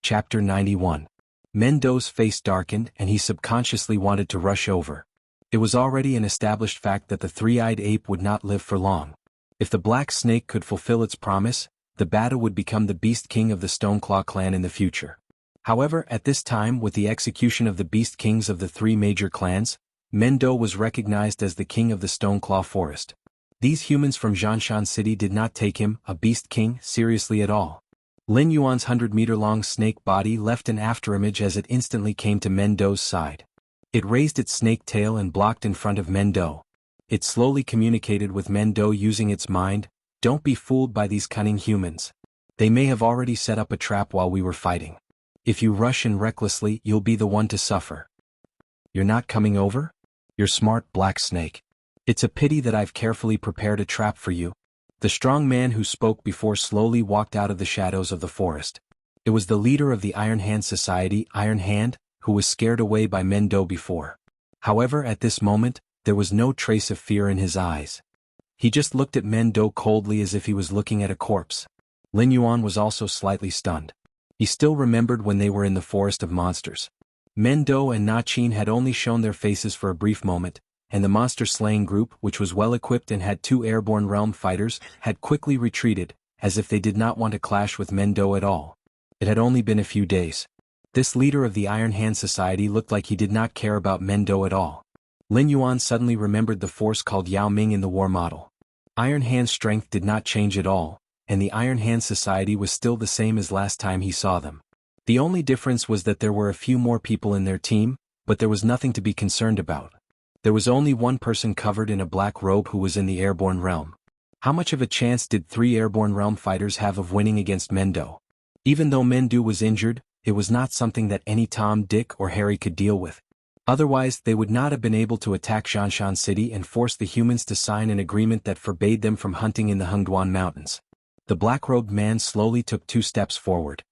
Chapter 91. Mendo's face darkened and he subconsciously wanted to rush over. It was already an established fact that the three-eyed ape would not live for long. If the Black Snake could fulfill its promise, the Bata would become the Beast King of the Stoneclaw clan in the future. However, at this time, with the execution of the Beast Kings of the three major clans, Mendo was recognized as the king of the Stoneclaw forest. These humans from Jianghu City did not take him, a Beast King, seriously at all. Lin Yuan's 100-meter-long snake body left an afterimage as it instantly came to Mendo's side. It raised its snake tail and blocked in front of Mendo. It slowly communicated with Mendo using its mind. Don't be fooled by these cunning humans. They may have already set up a trap while we were fighting. If you rush in recklessly, you'll be the one to suffer. You're not coming over? You're smart, Black Snake. It's a pity that I've carefully prepared a trap for you. The strong man who spoke before slowly walked out of the shadows of the forest. It was the leader of the Iron Hand Society, Iron Hand, who was scared away by Mendo before. However, at this moment, there was no trace of fear in his eyes. He just looked at Mendo coldly as if he was looking at a corpse. Lin Yuan was also slightly stunned. He still remembered when they were in the forest of monsters. Mendo and Nachin had only shown their faces for a brief moment, and the monster-slaying group, which was well-equipped and had 2 airborne realm fighters, had quickly retreated, as if they did not want to clash with Mendo at all. It had only been a few days. This leader of the Iron Hand Society looked like he did not care about Mendo at all. Lin Yuan suddenly remembered the force called Yao Ming in the war model. Iron Hand's strength did not change at all, and the Iron Hand Society was still the same as last time he saw them. The only difference was that there were a few more people in their team, but there was nothing to be concerned about. There was only one person covered in a black robe who was in the airborne realm. How much of a chance did 3 airborne realm fighters have of winning against Mendo? Even though Mendo was injured, it was not something that any Tom, Dick, or Harry could deal with. Otherwise, they would not have been able to attack Jianghu City and force the humans to sign an agreement that forbade them from hunting in the Hengduan Mountains. The black-robed man slowly took 2 steps forward.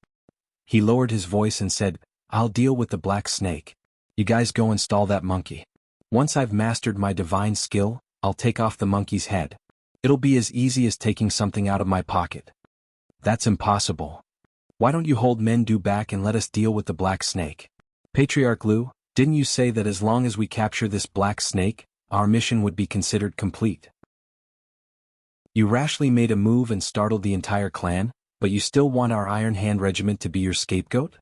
He lowered his voice and said, "I'll deal with the Black Snake. You guys go install that monkey. Once I've mastered my divine skill, I'll take off the monkey's head. It'll be as easy as taking something out of my pocket." "That's impossible. Why don't you hold Mendo back and let us deal with the Black Snake?" "Patriarch Lu, didn't you say that as long as we capture this Black Snake, our mission would be considered complete? You rashly made a move and startled the entire clan, but you still want our Iron Hand Regiment to be your scapegoat?"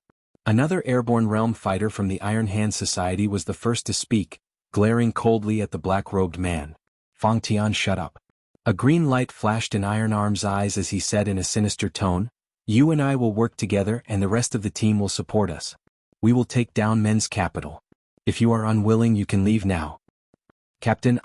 Another airborne realm fighter from the Iron Hand Society was the first to speak, glaring coldly at the black-robed man. "Fang Tian, shut up." A green light flashed in Iron Arm's eyes as he said in a sinister tone, "You and I will work together and the rest of the team will support us. We will take down Men's capital. If you are unwilling, you can leave now." "Captain,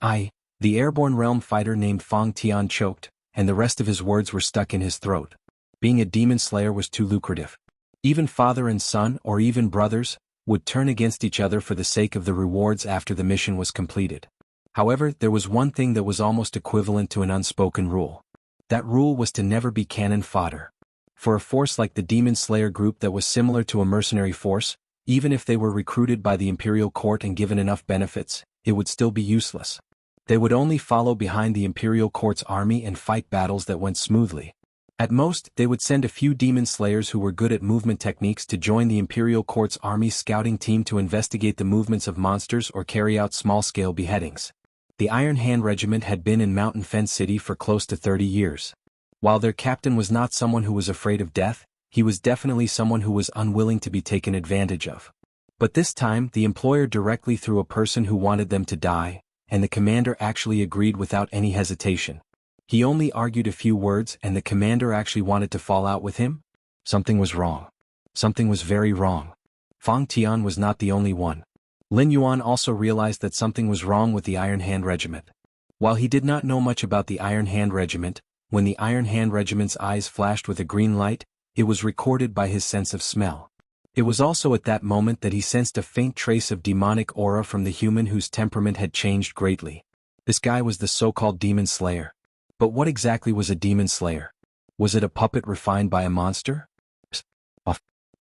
the airborne realm fighter named Fang Tian choked, and the rest of his words were stuck in his throat. Being a demon slayer was too lucrative. Even father and son, or even brothers, would turn against each other for the sake of the rewards after the mission was completed. However, there was one thing that was almost equivalent to an unspoken rule. That rule was to never be cannon fodder. For a force like the Demon Slayer group that was similar to a mercenary force, even if they were recruited by the Imperial Court and given enough benefits, it would still be useless. They would only follow behind the Imperial Court's army and fight battles that went smoothly. At most, they would send a few demon slayers who were good at movement techniques to join the Imperial Court's army scouting team to investigate the movements of monsters or carry out small-scale beheadings. The Iron Hand Regiment had been in Mountain Fence City for close to 30 years. While their captain was not someone who was afraid of death, he was definitely someone who was unwilling to be taken advantage of. But this time, the employer directly threw a person who wanted them to die, and the commander actually agreed without any hesitation. He only argued a few words and the commander actually wanted to fall out with him? Something was wrong. Something was very wrong. Fang Tian was not the only one. Lin Yuan also realized that something was wrong with the Iron Hand Regiment. While he did not know much about the Iron Hand Regiment, when the Iron Hand Regiment's eyes flashed with a green light, it was recorded by his sense of smell. It was also at that moment that he sensed a faint trace of demonic aura from the human whose temperament had changed greatly. This guy was the so-called Demon Slayer. But what exactly was a Demon Slayer? Was it a puppet refined by a monster?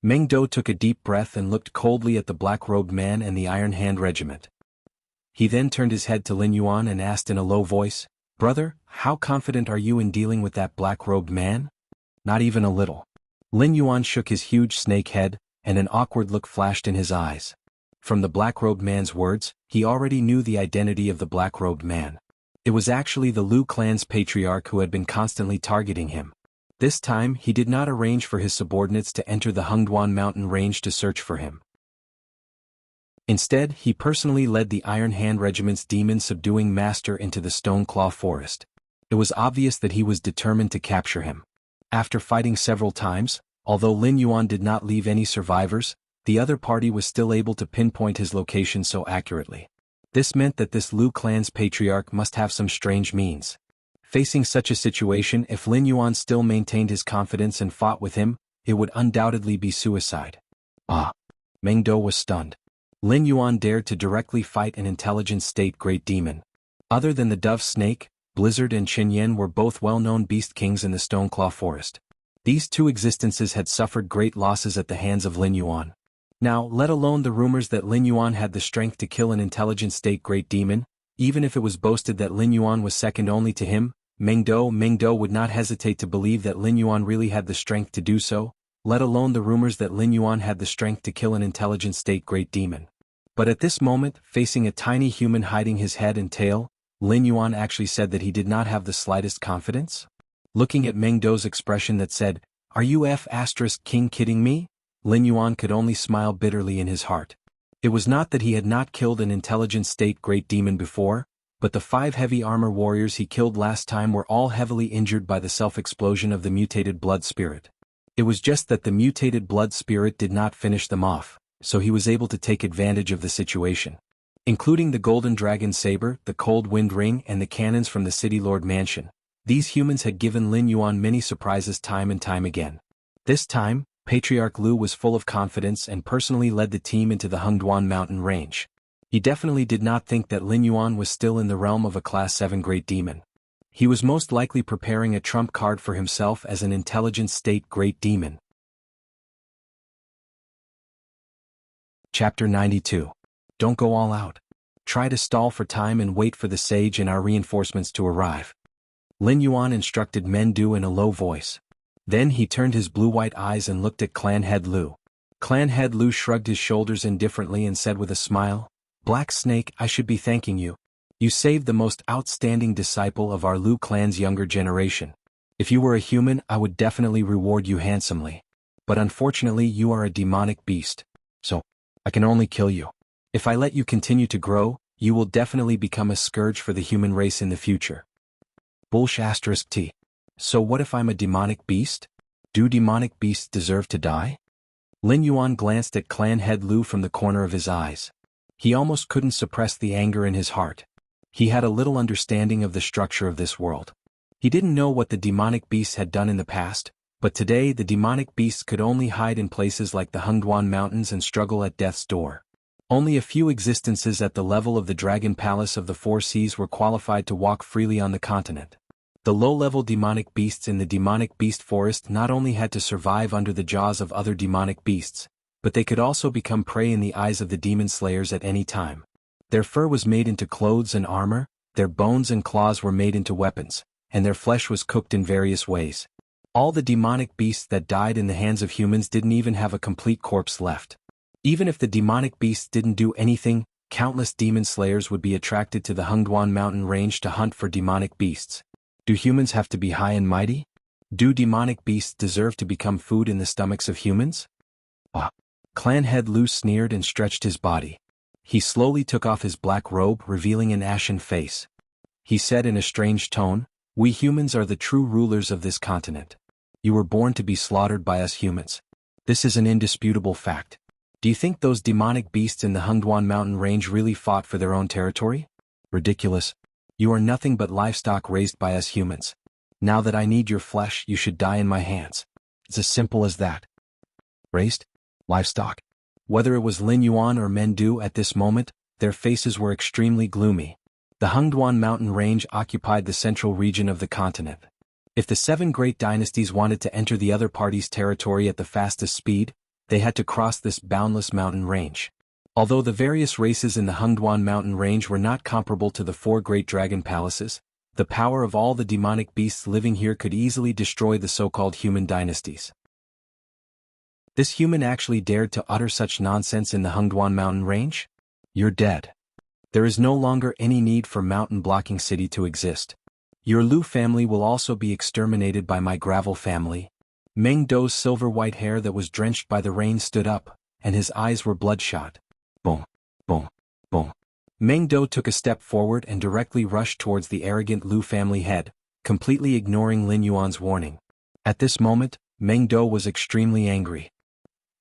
Mendo took a deep breath and looked coldly at the black-robed man and the Iron Hand Regiment. He then turned his head to Lin Yuan and asked in a low voice, "Brother, how confident are you in dealing with that black-robed man?" "Not even a little. Lin Yuan shook his huge snake head, and an awkward look flashed in his eyes. From the black-robed man's words, he already knew the identity of the black-robed man. It was actually the Lu clan's patriarch who had been constantly targeting him. This time he did not arrange for his subordinates to enter the Hengduan mountain range to search for him. Instead, he personally led the Iron Hand Regiment's demon-subduing master into the Stone Claw Forest. It was obvious that he was determined to capture him. After fighting several times, although Lin Yuan did not leave any survivors, the other party was still able to pinpoint his location so accurately. This meant that this Lu clan's patriarch must have some strange means. Facing such a situation, if Lin Yuan still maintained his confidence and fought with him, it would undoubtedly be suicide. Meng Do was stunned. Lin Yuan dared to directly fight an intelligent state great demon. Other than the Dove Snake, Blizzard and Qin Yan were both well-known beast kings in the Stoneclaw Forest. These two existences had suffered great losses at the hands of Lin Yuan. Now, let alone the rumors that Lin Yuan had the strength to kill an intelligent state great demon, even if it was boasted that Lin Yuan was second only to him, Meng Do would not hesitate to believe that Lin Yuan really had the strength to do so, let alone the rumors that Lin Yuan had the strength to kill an intelligent state great demon. But at this moment, facing a tiny human hiding his head and tail, Lin Yuan actually said that he did not have the slightest confidence. Looking at Meng Do's expression that said, "Are you King kidding me?" Lin Yuan could only smile bitterly in his heart. It was not that he had not killed an intelligent state great demon before, but the 5 heavy armor warriors he killed last time were all heavily injured by the self-explosion of the mutated blood spirit. It was just that the mutated blood spirit did not finish them off, so he was able to take advantage of the situation. Including the golden dragon saber, the cold wind ring and the cannons from the City Lord mansion, these humans had given Lin Yuan many surprises time and time again. This time, Patriarch Lu was full of confidence and personally led the team into the Hengduan mountain range. He definitely did not think that Lin Yuan was still in the realm of a Class 7 great demon. He was most likely preparing a trump card for himself as an intelligent state great demon. Chapter 92. Don't go all out. Try to stall for time and wait for the sage and our reinforcements to arrive. Lin Yuan instructed Meng Do in a low voice. Then he turned his blue-white eyes and looked at Clan Head Lu. Clan Head Lu shrugged his shoulders indifferently and said with a smile, "Black Snake, I should be thanking you. You saved the most outstanding disciple of our Lu clan's younger generation. If you were a human, I would definitely reward you handsomely. But unfortunately you are a demonic beast. So, I can only kill you. If I let you continue to grow, you will definitely become a scourge for the human race in the future." T. So what if I'm a demonic beast? Do demonic beasts deserve to die? Lin Yuan glanced at Clan Head Lu from the corner of his eyes. He almost couldn't suppress the anger in his heart. He had a little understanding of the structure of this world. He didn't know what the demonic beasts had done in the past, but today the demonic beasts could only hide in places like the Hengduan Mountains and struggle at death's door. Only a few existences at the level of the Dragon Palace of the Four Seas were qualified to walk freely on the continent. The low-level demonic beasts in the demonic beast forest not only had to survive under the jaws of other demonic beasts, but they could also become prey in the eyes of the demon slayers at any time. Their fur was made into clothes and armor, their bones and claws were made into weapons, and their flesh was cooked in various ways. All the demonic beasts that died in the hands of humans didn't even have a complete corpse left. Even if the demonic beasts didn't do anything, countless demon slayers would be attracted to the Hengduan mountain range to hunt for demonic beasts. Do humans have to be high and mighty? Do demonic beasts deserve to become food in the stomachs of humans? Clan Head Lu sneered and stretched his body. He slowly took off his black robe, revealing an ashen face. He said in a strange tone, "We humans are the true rulers of this continent. You were born to be slaughtered by us humans. This is an indisputable fact. Do you think those demonic beasts in the Hengduan mountain range really fought for their own territory? Ridiculous. You are nothing but livestock raised by us humans. Now that I need your flesh, you should die in my hands. It's as simple as that." Raised? Livestock? Whether it was Lin Yuan or Meng Do at this moment, their faces were extremely gloomy. The Hengduan mountain range occupied the central region of the continent. If the 7 great dynasties wanted to enter the other party's territory at the fastest speed, they had to cross this boundless mountain range. Although the various races in the Hengduan mountain range were not comparable to the 4 great dragon palaces, the power of all the demonic beasts living here could easily destroy the so-called human dynasties. This human actually dared to utter such nonsense in the Hengduan mountain range? You're dead. There is no longer any need for mountain blocking city to exist. Your Lu family will also be exterminated by my gravel family. Meng Dou's silver-white hair that was drenched by the rain stood up, and his eyes were bloodshot. Boom, boom, boom. Meng Dou took a step forward and directly rushed towards the arrogant Lu family head, completely ignoring Lin Yuan's warning. At this moment, Meng Dou was extremely angry.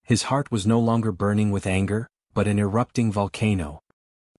His heart was no longer burning with anger, but an erupting volcano.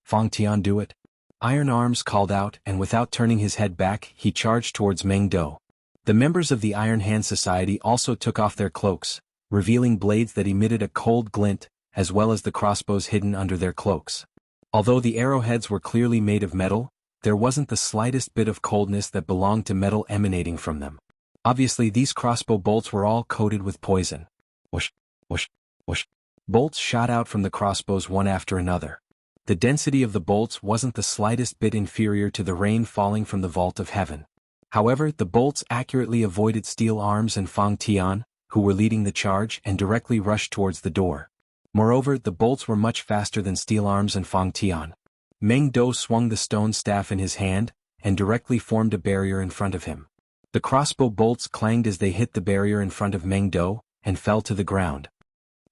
Fang Tian, do it. Iron Arms called out, and without turning his head back, he charged towards Meng Dou. The members of the Iron Hand Society also took off their cloaks, revealing blades that emitted a cold glint, as well as the crossbows hidden under their cloaks. Although the arrowheads were clearly made of metal, there wasn't the slightest bit of coldness that belonged to metal emanating from them. Obviously, these crossbow bolts were all coated with poison. Whoosh, whoosh, whoosh. Bolts shot out from the crossbows one after another. The density of the bolts wasn't the slightest bit inferior to the rain falling from the vault of heaven. However, the bolts accurately avoided Steel Arms and Fang Tian, who were leading the charge, and directly rushed towards the door. Moreover, the bolts were much faster than Steel Arms and Fang Tian. Meng Dou swung the stone staff in his hand, and directly formed a barrier in front of him. The crossbow bolts clanged as they hit the barrier in front of Meng Dou, and fell to the ground.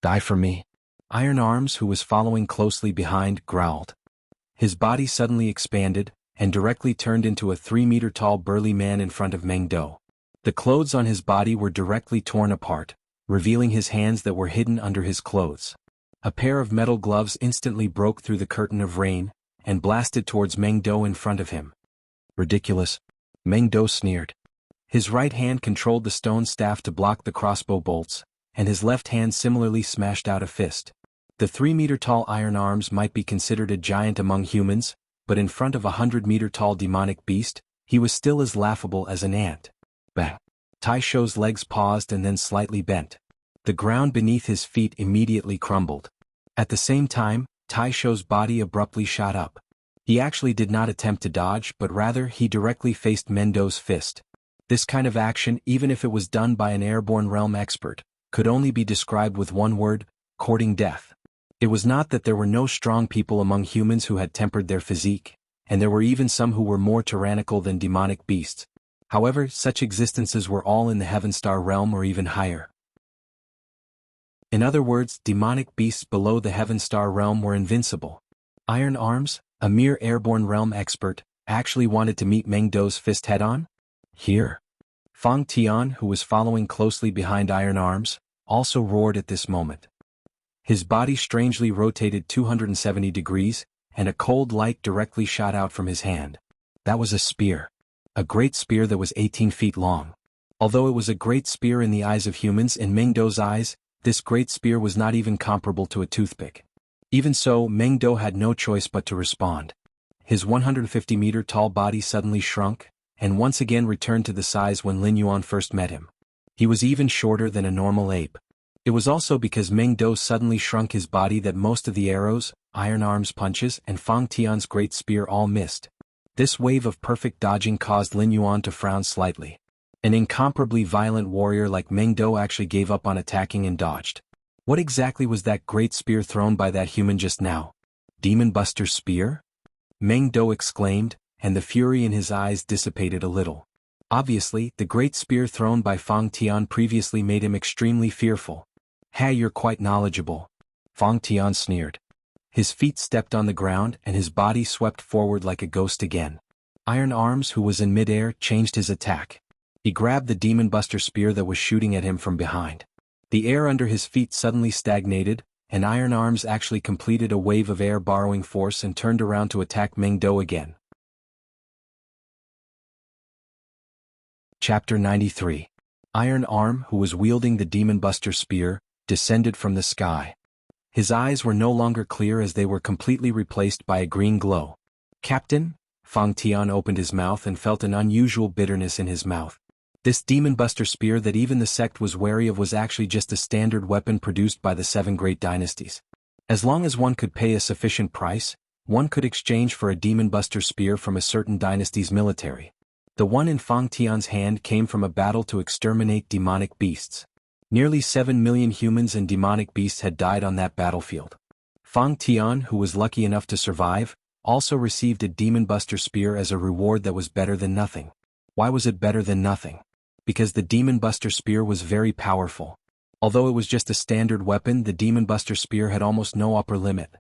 Die for me. Iron Arms, who was following closely behind, growled. His body suddenly expanded, and directly turned into a 3-meter-tall burly man in front of Meng Dou. The clothes on his body were directly torn apart, revealing his hands that were hidden under his clothes. A pair of metal gloves instantly broke through the curtain of rain, and blasted towards Meng Dou in front of him. Ridiculous. Meng Dou sneered. His right hand controlled the stone staff to block the crossbow bolts, and his left hand similarly smashed out a fist. The 3-meter-tall Iron Arms might be considered a giant among humans, but in front of a 100-meter-tall demonic beast, he was still as laughable as an ant. Bang! Tai Shou's legs paused and then slightly bent. The ground beneath his feet immediately crumbled. At the same time, Tai Shou's body abruptly shot up. He actually did not attempt to dodge, but rather he directly faced Meng Dou's fist. This kind of action, even if it was done by an airborne realm expert, could only be described with one word: courting death. It was not that there were no strong people among humans who had tempered their physique, and there were even some who were more tyrannical than demonic beasts. However, such existences were all in the Heaven Star realm or even higher. In other words, demonic beasts below the Heaven Star realm were invincible. Iron Arms, a mere airborne realm expert, actually wanted to meet Meng Dou's fist head-on? Here. Fang Tian, who was following closely behind Iron Arms, also roared at this moment. His body strangely rotated 270 degrees, and a cold light directly shot out from his hand. That was a spear. A great spear that was 18 feet long. Although it was a great spear in the eyes of humans, in Meng Dou's eyes, this great spear was not even comparable to a toothpick. Even so, Meng Dou had no choice but to respond. His 150-meter-tall body suddenly shrunk, and once again returned to the size when Lin Yuan first met him. He was even shorter than a normal ape. It was also because Meng Dou suddenly shrunk his body that most of the arrows, Iron Arms punches, and Fang Tian's great spear all missed. This wave of perfect dodging caused Lin Yuan to frown slightly. An incomparably violent warrior like Meng Dou actually gave up on attacking and dodged. What exactly was that great spear thrown by that human just now? Demon Buster's spear? Meng Dou exclaimed, and the fury in his eyes dissipated a little. Obviously, the great spear thrown by Fang Tian previously made him extremely fearful. Hey, you're quite knowledgeable. Fang Tian sneered. His feet stepped on the ground and his body swept forward like a ghost again. Iron Arms, who was in midair, changed his attack. He grabbed the Demon Buster spear that was shooting at him from behind. The air under his feet suddenly stagnated, and Iron Arms actually completed a wave of air borrowing force and turned around to attack Meng Dou again. Chapter 93. Iron Arm, who was wielding the Demon Buster spear, descended from the sky. His eyes were no longer clear as they were completely replaced by a green glow. Captain? Fang Tian opened his mouth and felt an unusual bitterness in his mouth. This Demon Buster spear that even the sect was wary of was actually just a standard weapon produced by the 7 great dynasties. As long as one could pay a sufficient price, one could exchange for a Demon Buster spear from a certain dynasty's military. The one in Fang Tian's hand came from a battle to exterminate demonic beasts. Nearly 7 million humans and demonic beasts had died on that battlefield. Fang Tian, who was lucky enough to survive, also received a Demon Buster Spear as a reward that was better than nothing. Why was it better than nothing? Because the Demon Buster Spear was very powerful. Although it was just a standard weapon, the Demon Buster Spear had almost no upper limit.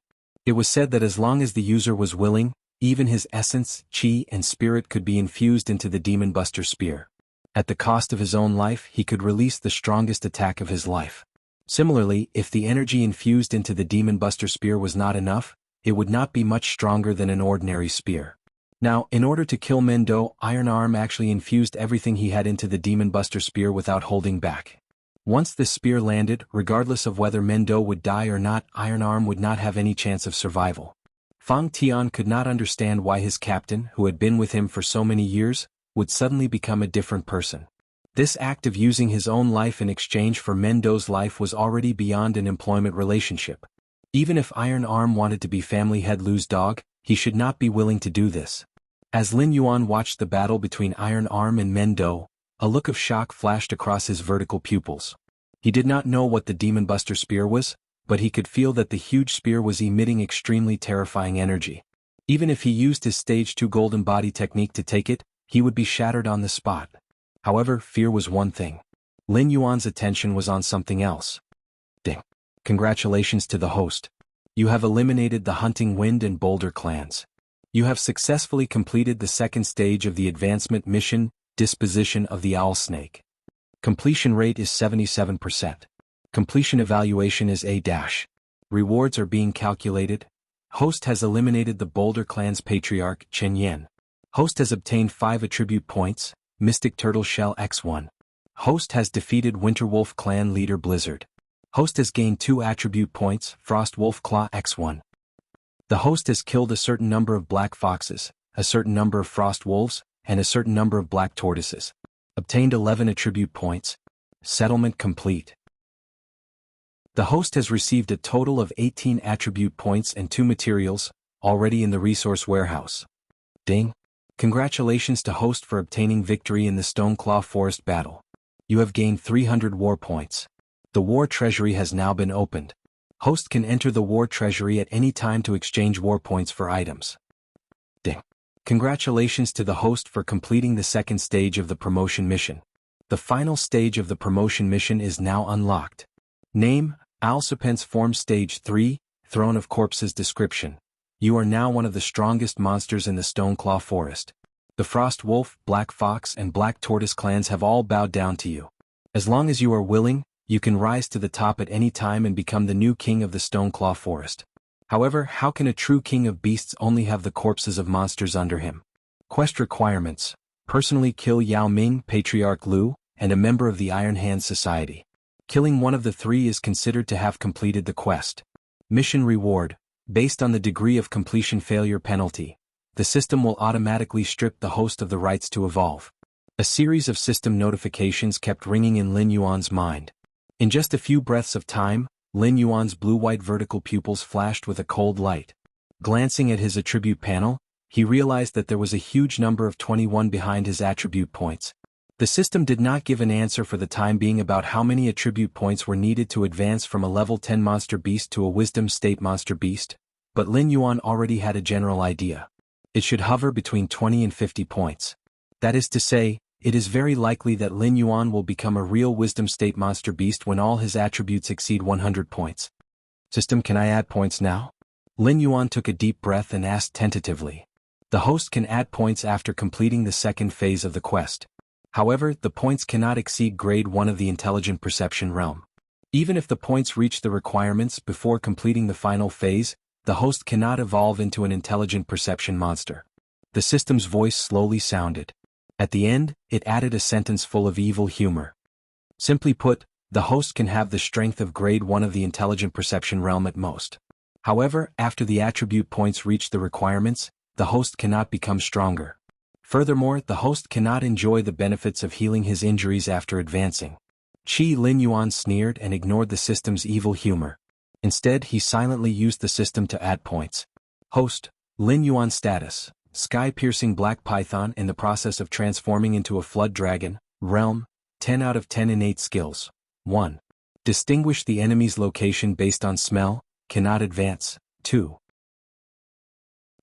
It was said that as long as the user was willing, even his essence, chi, and spirit could be infused into the Demon Buster Spear. At the cost of his own life, he could release the strongest attack of his life. Similarly, if the energy infused into the Demon Buster Spear was not enough, it would not be much stronger than an ordinary spear. Now, in order to kill Mendo, Iron Arm actually infused everything he had into the Demon Buster Spear without holding back. Once the spear landed, regardless of whether Mendo would die or not, Iron Arm would not have any chance of survival. Fang Tian could not understand why his captain, who had been with him for so many years, would suddenly become a different person. This act of using his own life in exchange for Mendo's life was already beyond an employment relationship. Even if Iron Arm wanted to be family head Lu's dog, he should not be willing to do this. As Lin Yuan watched the battle between Iron Arm and Mendo, a look of shock flashed across his vertical pupils. He did not know what the Demon Buster Spear was, but he could feel that the huge spear was emitting extremely terrifying energy. Even if he used his Stage 2 Golden Body technique to take it, he would be shattered on the spot. However, fear was one thing. Lin Yuan's attention was on something else. Ding. Congratulations to the host. You have eliminated the Hunting Wind and Boulder clans. You have successfully completed the second stage of the advancement mission, Disposition of the Owl Snake. Completion rate is 77%. Completion evaluation is A-. Rewards are being calculated. Host has eliminated the Boulder clan's patriarch, Chen Yan. Host has obtained 5 attribute points, Mystic Turtle Shell X1. Host has defeated Winterwolf clan leader Blizzard. Host has gained 2 attribute points, Frost Wolf Claw X1. The host has killed a certain number of black foxes, a certain number of frost wolves, and a certain number of black tortoises. Obtained 11 attribute points. Settlement complete. The host has received a total of 18 attribute points and 2 materials, already in the resource warehouse. Ding. Congratulations to host for obtaining victory in the Stoneclaw Forest battle. You have gained 300 war points. The war treasury has now been opened. Host can enter the war treasury at any time to exchange war points for items. Ding. Congratulations to the host for completing the second stage of the promotion mission. The final stage of the promotion mission is now unlocked. Name, Alserpent's Form Stage 3, Throne of Corpses. Description. You are now one of the strongest monsters in the Stoneclaw Forest. The Frost Wolf, Black Fox, and Black Tortoise clans have all bowed down to you. As long as you are willing, you can rise to the top at any time and become the new king of the Stoneclaw Forest. However, how can a true king of beasts only have the corpses of monsters under him? Quest requirements. Personally kill Yao Ming, Patriarch Lu, and a member of the Iron Hand Society. Killing one of the 3 is considered to have completed the quest. Mission reward. Based on the degree of completion failure penalty, the system will automatically strip the host of the rights to evolve. A series of system notifications kept ringing in Lin Yuan's mind. In just a few breaths of time, Lin Yuan's blue-white vertical pupils flashed with a cold light. Glancing at his attribute panel, he realized that there was a huge number of 21 behind his attribute points. The system did not give an answer for the time being about how many attribute points were needed to advance from a level 10 monster beast to a wisdom state monster beast, but Lin Yuan already had a general idea. It should hover between 20 and 50 points. That is to say, it is very likely that Lin Yuan will become a real wisdom state monster beast when all his attributes exceed 100 points. System, can I add points now? Lin Yuan took a deep breath and asked tentatively. The host can add points after completing the second phase of the quest. However, the points cannot exceed grade 1 of the intelligent perception realm. Even if the points reach the requirements before completing the final phase, the host cannot evolve into an intelligent perception monster. The system's voice slowly sounded. At the end, it added a sentence full of evil humor. Simply put, the host can have the strength of grade 1 of the intelligent perception realm at most. However, after the attribute points reach the requirements, the host cannot become stronger. Furthermore, the host cannot enjoy the benefits of healing his injuries after advancing. Lin Yuan sneered and ignored the system's evil humor. Instead, he silently used the system to add points. Host, Lin Yuan status, Sky-Piercing Black Python in the process of transforming into a Flood Dragon, Realm, 10 out of 10 innate skills. 1. Distinguish the enemy's location based on smell, cannot advance. 2.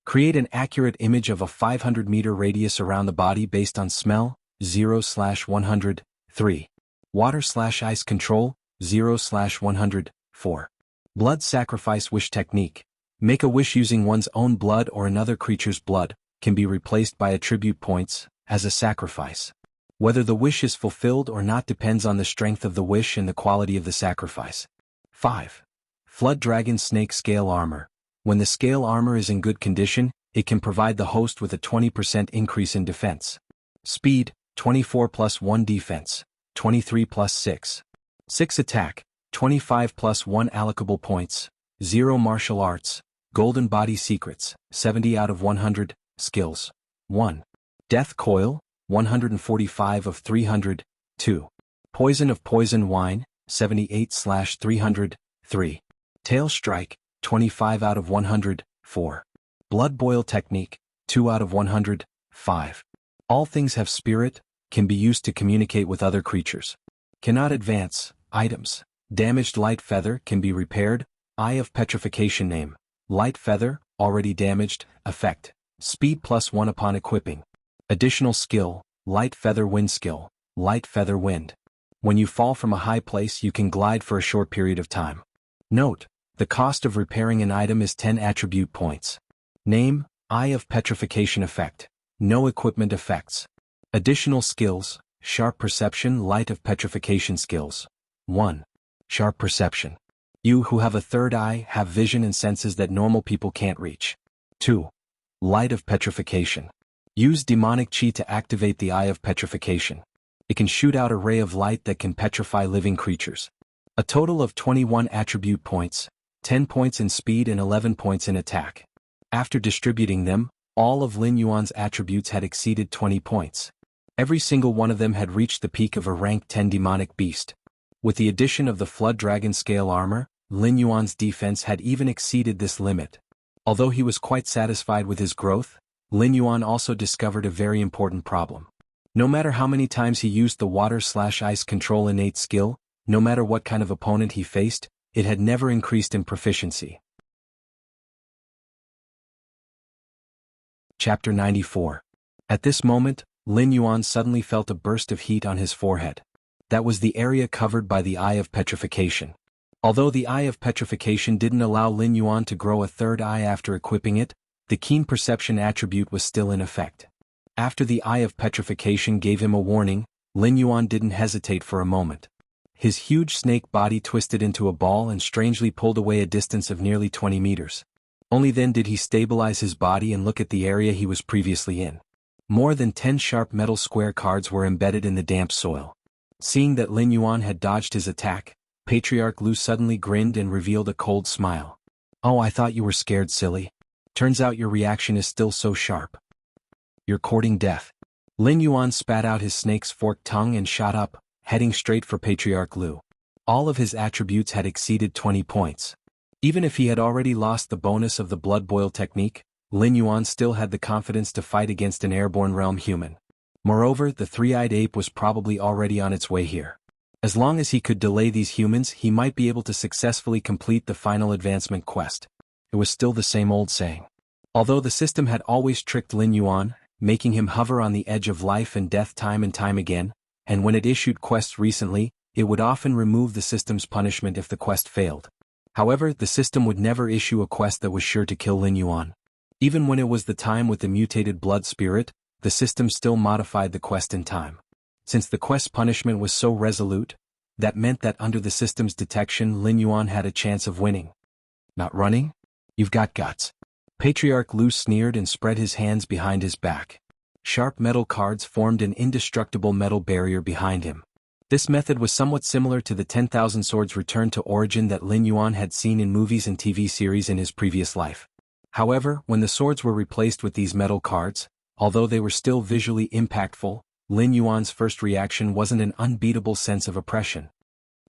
Create an accurate image of a 500-meter radius around the body based on smell, 0/100. 3. Water/ice control, 0/100. 4. Blood sacrifice wish technique. Make a wish using one's own blood or another creature's blood, can be replaced by attribute points, as a sacrifice. Whether the wish is fulfilled or not depends on the strength of the wish and the quality of the sacrifice. 5. Flood Dragon Snake Scale Armor. When the scale armor is in good condition, it can provide the host with a 20% increase in defense. Speed, 24 plus 1 defense, 23 plus 6. 6 attack, 25 plus 1 allocable points, 0 martial arts, golden body secrets, 70 out of 100, skills. 1. Death Coil, 145 of 300, 2. Poison of Poison Wine, 78/300, 3. Tail Strike, 25 out of 100, 4. Blood Boil Technique, 2 out of 100, 5. All things have spirit, can be used to communicate with other creatures. Cannot advance, items. Damaged Light Feather can be repaired, Eye of Petrification name. Light Feather, already damaged, effect. Speed plus 1 upon equipping. Additional skill, Light Feather Wind skill, Light Feather Wind. When you fall from a high place you can glide for a short period of time. Note, the cost of repairing an item is 10 attribute points. Name, Eye of Petrification effect. No equipment effects. Additional skills, Sharp Perception Light of Petrification skills. 1. Sharp Perception. You who have a third eye have vision and senses that normal people can't reach. 2. Light of Petrification. Use demonic chi to activate the Eye of Petrification. It can shoot out a ray of light that can petrify living creatures. A total of 21 attribute points, 10 points in speed and 11 points in attack. After distributing them, all of Lin Yuan's attributes had exceeded 20 points. Every single one of them had reached the peak of a rank 10 demonic beast. With the addition of the Flood Dragon Scale Armor, Lin Yuan's defense had even exceeded this limit. Although he was quite satisfied with his growth, Lin Yuan also discovered a very important problem. No matter how many times he used the water/ice control innate skill, no matter what kind of opponent he faced, it had never increased in proficiency. Chapter 94. At this moment, Lin Yuan suddenly felt a burst of heat on his forehead. That was the area covered by the Eye of Petrification. Although the Eye of Petrification didn't allow Lin Yuan to grow a third eye after equipping it, the keen perception attribute was still in effect. After the Eye of Petrification gave him a warning, Lin Yuan didn't hesitate for a moment. His huge snake body twisted into a ball and strangely pulled away a distance of nearly 20 meters. Only then did he stabilize his body and look at the area he was previously in. More than 10 sharp metal square cards were embedded in the damp soil. Seeing that Lin Yuan had dodged his attack, Patriarch Lu suddenly grinned and revealed a cold smile. "Oh, I thought you were scared, silly. Turns out your reaction is still so sharp. You're courting death." Lin Yuan spat out his snake's forked tongue and shot up, heading straight for Patriarch Lu. All of his attributes had exceeded 20 points. Even if he had already lost the bonus of the blood boil technique, Lin Yuan still had the confidence to fight against an airborne realm human. Moreover, the three-eyed ape was probably already on its way here. As long as he could delay these humans, he might be able to successfully complete the final advancement quest. It was still the same old saying. Although the system had always tricked Lin Yuan, making him hover on the edge of life and death time and time again, and when it issued quests recently, it would often remove the system's punishment if the quest failed. However, the system would never issue a quest that was sure to kill Lin Yuan. Even when it was the time with the mutated blood spirit, the system still modified the quest in time. Since the quest's punishment was so resolute, that meant that under the system's detection Lin Yuan had a chance of winning. "Not running? You've got guts." Patriarch Lu sneered and spread his hands behind his back. Sharp metal cards formed an indestructible metal barrier behind him. This method was somewhat similar to the 10,000 Swords return to origin that Lin Yuan had seen in movies and TV series in his previous life. However, when the swords were replaced with these metal cards, although they were still visually impactful, Lin Yuan's first reaction wasn't an unbeatable sense of oppression.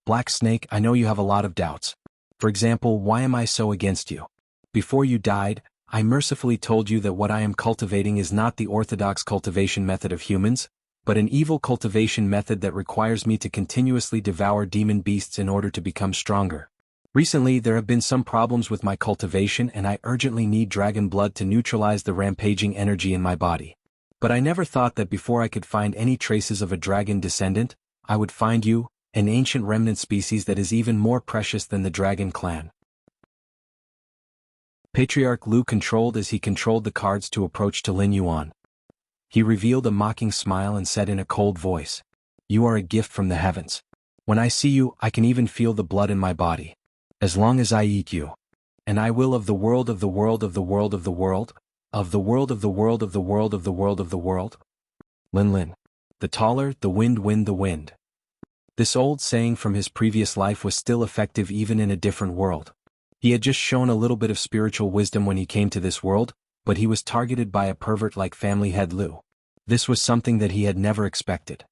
"Black Snake, I know you have a lot of doubts. For example, why am I so against you? Before you died, I mercifully told you that what I am cultivating is not the orthodox cultivation method of humans, but an evil cultivation method that requires me to continuously devour demon beasts in order to become stronger. Recently there have been some problems with my cultivation and I urgently need dragon blood to neutralize the rampaging energy in my body. But I never thought that before I could find any traces of a dragon descendant, I would find you, an ancient remnant species that is even more precious than the dragon clan. Patriarch Lu controlled as he controlled the cards to approach to Lin Yuan. He revealed a mocking smile and said in a cold voice, "You are a gift from the heavens. When I see you, I can even feel the blood in my body. As long as I eat you. And I will of the world of the world of the world of the world, of the world of the world of the world of the world of the world." Lin. The taller, the wind the wind. This old saying from his previous life was still effective even in a different world. He had just shown a little bit of spiritual wisdom when he came to this world, but he was targeted by a pervert like family head Lu. This was something that he had never expected.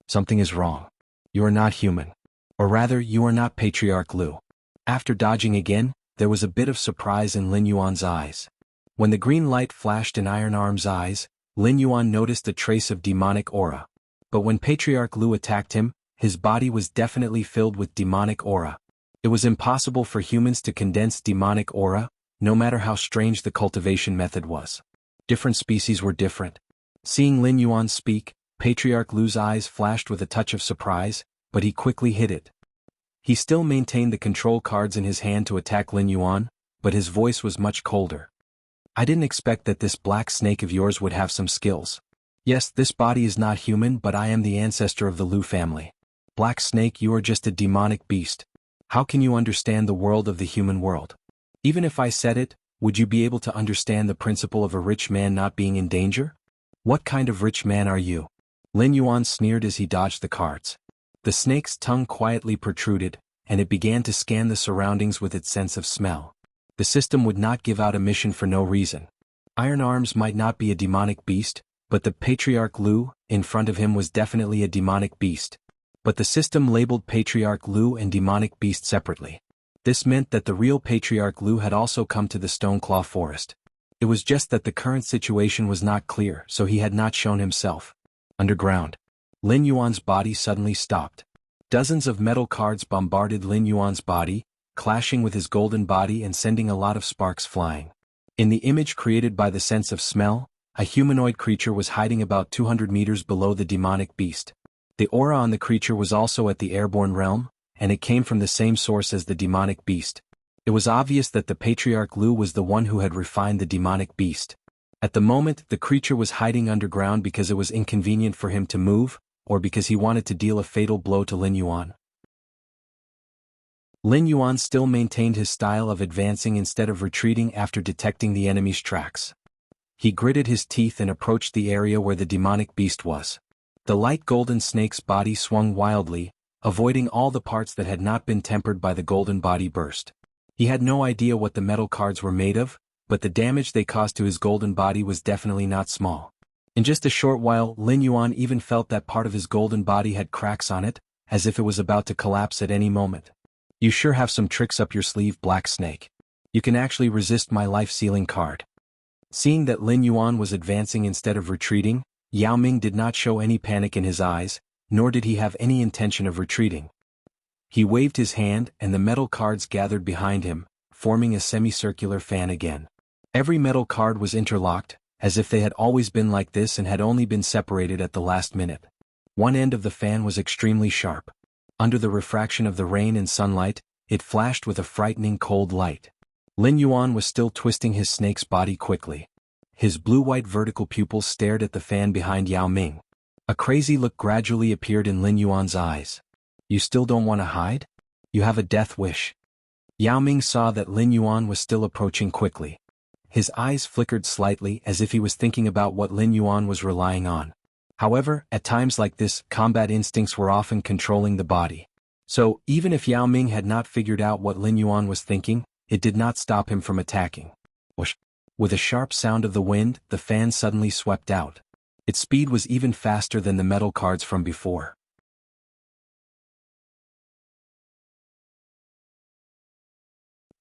Something is wrong. You are not human. Or rather, you are not Patriarch Lu. After dodging again, there was a bit of surprise in Lin Yuan's eyes. When the green light flashed in Iron Arm's eyes, Lin Yuan noticed a trace of demonic aura. But when Patriarch Lu attacked him, his body was definitely filled with demonic aura. It was impossible for humans to condense demonic aura, no matter how strange the cultivation method was. Different species were different. Seeing Lin Yuan speak, Patriarch Lu's eyes flashed with a touch of surprise, but he quickly hid it. He still maintained the control cards in his hand to attack Lin Yuan, but his voice was much colder. "I didn't expect that this black snake of yours would have some skills. Yes, this body is not human, but I am the ancestor of the Lu family. Black snake, you are just a demonic beast. How can you understand the world of the human world? Even if I said it, would you be able to understand the principle of a rich man not being in danger? What kind of rich man are you?" Lin Yuan sneered as he dodged the cards. The snake's tongue quietly protruded, and it began to scan the surroundings with its sense of smell. The system would not give out a mission for no reason. Iron Arms might not be a demonic beast, but the Patriarch Lu, in front of him, was definitely a demonic beast. But the system labeled Patriarch Lu and demonic beast separately. This meant that the real Patriarch Lu had also come to the Stoneclaw Forest. It was just that the current situation was not clear, so he had not shown himself. Underground. Lin Yuan's body suddenly stopped. Dozens of metal cards bombarded Lin Yuan's body, clashing with his golden body and sending a lot of sparks flying. In the image created by the sense of smell, a humanoid creature was hiding about 200 meters below the demonic beast. The aura on the creature was also at the airborne realm, and it came from the same source as the demonic beast. It was obvious that the Patriarch Lu was the one who had refined the demonic beast. At the moment, the creature was hiding underground because it was inconvenient for him to move, or because he wanted to deal a fatal blow to Lin Yuan. Lin Yuan still maintained his style of advancing instead of retreating after detecting the enemy's tracks. He gritted his teeth and approached the area where the demonic beast was. The light golden snake's body swung wildly, avoiding all the parts that had not been tempered by the golden body burst. He had no idea what the metal cards were made of, but the damage they caused to his golden body was definitely not small. In just a short while, Lin Yuan even felt that part of his golden body had cracks on it, as if it was about to collapse at any moment. "You sure have some tricks up your sleeve, Black Snake. You can actually resist my life-sealing card." Seeing that Lin Yuan was advancing instead of retreating, Yao Ming did not show any panic in his eyes, nor did he have any intention of retreating. He waved his hand and the metal cards gathered behind him, forming a semicircular fan again. Every metal card was interlocked, as if they had always been like this and had only been separated at the last minute. One end of the fan was extremely sharp. Under the refraction of the rain and sunlight, it flashed with a frightening cold light. Lin Yuan was still twisting his snake's body quickly. His blue-white vertical pupils stared at the fan behind Yao Ming. A crazy look gradually appeared in Lin Yuan's eyes. "You still don't want to hide? You have a death wish." Yao Ming saw that Lin Yuan was still approaching quickly. His eyes flickered slightly as if he was thinking about what Lin Yuan was relying on. However, at times like this, combat instincts were often controlling the body. So, even if Yao Ming had not figured out what Lin Yuan was thinking, it did not stop him from attacking. Whoosh! With a sharp sound of the wind, the fan suddenly swept out. Its speed was even faster than the metal cards from before.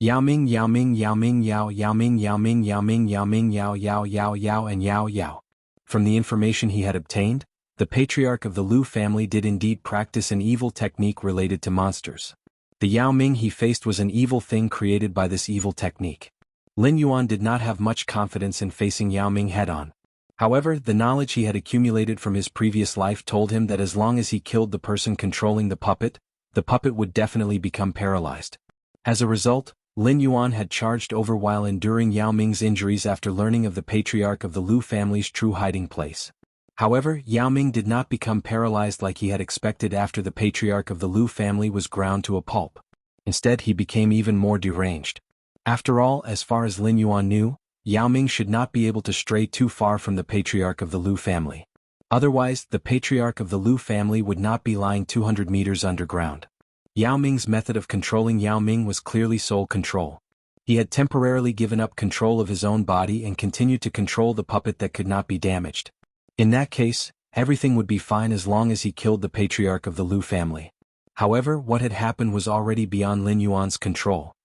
Yao Ming, Yao Ming, Yao Ming, Yao, Yao Ming, Yao Ming, Yao Ming, Yao Ming, Yao, Yao, Yao, Yao, and Yao, Yao. From the information he had obtained, The patriarch of the Lu family did indeed practice an evil technique related to monsters. The Yao Ming he faced was an evil thing created by this evil technique. Lin Yuan did not have much confidence in facing Yao Ming head-on. However, the knowledge he had accumulated from his previous life told him that as long as he killed the person controlling the puppet would definitely become paralyzed. As a result, Lin Yuan had charged over while enduring Yao Ming's injuries after learning of the patriarch of the Lu family's true hiding place. However, Yao Ming did not become paralyzed like he had expected after the patriarch of the Lu family was ground to a pulp. Instead, he became even more deranged. After all, as far as Lin Yuan knew, Yao Ming should not be able to stray too far from the patriarch of the Lu family. Otherwise, the patriarch of the Lu family would not be lying 200 meters underground. Yao Ming's method of controlling Yao Ming was clearly soul control. He had temporarily given up control of his own body and continued to control the puppet that could not be damaged. In that case, everything would be fine as long as he killed the patriarch of the Lu family. However, what had happened was already beyond Lin Yuan's control.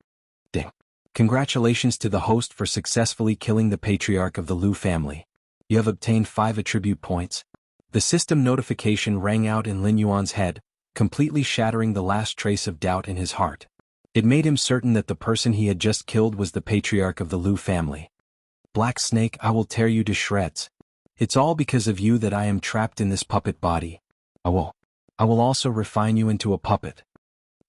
Ding. Congratulations to the host for successfully killing the patriarch of the Lu family. You have obtained 5 attribute points. The system notification rang out in Lin Yuan's head, completely shattering the last trace of doubt in his heart. It made him certain that the person he had just killed was the patriarch of the Lu family. Black Snake, I will tear you to shreds. It's all because of you that I am trapped in this puppet body. I will also refine you into a puppet.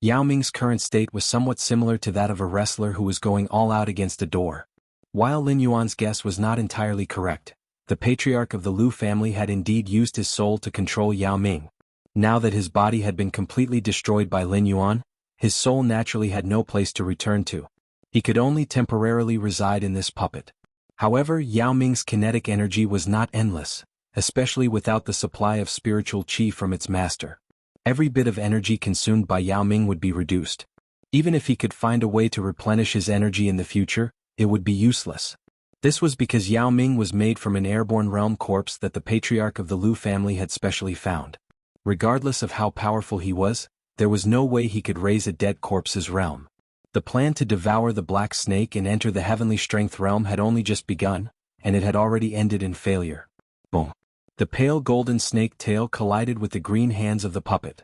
Yao Ming's current state was somewhat similar to that of a wrestler who was going all out against a door. While Lin Yuan's guess was not entirely correct, the patriarch of the Lu family had indeed used his soul to control Yao Ming. Now that his body had been completely destroyed by Lin Yuan, his soul naturally had no place to return to. He could only temporarily reside in this puppet. However, Yao Ming's kinetic energy was not endless, especially without the supply of spiritual qi from its master. Every bit of energy consumed by Yao Ming would be reduced. Even if he could find a way to replenish his energy in the future, it would be useless. This was because Yao Ming was made from an airborne realm corpse that the patriarch of the Lu family had specially found. Regardless of how powerful he was, there was no way he could raise a dead corpse's realm. The plan to devour the Black Snake and enter the Heavenly Strength realm had only just begun, and it had already ended in failure. Boom. The pale golden snake tail collided with the green hands of the puppet.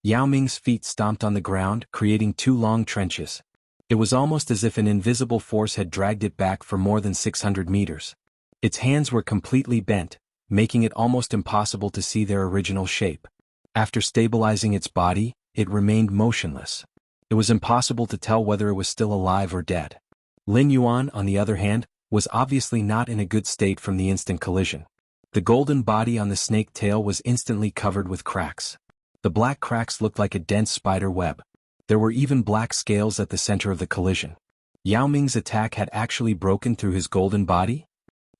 Yao Ming's feet stomped on the ground, creating 2 long trenches. It was almost as if an invisible force had dragged it back for more than 600 meters. Its hands were completely bent, making it almost impossible to see their original shape. After stabilizing its body, it remained motionless. It was impossible to tell whether it was still alive or dead. Lin Yuan, on the other hand, was obviously not in a good state from the instant collision. The golden body on the snake tail was instantly covered with cracks. The black cracks looked like a dense spider web. There were even black scales at the center of the collision. Yao Ming's attack had actually broken through his golden body?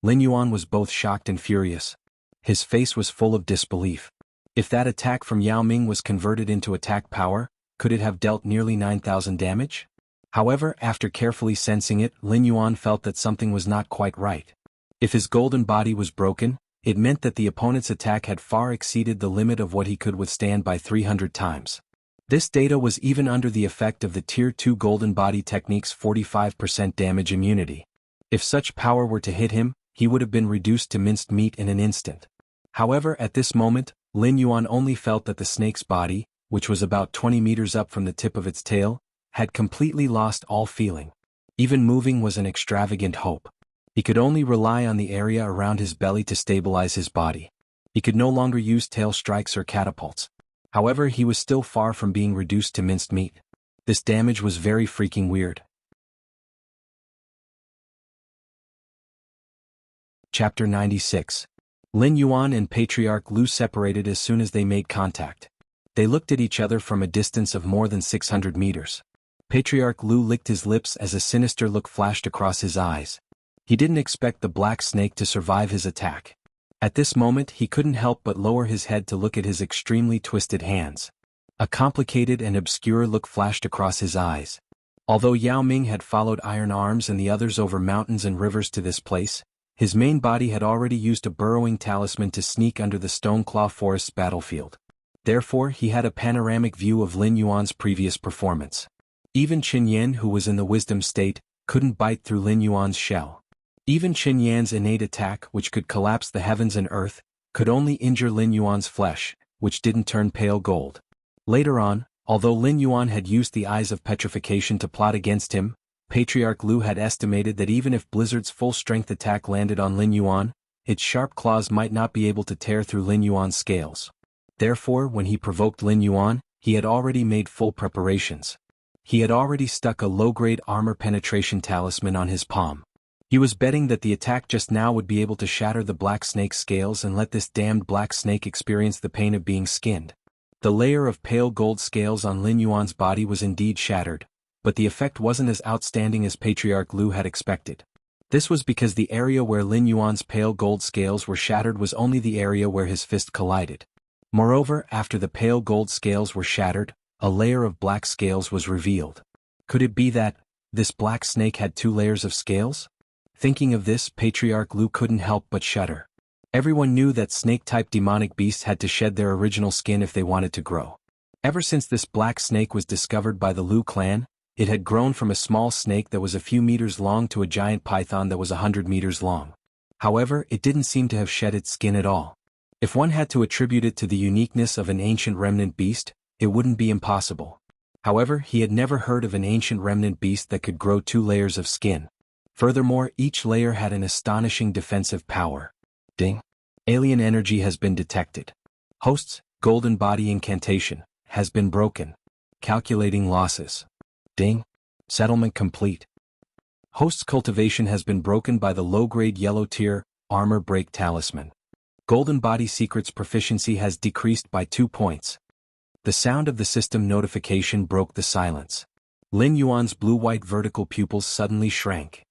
Lin Yuan was both shocked and furious. His face was full of disbelief. If that attack from Yao Ming was converted into attack power, could it have dealt nearly 9,000 damage? However, after carefully sensing it, Lin Yuan felt that something was not quite right. If his golden body was broken, it meant that the opponent's attack had far exceeded the limit of what he could withstand by 300 times. This data was even under the effect of the Tier 2 Golden Body Technique's 45% damage immunity. If such power were to hit him, he would have been reduced to minced meat in an instant. However, at this moment, Lin Yuan only felt that the snake's body, which was about 20 meters up from the tip of its tail, had completely lost all feeling. Even moving was an extravagant hope. He could only rely on the area around his belly to stabilize his body. He could no longer use tail strikes or catapults. However, he was still far from being reduced to minced meat. This damage was very freaking weird. Chapter 96. Lin Yuan and Patriarch Lu separated as soon as they made contact. They looked at each other from a distance of more than 600 meters. Patriarch Lu licked his lips as a sinister look flashed across his eyes. He didn't expect the black snake to survive his attack. At this moment, he couldn't help but lower his head to look at his extremely twisted hands. A complicated and obscure look flashed across his eyes. Although Yao Ming had followed Iron Arms and the others over mountains and rivers to this place, his main body had already used a burrowing talisman to sneak under the Stoneclaw Forest's battlefield. Therefore, he had a panoramic view of Lin Yuan's previous performance. Even Qin Yan, who was in the wisdom state, couldn't bite through Lin Yuan's shell. Even Qin Yan's innate attack, which could collapse the heavens and earth, could only injure Lin Yuan's flesh, which didn't turn pale gold. Later on, although Lin Yuan had used the Eyes of Petrification to plot against him, Patriarch Lu had estimated that even if Blizzard's full-strength attack landed on Lin Yuan, its sharp claws might not be able to tear through Lin Yuan's scales. Therefore, when he provoked Lin Yuan, he had already made full preparations. He had already stuck a low-grade armor penetration talisman on his palm. He was betting that the attack just now would be able to shatter the black snake's scales and let this damned black snake experience the pain of being skinned. The layer of pale gold scales on Lin Yuan's body was indeed shattered, but the effect wasn't as outstanding as Patriarch Lu had expected. This was because the area where Lin Yuan's pale gold scales were shattered was only the area where his fist collided. Moreover, after the pale gold scales were shattered, a layer of black scales was revealed. Could it be that this black snake had 2 layers of scales? Thinking of this, Patriarch Lu couldn't help but shudder. Everyone knew that snake-type demonic beasts had to shed their original skin if they wanted to grow. Ever since this black snake was discovered by the Lu clan, it had grown from a small snake that was a few meters long to a giant python that was 100 meters long. However, it didn't seem to have shed its skin at all. If one had to attribute it to the uniqueness of an ancient remnant beast, it wouldn't be impossible. However, he had never heard of an ancient remnant beast that could grow 2 layers of skin. Furthermore, each layer had an astonishing defensive power. Ding. Alien energy has been detected. Host's golden body incantation has been broken. Calculating losses. Ding. Settlement complete. Host's cultivation has been broken by the low-grade yellow tier armor break talisman. Golden body secrets proficiency has decreased by 2 points. The sound of the system notification broke the silence. Lin Yuan's blue-white vertical pupils suddenly shrank.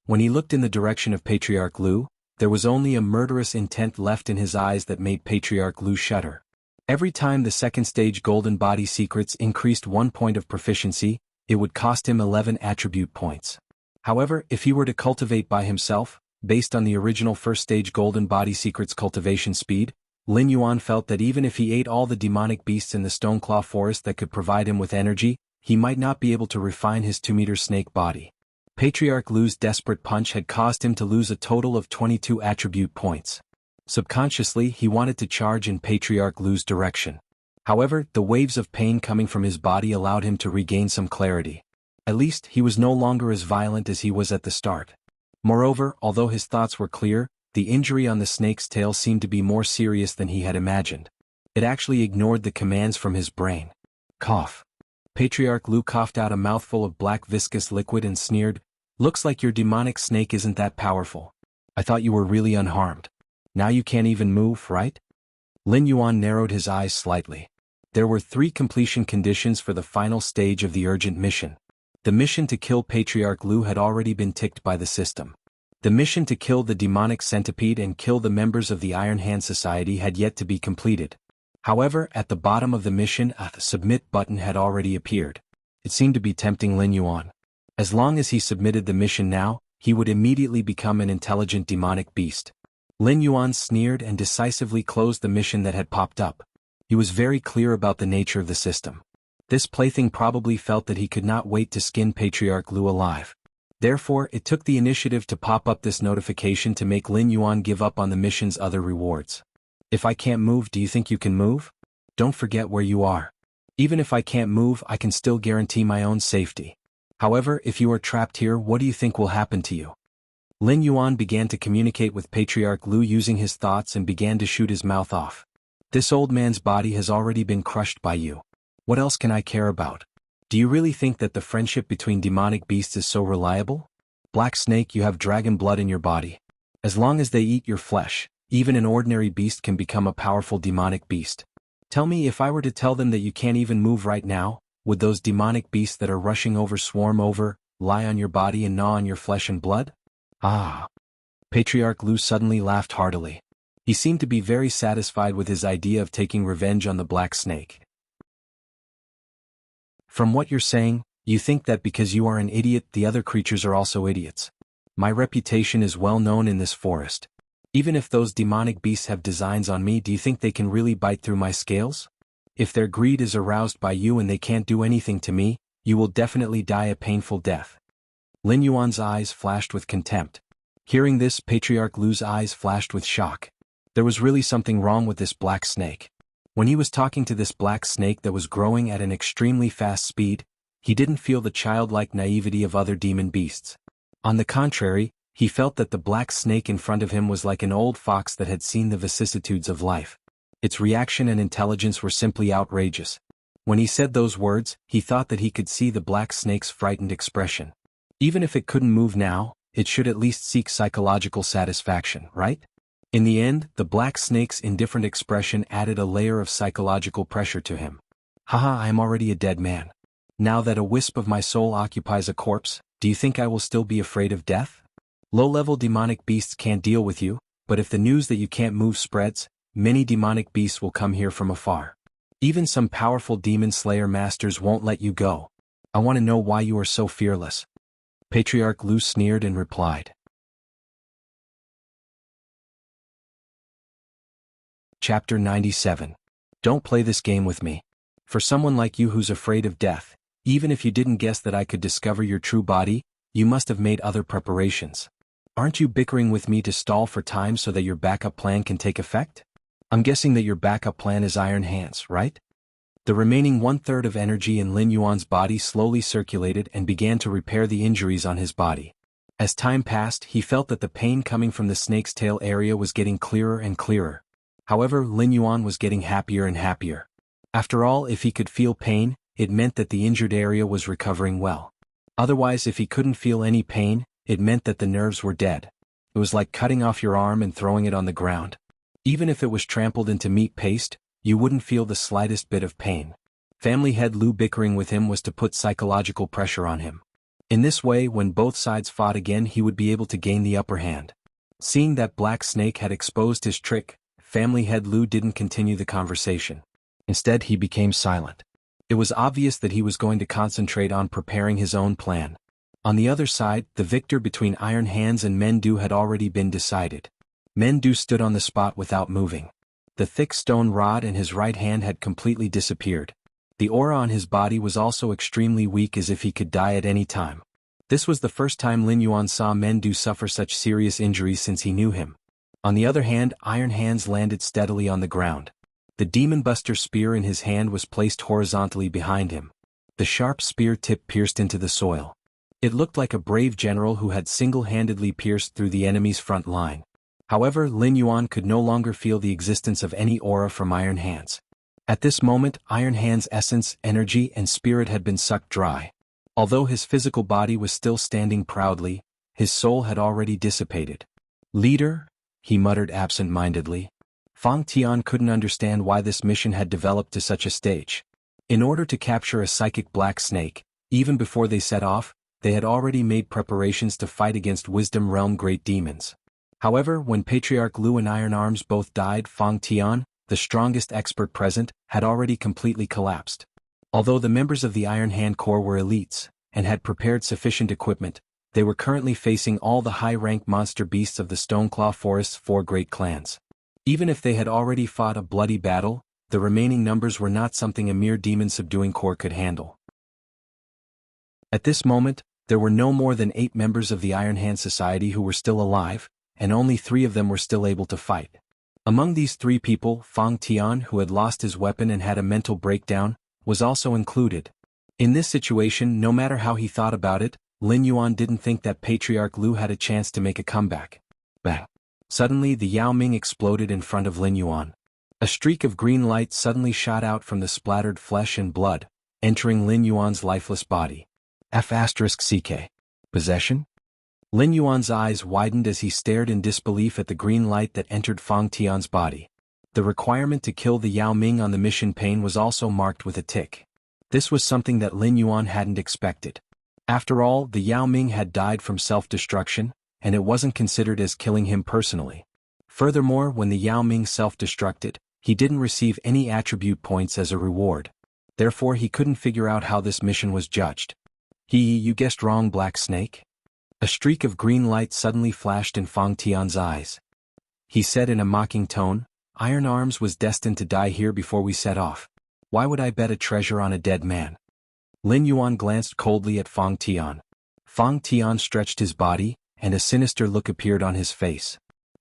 When he looked in the direction of Patriarch Lu, there was only a murderous intent left in his eyes that made Patriarch Lu shudder. Every time the second stage golden body secrets increased 1 point of proficiency, it would cost him 11 attribute points. However, if he were to cultivate by himself, based on the original first stage golden body secrets cultivation speed, Lin Yuan felt that even if he ate all the demonic beasts in the Stoneclaw forest that could provide him with energy, he might not be able to refine his 2-meter snake body. Patriarch Lu's desperate punch had caused him to lose a total of 22 attribute points. Subconsciously, he wanted to charge in Patriarch Lu's direction. However, the waves of pain coming from his body allowed him to regain some clarity. At least, he was no longer as violent as he was at the start. Moreover, although his thoughts were clear, the injury on the snake's tail seemed to be more serious than he had imagined. It actually ignored the commands from his brain. Cough. Patriarch Lu coughed out a mouthful of black viscous liquid and sneered, "Looks like your demonic snake isn't that powerful. I thought you were really unharmed. Now you can't even move, right?" Lin Yuan narrowed his eyes slightly. There were 3 completion conditions for the final stage of the urgent mission. The mission to kill Patriarch Lu had already been ticked by the system. The mission to kill the demonic centipede and kill the members of the Iron Hand Society had yet to be completed. However, at the bottom of the mission, a submit button had already appeared. It seemed to be tempting Lin Yuan. As long as he submitted the mission now, he would immediately become an intelligent demonic beast. Lin Yuan sneered and decisively closed the mission that had popped up. He was very clear about the nature of the system. This plaything probably felt that he could not wait to skin Patriarch Lu alive. Therefore, it took the initiative to pop up this notification to make Lin Yuan give up on the mission's other rewards. If I can't move, do you think you can move? Don't forget where you are. Even if I can't move, I can still guarantee my own safety. However, if you are trapped here, what do you think will happen to you? Lin Yuan began to communicate with Patriarch Lu using his thoughts and began to shoot his mouth off. This old man's body has already been crushed by you. What else can I care about? Do you really think that the friendship between demonic beasts is so reliable? Black Snake, you have dragon blood in your body. As long as they eat your flesh, even an ordinary beast can become a powerful demonic beast. Tell me, if I were to tell them that you can't even move right now, would those demonic beasts that are rushing over swarm over, lie on your body and gnaw on your flesh and blood? Ah. Patriarch Lu suddenly laughed heartily. He seemed to be very satisfied with his idea of taking revenge on the Black Snake. From what you're saying, you think that because you are an idiot, the other creatures are also idiots. My reputation is well known in this forest. Even if those demonic beasts have designs on me, do you think they can really bite through my scales? If their greed is aroused by you and they can't do anything to me, you will definitely die a painful death. Lin Yuan's eyes flashed with contempt. Hearing this, Patriarch Lu's eyes flashed with shock. There was really something wrong with this black snake. When he was talking to this black snake that was growing at an extremely fast speed, he didn't feel the childlike naivety of other demon beasts. On the contrary, he felt that the black snake in front of him was like an old fox that had seen the vicissitudes of life. Its reaction and intelligence were simply outrageous. When he said those words, he thought that he could see the black snake's frightened expression. Even if it couldn't move now, it should at least seek psychological satisfaction, right? In the end, the black snake's indifferent expression added a layer of psychological pressure to him. Haha, I am already a dead man. Now that a wisp of my soul occupies a corpse, do you think I will still be afraid of death? Low-level demonic beasts can't deal with you, but if the news that you can't move spreads, many demonic beasts will come here from afar. Even some powerful demon slayer masters won't let you go. I want to know why you are so fearless. Patriarch Lu sneered and replied. Chapter 97. Don't play this game with me. For someone like you who's afraid of death, even if you didn't guess that I could discover your true body, you must have made other preparations. Aren't you bickering with me to stall for time so that your backup plan can take effect? I'm guessing that your backup plan is Iron Hands, right? The remaining one-third of energy in Lin Yuan's body slowly circulated and began to repair the injuries on his body. As time passed, he felt that the pain coming from the snake's tail area was getting clearer and clearer. However, Lin Yuan was getting happier and happier. After all, if he could feel pain, it meant that the injured area was recovering well. Otherwise, if he couldn't feel any pain, it meant that the nerves were dead. It was like cutting off your arm and throwing it on the ground. Even if it was trampled into meat paste, you wouldn't feel the slightest bit of pain. Family head Lu bickering with him was to put psychological pressure on him. In this way, when both sides fought again, he would be able to gain the upper hand. Seeing that Black Snake had exposed his trick, Family head Lu didn't continue the conversation. Instead, he became silent. It was obvious that he was going to concentrate on preparing his own plan. On the other side, the victor between Iron Hands and Mendu had already been decided. Mendu stood on the spot without moving. The thick stone rod in his right hand had completely disappeared. The aura on his body was also extremely weak, as if he could die at any time. This was the first time Lin Yuan saw Mendu suffer such serious injuries since he knew him. On the other hand, Iron Hands landed steadily on the ground. The Demon Buster spear in his hand was placed horizontally behind him. The sharp spear tip pierced into the soil. It looked like a brave general who had single-handedly pierced through the enemy's front line. However, Lin Yuan could no longer feel the existence of any aura from Iron Hands. At this moment, Iron Hands' essence, energy, and spirit had been sucked dry. Although his physical body was still standing proudly, his soul had already dissipated. "Leader?" he muttered absent-mindedly. Fang Tian couldn't understand why this mission had developed to such a stage. In order to capture a psychic black snake, even before they set off, they had already made preparations to fight against Wisdom Realm great demons. However, when Patriarch Lu and Iron Arms both died, Fang Tian, the strongest expert present, had already completely collapsed. Although the members of the Iron Hand Corps were elites, and had prepared sufficient equipment, they were currently facing all the high-rank monster beasts of the Stoneclaw Forest's 4 great clans. Even if they had already fought a bloody battle, the remaining numbers were not something a mere demon-subduing corps could handle. At this moment, there were no more than 8 members of the Iron Hand Society who were still alive, and only 3 of them were still able to fight. Among these 3 people, Fang Tian, who had lost his weapon and had a mental breakdown, was also included. In this situation, no matter how he thought about it, Lin Yuan didn't think that Patriarch Lu had a chance to make a comeback. Bang! Suddenly, the Yao Ming exploded in front of Lin Yuan. A streak of green light suddenly shot out from the splattered flesh and blood, entering Lin Yuan's lifeless body. F***CK. Possession? Lin Yuan's eyes widened as he stared in disbelief at the green light that entered Fang Tian's body. The requirement to kill the Yao Ming on the mission pane was also marked with a tick. This was something that Lin Yuan hadn't expected. After all, the Yao Ming had died from self-destruction, and it wasn't considered as killing him personally. Furthermore, when the Yao Ming self-destructed, he didn't receive any attribute points as a reward. Therefore, he couldn't figure out how this mission was judged. You guessed wrong, Black Snake. A streak of green light suddenly flashed in Fang Tian's eyes. He said in a mocking tone, "Iron Arms was destined to die here before we set off. Why would I bet a treasure on a dead man?" Lin Yuan glanced coldly at Fang Tian. Fang Tian stretched his body, and a sinister look appeared on his face.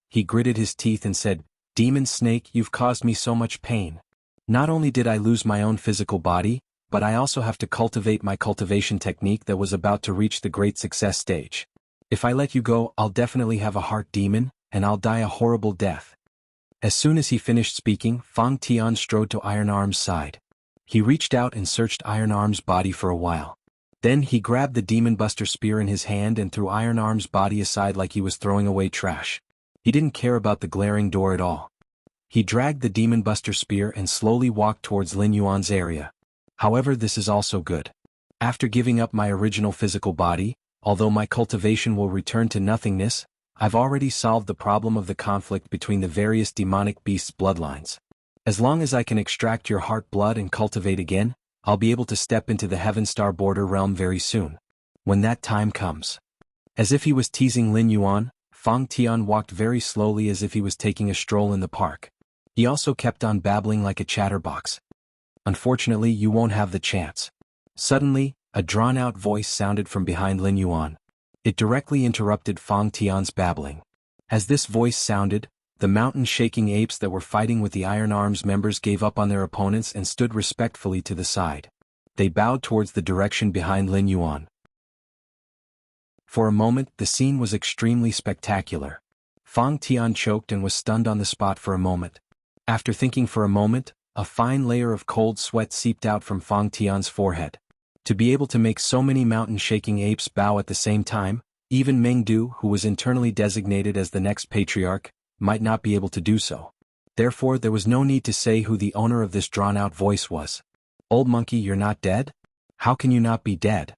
He gritted his teeth and said, "Demon snake, you've caused me so much pain. Not only did I lose my own physical body, but I also have to cultivate my cultivation technique that was about to reach the great success stage. If I let you go, I'll definitely have a heart demon, and I'll die a horrible death." As soon as he finished speaking, Fang Tian strode to Iron Arm's side. He reached out and searched Iron Arm's body for a while. Then he grabbed the Demon Buster spear in his hand and threw Iron Arm's body aside like he was throwing away trash. He didn't care about the glaring door at all. He dragged the Demon Buster spear and slowly walked towards Lin Yuan's area. However, this is also good. After giving up my original physical body, although my cultivation will return to nothingness, I've already solved the problem of the conflict between the various demonic beasts' bloodlines. As long as I can extract your heart blood and cultivate again, I'll be able to step into the Heaven Star border realm very soon. When that time comes. As if he was teasing Lin Yuan, Fang Tian walked very slowly as if he was taking a stroll in the park. He also kept on babbling like a chatterbox. "Unfortunately, you won't have the chance." Suddenly, a drawn-out voice sounded from behind Lin Yuan. It directly interrupted Fang Tian's babbling. As this voice sounded, the mountain-shaking apes that were fighting with the Iron Arms members gave up on their opponents and stood respectfully to the side. They bowed towards the direction behind Lin Yuan. For a moment, the scene was extremely spectacular. Fang Tian choked and was stunned on the spot for a moment. After thinking for a moment, a fine layer of cold sweat seeped out from Fang Tian's forehead. To be able to make so many mountain-shaking apes bow at the same time, even Mengdu, who was internally designated as the next patriarch, might not be able to do so. Therefore, there was no need to say who the owner of this drawn-out voice was. "Old monkey, you're not dead? How can you not be dead?"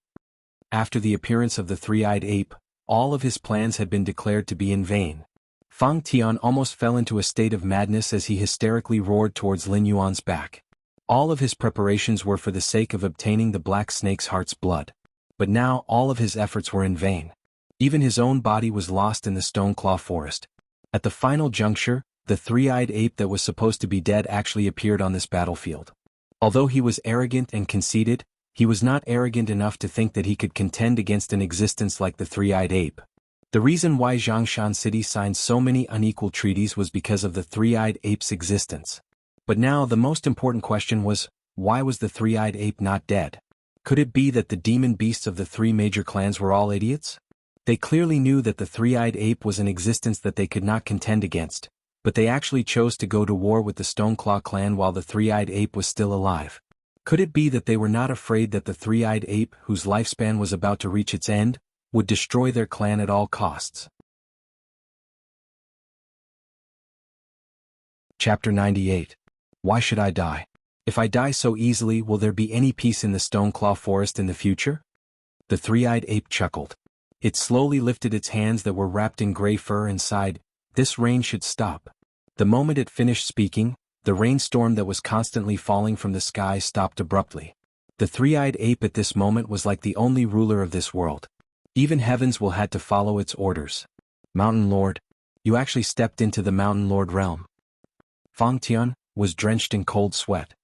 After the appearance of the three-eyed ape, all of his plans had been declared to be in vain. Fang Tian almost fell into a state of madness as he hysterically roared towards Lin Yuan's back. All of his preparations were for the sake of obtaining the black snake's heart's blood. But now all of his efforts were in vain. Even his own body was lost in the Stoneclaw forest. At the final juncture, the three-eyed ape that was supposed to be dead actually appeared on this battlefield. Although he was arrogant and conceited, he was not arrogant enough to think that he could contend against an existence like the three-eyed ape. The reason why Zhongshan City signed so many unequal treaties was because of the three-eyed ape's existence. But now the most important question was, why was the three-eyed ape not dead? Could it be that the demon beasts of the three major clans were all idiots? They clearly knew that the three-eyed ape was an existence that they could not contend against, but they actually chose to go to war with the Stoneclaw clan while the three-eyed ape was still alive. Could it be that they were not afraid that the three-eyed ape, whose lifespan was about to reach its end, would destroy their clan at all costs? Chapter 98. Why should I die? If I die so easily, will there be any peace in the Stoneclaw forest in the future? The three-eyed ape chuckled. It slowly lifted its hands that were wrapped in gray fur and sighed, "This rain should stop." The moment it finished speaking, the rainstorm that was constantly falling from the sky stopped abruptly. The three-eyed ape at this moment was like the only ruler of this world. Even heavens will had to follow its orders. "Mountain Lord, you actually stepped into the Mountain Lord realm." Fang Tian was drenched in cold sweat.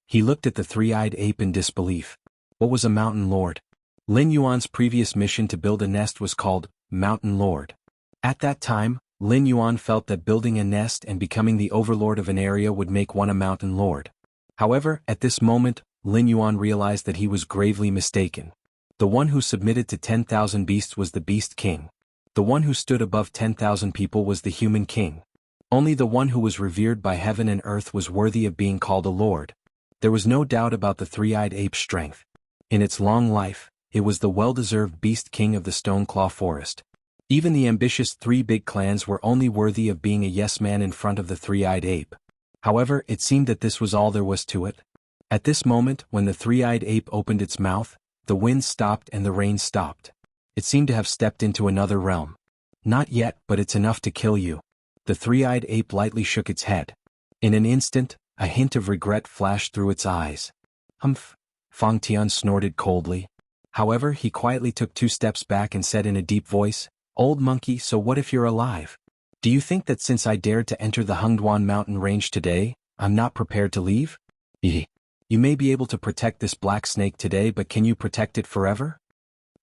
He looked at the three-eyed ape in disbelief. What was a Mountain Lord? Lin Yuan's previous mission to build a nest was called Mountain Lord. At that time, Lin Yuan felt that building a nest and becoming the overlord of an area would make one a Mountain Lord. However, at this moment, Lin Yuan realized that he was gravely mistaken. The one who submitted to 10,000 beasts was the Beast King. The one who stood above 10,000 people was the Human King. Only the one who was revered by heaven and earth was worthy of being called a lord. There was no doubt about the three-eyed ape's strength. In its long life, it was the well-deserved Beast King of the Stoneclaw forest. Even the ambitious three big clans were only worthy of being a yes-man in front of the three-eyed ape. However, it seemed that this was all there was to it. At this moment, when the three-eyed ape opened its mouth, the wind stopped and the rain stopped. It seemed to have stepped into another realm. "Not yet, but it's enough to kill you." The three-eyed ape lightly shook its head. In an instant, a hint of regret flashed through its eyes. "Humph," Fang Tian snorted coldly. However, he quietly took 2 steps back and said in a deep voice, "Old monkey, so what if you're alive? Do you think that since I dared to enter the Hengduan mountain range today, I'm not prepared to leave? You may be able to protect this black snake today, but can you protect it forever?"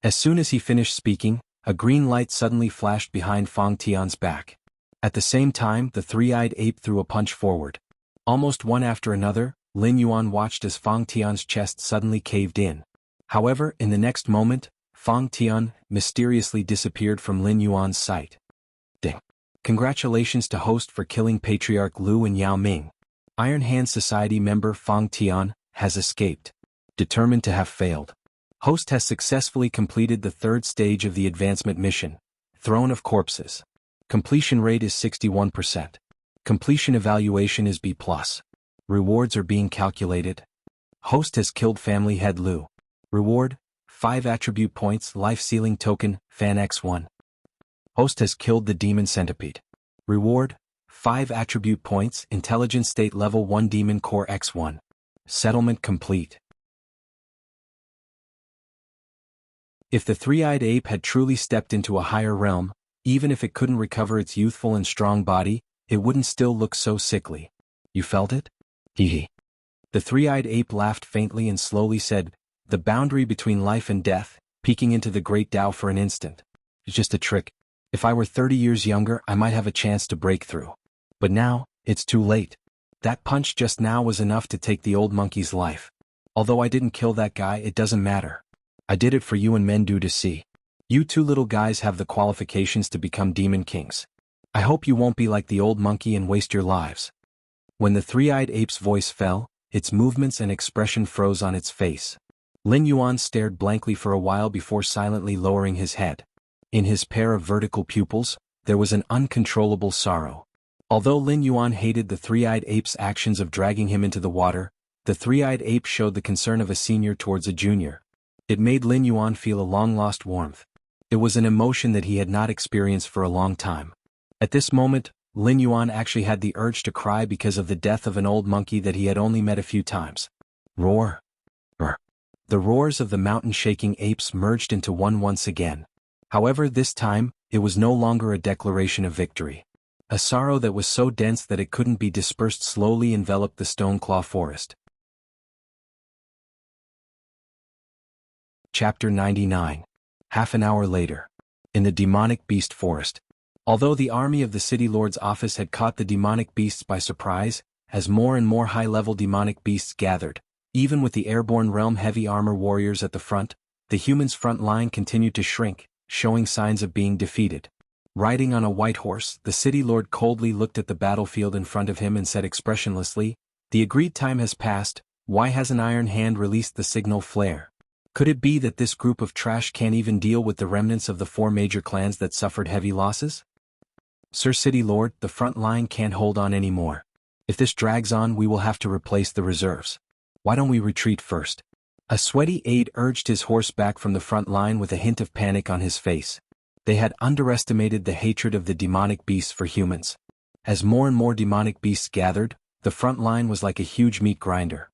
As soon as he finished speaking, a green light suddenly flashed behind Fang Tian's back. At the same time, the three-eyed ape threw a punch forward. Almost one after another, Lin Yuan watched as Fang Tian's chest suddenly caved in. However, in the next moment, Fang Tian mysteriously disappeared from Lin Yuan's sight. Ding! Congratulations to host for killing Patriarch Lu and Yao Ming. Iron Hand Society member Fang Tian has escaped. Determined to have failed. Host has successfully completed the third stage of the advancement mission, Throne of Corpses. Completion rate is 61%. Completion evaluation is B+. Rewards are being calculated. Host has killed Family Head Lu. Reward, 5 attribute points life sealing token, Fan X1. Host has killed the Demon Centipede. Reward, 5 attribute points Intelligence State Level 1 Demon Core X1. Settlement complete. If the three-eyed ape had truly stepped into a higher realm, even if it couldn't recover its youthful and strong body, it wouldn't still look so sickly. You felt it? Hee. The three-eyed ape laughed faintly and slowly said, the boundary between life and death, peeking into the great Tao for an instant. It's just a trick. If I were 30 years younger, I might have a chance to break through. But now, it's too late. That punch just now was enough to take the old monkey's life. Although I didn't kill that guy, it doesn't matter. I did it for you and Mendu to see. You two little guys have the qualifications to become demon kings. I hope you won't be like the old monkey and waste your lives. When the three-eyed ape's voice fell, its movements and expression froze on its face. Lin Yuan stared blankly for a while before silently lowering his head. In his pair of vertical pupils, there was an uncontrollable sorrow. Although Lin Yuan hated the three-eyed ape's actions of dragging him into the water, the three-eyed ape showed the concern of a senior towards a junior. It made Lin Yuan feel a long-lost warmth. It was an emotion that he had not experienced for a long time. At this moment, Lin Yuan actually had the urge to cry because of the death of an old monkey that he had only met a few times. Roar! Roar! The roars of the mountain-shaking apes merged into one once again. However, this time, it was no longer a declaration of victory. A sorrow that was so dense that it couldn't be dispersed slowly enveloped the Stoneclaw forest. Chapter 99. Half an hour later. In the demonic beast forest. Although the army of the city lord's office had caught the demonic beasts by surprise, as more and more high-level demonic beasts gathered, even with the airborne realm heavy armor warriors at the front, the humans' front line continued to shrink, showing signs of being defeated. Riding on a white horse, the city lord coldly looked at the battlefield in front of him and said expressionlessly, "The agreed time has passed, why hasn't Iron Hand released the signal flare? Could it be that this group of trash can't even deal with the remnants of the 4 major clans that suffered heavy losses? Sir City Lord, the front line can't hold on anymore. If this drags on, we will have to replace the reserves. Why don't we retreat first?" A sweaty aide urged his horse back from the front line with a hint of panic on his face. They had underestimated the hatred of the demonic beasts for humans. As more and more demonic beasts gathered, the front line was like a huge meat grinder.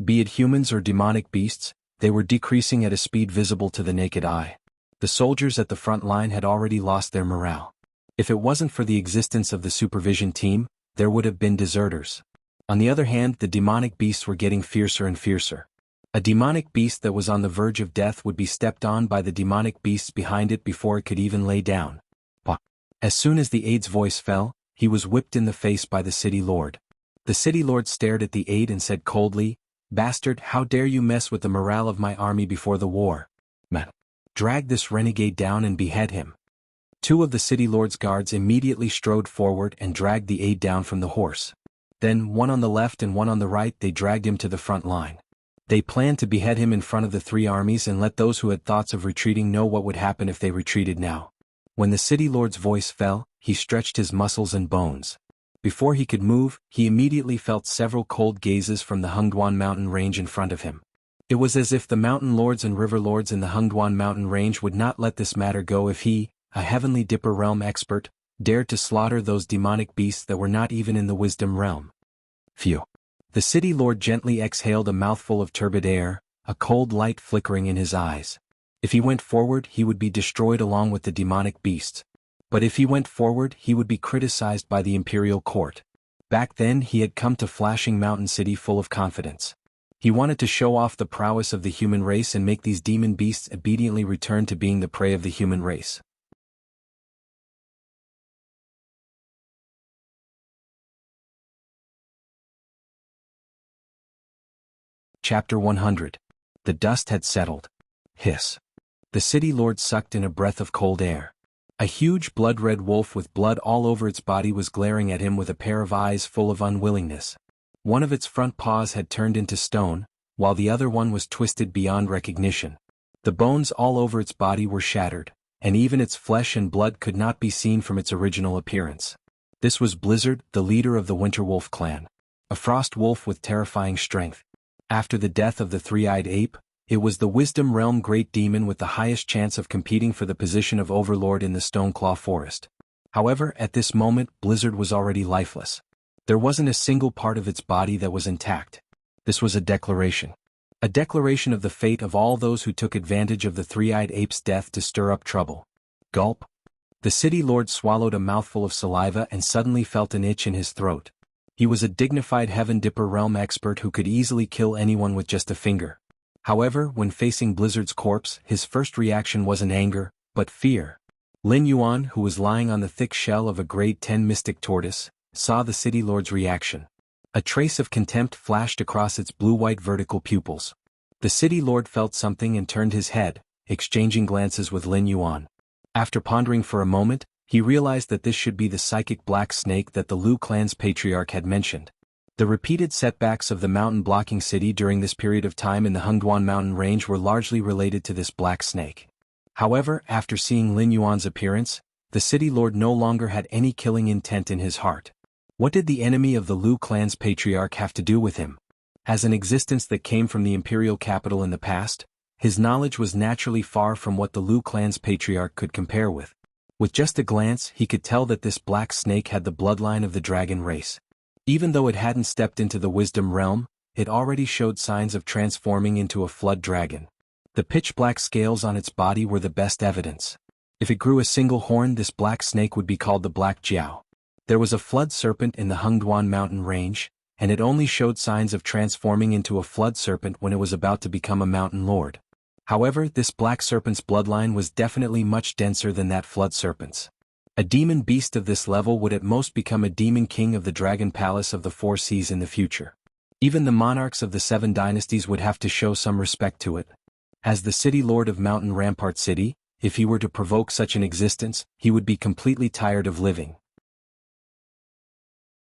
Be it humans or demonic beasts, they were decreasing at a speed visible to the naked eye. The soldiers at the front line had already lost their morale. If it wasn't for the existence of the supervision team, there would have been deserters. On the other hand, the demonic beasts were getting fiercer and fiercer. A demonic beast that was on the verge of death would be stepped on by the demonic beasts behind it before it could even lay down. As soon as the aide's voice fell, he was whipped in the face by the city lord. The city lord stared at the aide and said coldly, "Bastard, how dare you mess with the morale of my army before the war? Man, drag this renegade down and behead him." 2 of the city lord's guards immediately strode forward and dragged the aide down from the horse. Then, one on the left and one on the right, they dragged him to the front line. They planned to behead him in front of the 3 armies and let those who had thoughts of retreating know what would happen if they retreated now. When the city lord's voice fell, he stretched his muscles and bones. Before he could move, he immediately felt several cold gazes from the Hengduan mountain range in front of him. It was as if the mountain lords and river lords in the Hengduan mountain range would not let this matter go if he, a heavenly dipper realm expert, dared to slaughter those demonic beasts that were not even in the wisdom realm. Phew. The city lord gently exhaled a mouthful of turbid air, a cold light flickering in his eyes. If he went forward, he would be destroyed along with the demonic beasts. But if he went forward, he would be criticized by the imperial court. Back then he had come to Flashing Mountain City full of confidence. He wanted to show off the prowess of the human race and make these demon beasts obediently return to being the prey of the human race. Chapter 100. The dust had settled. Hiss. The city lord sucked in a breath of cold air. A huge blood-red wolf with blood all over its body was glaring at him with a pair of eyes full of unwillingness. One of its front paws had turned into stone, while the other one was twisted beyond recognition. The bones all over its body were shattered, and even its flesh and blood could not be seen from its original appearance. This was Blizzard, the leader of the Winter Wolf clan. A frost wolf with terrifying strength. After the death of the three-eyed ape, it was the Wisdom Realm Great Demon with the highest chance of competing for the position of Overlord in the Stoneclaw Forest. However, at this moment, Blizzard was already lifeless. There wasn't a single part of its body that was intact. This was a declaration. A declaration of the fate of all those who took advantage of the three-eyed ape's death to stir up trouble. Gulp. The city lord swallowed a mouthful of saliva and suddenly felt an itch in his throat. He was a dignified Heaven Dipper realm expert who could easily kill anyone with just a finger. However, when facing Blizzard's corpse, his first reaction wasn't anger, but fear. Lin Yuan, who was lying on the thick shell of a grade 10 mystic tortoise, saw the city lord's reaction. A trace of contempt flashed across its blue-white vertical pupils. The city lord felt something and turned his head, exchanging glances with Lin Yuan. After pondering for a moment, he realized that this should be the psychic black snake that the Lu clan's patriarch had mentioned. The repeated setbacks of the mountain-blocking city during this period of time in the Hengduan mountain range were largely related to this black snake. However, after seeing Lin Yuan's appearance, the city lord no longer had any killing intent in his heart. What did the enemy of the Lu clan's patriarch have to do with him? As an existence that came from the imperial capital in the past, his knowledge was naturally far from what the Lu clan's patriarch could compare with. With just a glance, he could tell that this black snake had the bloodline of the dragon race. Even though it hadn't stepped into the wisdom realm, it already showed signs of transforming into a flood dragon. The pitch-black scales on its body were the best evidence. If it grew a single horn, this black snake would be called the Black Jiao. There was a flood serpent in the Hengduan mountain range, and it only showed signs of transforming into a flood serpent when it was about to become a mountain lord. However, this black serpent's bloodline was definitely much denser than that flood serpent's. A demon beast of this level would at most become a demon king of the Dragon Palace of the Four Seas in the future. Even the monarchs of the Seven Dynasties would have to show some respect to it. As the city lord of Mountain Rampart City, if he were to provoke such an existence, he would be completely tired of living.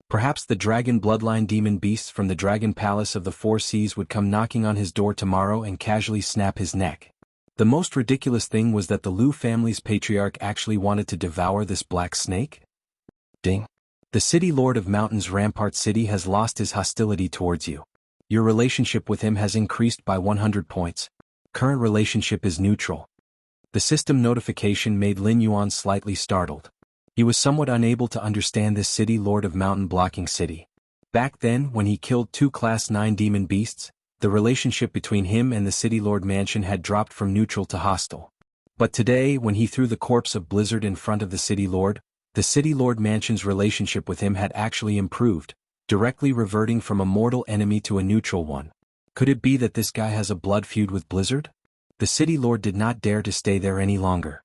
Perhaps the dragon bloodline demon beasts from the Dragon Palace of the Four Seas would come knocking on his door tomorrow and casually snap his neck. The most ridiculous thing was that the Lu family's patriarch actually wanted to devour this black snake? Ding. The city lord of Mountains Rampart City has lost his hostility towards you. Your relationship with him has increased by 100 points. Current relationship is neutral. The system notification made Lin Yuan slightly startled. He was somewhat unable to understand this city lord of Mountain Blocking City. Back then, when he killed 2 Class 9 demon beasts, the relationship between him and the City Lord Mansion had dropped from neutral to hostile. But today, when he threw the corpse of Blizzard in front of the City Lord Mansion's relationship with him had actually improved, directly reverting from a mortal enemy to a neutral one. Could it be that this guy has a blood feud with Blizzard? The City Lord did not dare to stay there any longer.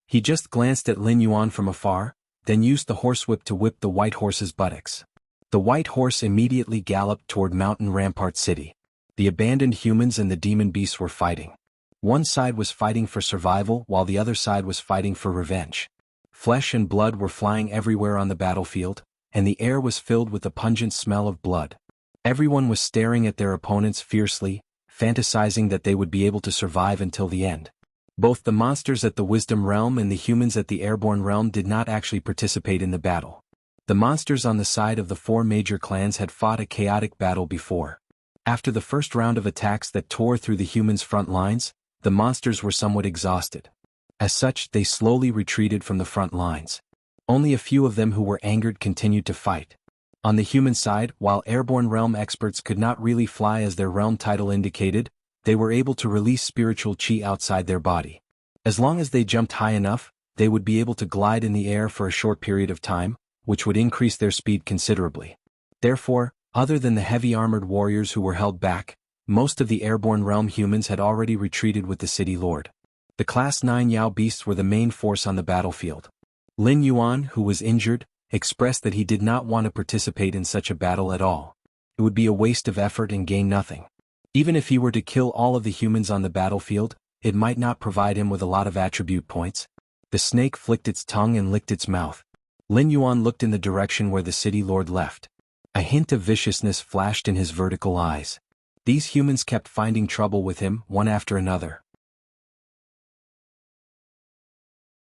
He just glanced at Lin Yuan from afar, then used the horsewhip to whip the white horse's buttocks. The white horse immediately galloped toward Mountain Rampart City. The abandoned humans and the demon beasts were fighting. One side was fighting for survival while the other side was fighting for revenge. Flesh and blood were flying everywhere on the battlefield, and the air was filled with the pungent smell of blood. Everyone was staring at their opponents fiercely, fantasizing that they would be able to survive until the end. Both the monsters at the Wisdom Realm and the humans at the Airborne Realm did not actually participate in the battle. The monsters on the side of the 4 major clans had fought a chaotic battle before. After the first round of attacks that tore through the humans' front lines, the monsters were somewhat exhausted. As such, they slowly retreated from the front lines. Only a few of them who were angered continued to fight. On the human side, while Airborne Realm experts could not really fly as their realm title indicated, they were able to release spiritual chi outside their body. As long as they jumped high enough, they would be able to glide in the air for a short period of time, which would increase their speed considerably. Therefore, other than the heavy-armored warriors who were held back, Most of the airborne realm humans had already retreated with the city lord. The Class 9 Yao beasts were the main force on the battlefield. Lin Yuan, who was injured, expressed that he did not want to participate in such a battle at all. It would be a waste of effort and gain nothing. Even if he were to kill all of the humans on the battlefield, it might not provide him with a lot of attribute points. The snake flicked its tongue and licked its mouth. Lin Yuan looked in the direction where the city lord left. A hint of viciousness flashed in his vertical eyes. These humans kept finding trouble with him, one after another.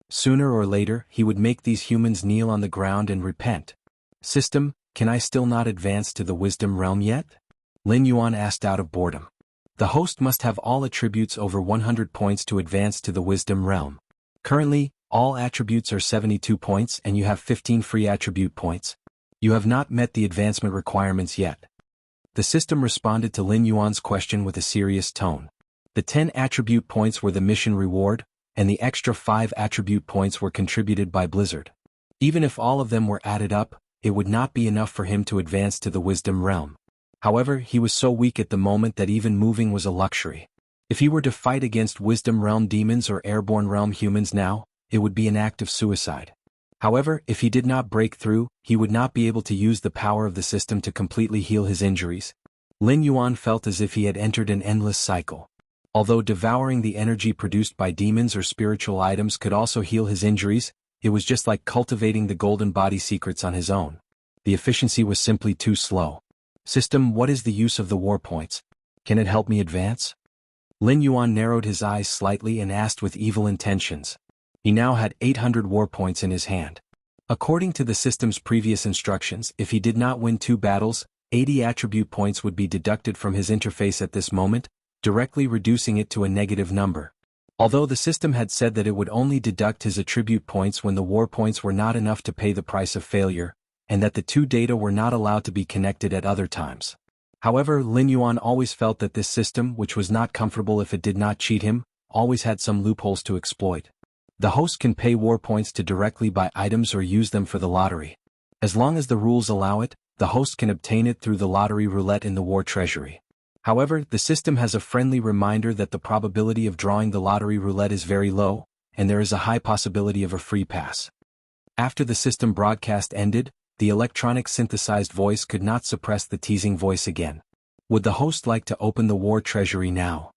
Sooner or later, he would make these humans kneel on the ground and repent. System, can I still not advance to the wisdom realm yet? Lin Yuan asked out of boredom. The host must have all attributes over 100 points to advance to the wisdom realm. Currently, all attributes are 72 points and you have 15 free attribute points. You have not met the advancement requirements yet. The system responded to Lin Yuan's question with a serious tone. The 10 attribute points were the mission reward, and the extra 5 attribute points were contributed by Blizzard. Even if all of them were added up, it would not be enough for him to advance to the wisdom realm. However, he was so weak at the moment that even moving was a luxury. If he were to fight against wisdom realm demons or airborne realm humans now, it would be an act of suicide. However, if he did not break through, he would not be able to use the power of the system to completely heal his injuries. Lin Yuan felt as if he had entered an endless cycle. Although devouring the energy produced by demons or spiritual items could also heal his injuries, it was just like cultivating the golden body secrets on his own. The efficiency was simply too slow. System, what is the use of the war points? Can it help me advance? Lin Yuan narrowed his eyes slightly and asked with evil intentions. He now had 800 war points in his hand. According to the system's previous instructions, if he did not win 2 battles, 80 attribute points would be deducted from his interface at this moment, directly reducing it to a negative number. Although the system had said that it would only deduct his attribute points when the war points were not enough to pay the price of failure, and that the 2 data were not allowed to be connected at other times. However, Lin Yuan always felt that this system, which was not comfortable if it did not cheat him, always had some loopholes to exploit. The host can pay war points to directly buy items or use them for the lottery. As long as the rules allow it, the host can obtain it through the lottery roulette in the war treasury. However, the system has a friendly reminder that the probability of drawing the lottery roulette is very low, and there is a high possibility of a free pass. After the system broadcast ended, the electronic synthesized voice could not suppress the teasing voice again. Would the host like to open the war treasury now?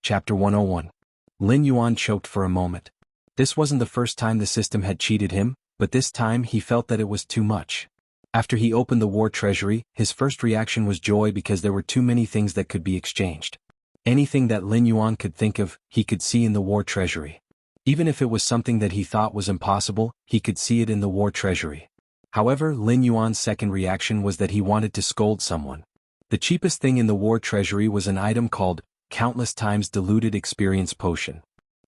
Chapter 101. Lin Yuan choked for a moment. This wasn't the first time the system had cheated him, but this time he felt that it was too much. After he opened the war treasury, his first reaction was joy because there were too many things that could be exchanged. Anything that Lin Yuan could think of, he could see in the war treasury. Even if it was something that he thought was impossible, he could see it in the war treasury. However, Lin Yuan's second reaction was that he wanted to scold someone. The cheapest thing in the war treasury was an item called Countless Times Diluted Experience Potion.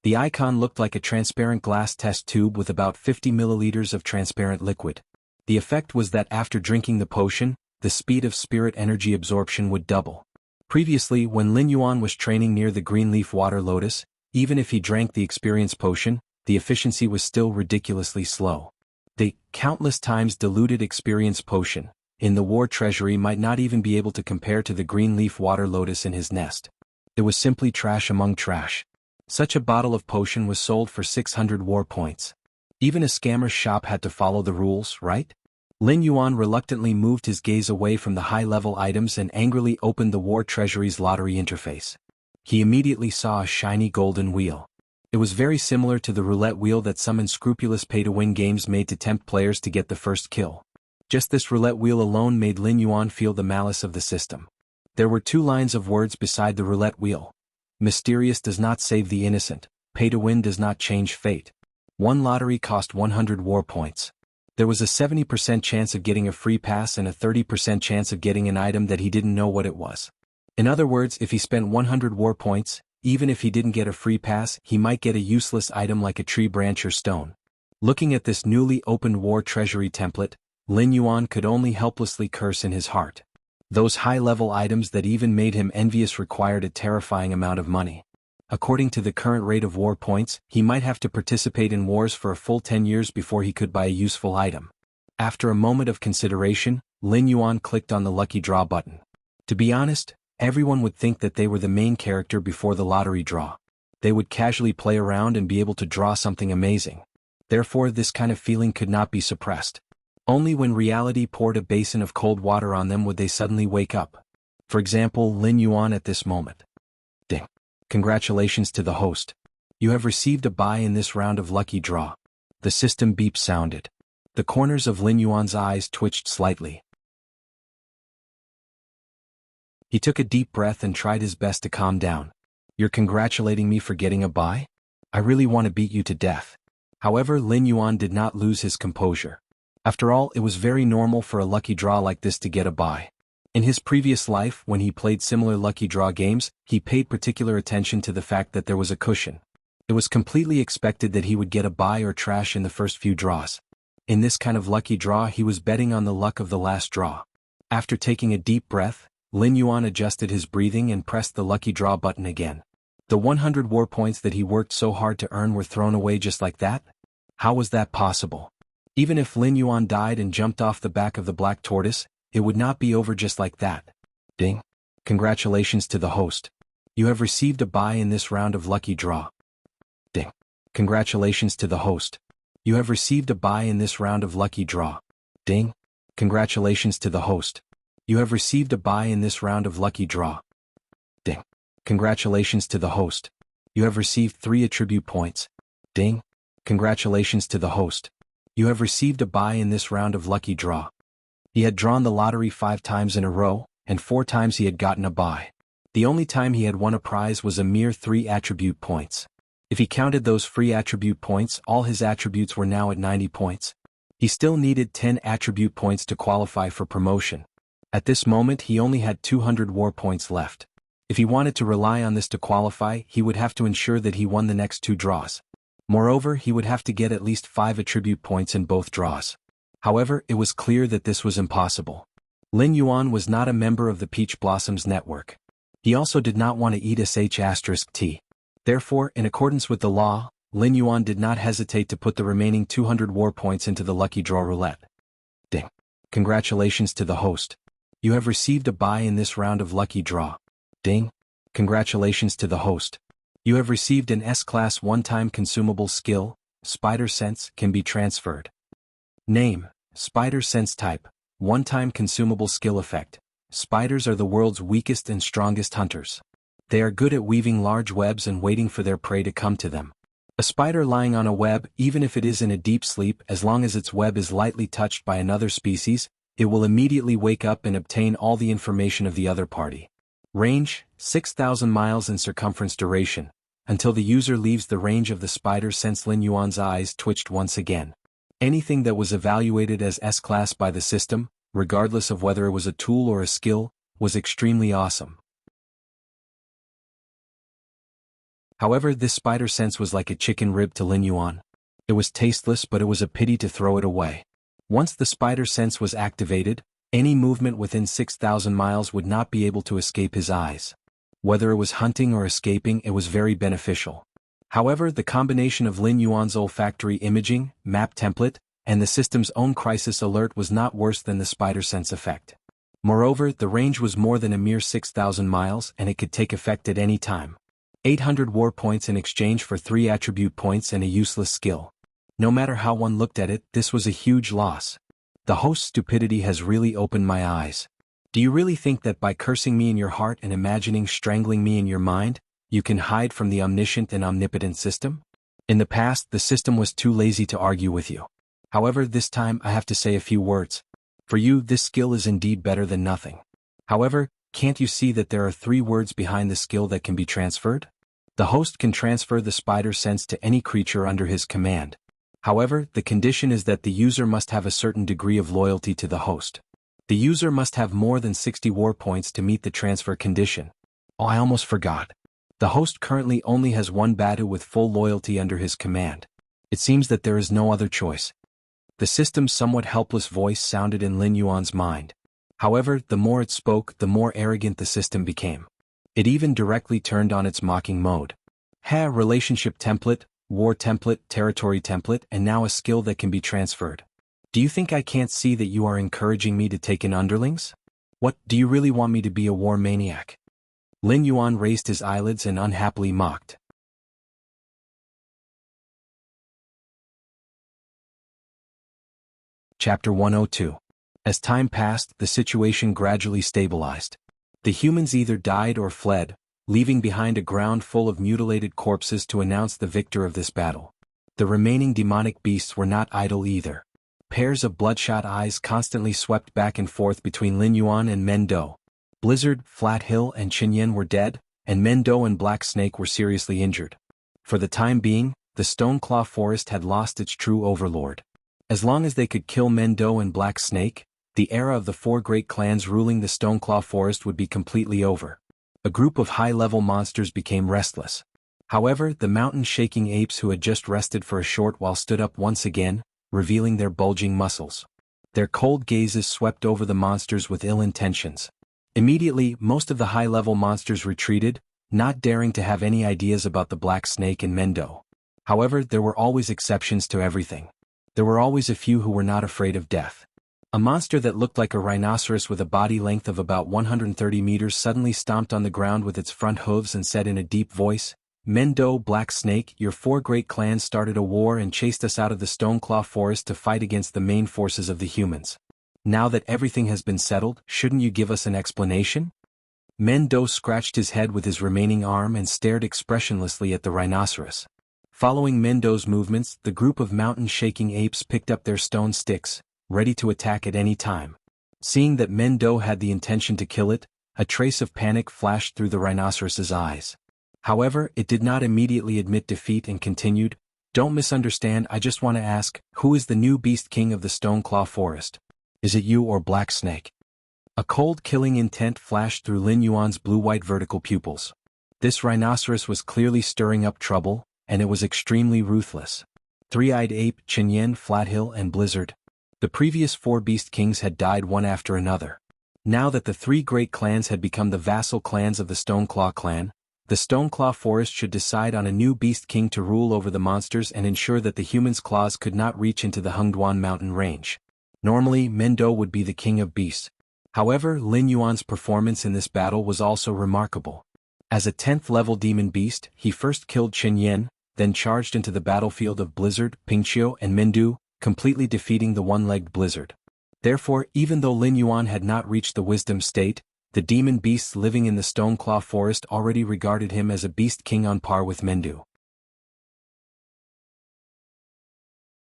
The icon looked like a transparent glass test tube with about 50 milliliters of transparent liquid. The effect was that after drinking the potion, the speed of spirit energy absorption would double. Previously, when Lin Yuan was training near the Greenleaf Water Lotus, even if he drank the experience potion, the efficiency was still ridiculously slow. The Countless Times Diluted Experience Potion in the war treasury might not even be able to compare to the Greenleaf Water Lotus in his nest. It was simply trash among trash. Such a bottle of potion was sold for 600 war points. Even a scammer's shop had to follow the rules, right? Lin Yuan reluctantly moved his gaze away from the high-level items and angrily opened the war treasury's lottery interface. He immediately saw a shiny golden wheel. It was very similar to the roulette wheel that some unscrupulous pay-to-win games made to tempt players to get the first kill. Just this roulette wheel alone made Lin Yuan feel the malice of the system. There were 2 lines of words beside the roulette wheel. Mysterious does not save the innocent, pay-to-win does not change fate. One lottery cost 100 war points. There was a 70% chance of getting a free pass and a 30% chance of getting an item that he didn't know what it was. In other words, if he spent 100 war points, even if he didn't get a free pass, he might get a useless item like a tree branch or stone. Looking at this newly opened war treasury template, Lin Yuan could only helplessly curse in his heart. Those high-level items that even made him envious required a terrifying amount of money. According to the current rate of war points, he might have to participate in wars for a full 10 years before he could buy a useful item. After a moment of consideration, Lin Yuan clicked on the lucky draw button. To be honest, everyone would think that they were the main character before the lottery draw. They would casually play around and be able to draw something amazing. Therefore, this kind of feeling could not be suppressed. Only when reality poured a basin of cold water on them would they suddenly wake up. For example, Lin Yuan at this moment. Ding. Congratulations to the host. You have received a buy in this round of lucky draw. The system beep sounded. The corners of Lin Yuan's eyes twitched slightly. He took a deep breath and tried his best to calm down. You're congratulating me for getting a buy? I really want to beat you to death. However, Lin Yuan did not lose his composure. After all, it was very normal for a lucky draw like this to get a buy. In his previous life, when he played similar lucky draw games, he paid particular attention to the fact that there was a cushion. It was completely expected that he would get a buy or trash in the first few draws. In this kind of lucky draw, he was betting on the luck of the last draw. After taking a deep breath, Lin Yuan adjusted his breathing and pressed the lucky draw button again. The 100 war points that he worked so hard to earn were thrown away just like that? How was that possible? Even if Lin Yuan died and jumped off the back of the black tortoise, it would not be over just like that. Ding. Congratulations to the host. You have received a buy in this round of lucky draw. Ding. Congratulations to the host. You have received a buy in this round of lucky draw. Ding. Congratulations to the host. You have received a buy in this round of lucky draw. Ding. Congratulations to the host. You have received 3 attribute points. Ding. Congratulations to the host. You have received a buy in this round of lucky draw. He had drawn the lottery 5 times in a row, and 4 times he had gotten a buy. The only time he had won a prize was a mere 3 attribute points. If he counted those free attribute points, all his attributes were now at 90 points. He still needed 10 attribute points to qualify for promotion. At this moment he only had 200 war points left. If he wanted to rely on this to qualify, he would have to ensure that he won the next 2 draws. Moreover, he would have to get at least 5 attribute points in both draws. However, it was clear that this was impossible. Lin Yuan was not a member of the Peach Blossoms network. He also did not want to eat sh*t. Therefore, in accordance with the law, Lin Yuan did not hesitate to put the remaining 200 war points into the lucky draw roulette. Ding. Congratulations to the host. You have received a buy in this round of lucky draw. Ding. Congratulations to the host. You have received an S-Class one-time consumable skill, Spider Sense, can be transferred. Name, Spider Sense Type, one-time consumable skill effect. Spiders are the world's weakest and strongest hunters. They are good at weaving large webs and waiting for their prey to come to them. A spider lying on a web, even if it is in a deep sleep, as long as its web is lightly touched by another species, it will immediately wake up and obtain all the information of the other party. Range, 6,000 miles in circumference. Duration, until the user leaves the range of the spider sense. Lin Yuan's eyes twitched once again. Anything that was evaluated as S-Class by the system, regardless of whether it was a tool or a skill, was extremely awesome. However, this spider sense was like a chicken rib to Lin Yuan. It was tasteless, but it was a pity to throw it away. Once the spider sense was activated, any movement within 6,000 miles would not be able to escape his eyes. Whether it was hunting or escaping, it was very beneficial. However, the combination of Lin Yuan's olfactory imaging, map template, and the system's own crisis alert was not worse than the spider sense effect. Moreover, the range was more than a mere 6,000 miles and it could take effect at any time. 800 war points in exchange for 3 attribute points and a useless skill. No matter how one looked at it, this was a huge loss. The host's stupidity has really opened my eyes. Do you really think that by cursing me in your heart and imagining strangling me in your mind, you can hide from the omniscient and omnipotent system? In the past, the system was too lazy to argue with you. However, this time I have to say a few words. For you, this skill is indeed better than nothing. However, can't you see that there are 3 words behind the skill that can be transferred? The host can transfer the spider sense to any creature under his command. However, the condition is that the user must have a certain degree of loyalty to the host. The user must have more than 60 war points to meet the transfer condition. Oh, I almost forgot. The host currently only has 1 Badu with full loyalty under his command. It seems that there is no other choice. The system's somewhat helpless voice sounded in Lin Yuan's mind. However, the more it spoke, the more arrogant the system became. It even directly turned on its mocking mode. Relationship template, war template, territory template, and now a skill that can be transferred. Do you think I can't see that you are encouraging me to take in underlings? What, do you really want me to be a war maniac? Lin Yuan raised his eyelids and unhappily mocked. Chapter 102. As time passed, the situation gradually stabilized. The humans either died or fled, leaving behind a ground full of mutilated corpses to announce the victor of this battle. The remaining demonic beasts were not idle either. Pairs of bloodshot eyes constantly swept back and forth between Lin Yuan and Mendo. Blizzard, Flat Hill and Qinyan were dead, and Mendo and Black Snake were seriously injured. For the time being, the Stoneclaw Forest had lost its true overlord. As long as they could kill Mendo and Black Snake, the era of the four great clans ruling the Stoneclaw Forest would be completely over. A group of high-level monsters became restless. However, the mountain-shaking apes who had just rested for a short while stood up once again, revealing their bulging muscles. Their cold gazes swept over the monsters with ill intentions. Immediately, most of the high-level monsters retreated, not daring to have any ideas about the Black Snake and Mendo. However, there were always exceptions to everything. There were always a few who were not afraid of death. A monster that looked like a rhinoceros with a body length of about 130 meters suddenly stomped on the ground with its front hooves and said in a deep voice, "Mendo, Black Snake, your four great clans started a war and chased us out of the Stoneclaw Forest to fight against the main forces of the humans. Now that everything has been settled, shouldn't you give us an explanation?" Mendo scratched his head with his remaining arm and stared expressionlessly at the rhinoceros. Following Mendo's movements, the group of mountain-shaking apes picked up their stone sticks, ready to attack at any time. Seeing that Mendo had the intention to kill it, a trace of panic flashed through the rhinoceros's eyes. However, it did not immediately admit defeat and continued, "Don't misunderstand, I just want to ask, who is the new beast king of the Stoneclaw Forest? Is it you or Black Snake?" A cold killing intent flashed through Lin Yuan's blue-white vertical pupils. This rhinoceros was clearly stirring up trouble, and it was extremely ruthless. Three-eyed ape, Qinyan, Flathill and Blizzard. The previous four beast kings had died one after another. Now that the three great clans had become the vassal clans of the Stoneclaw clan, the Stoneclaw Forest should decide on a new beast king to rule over the monsters and ensure that the humans' claws could not reach into the Hengduan mountain range. Normally, Mendo would be the king of beasts. However, Lin Yuan's performance in this battle was also remarkable. As a 10th-level demon beast, he first killed Qinyan, then charged into the battlefield of Blizzard, Pingqiu and Mindu, completely defeating the one-legged Blizzard. Therefore, even though Lin Yuan had not reached the wisdom state, the demon beasts living in the Stoneclaw Forest already regarded him as a beast king on par with Mindu.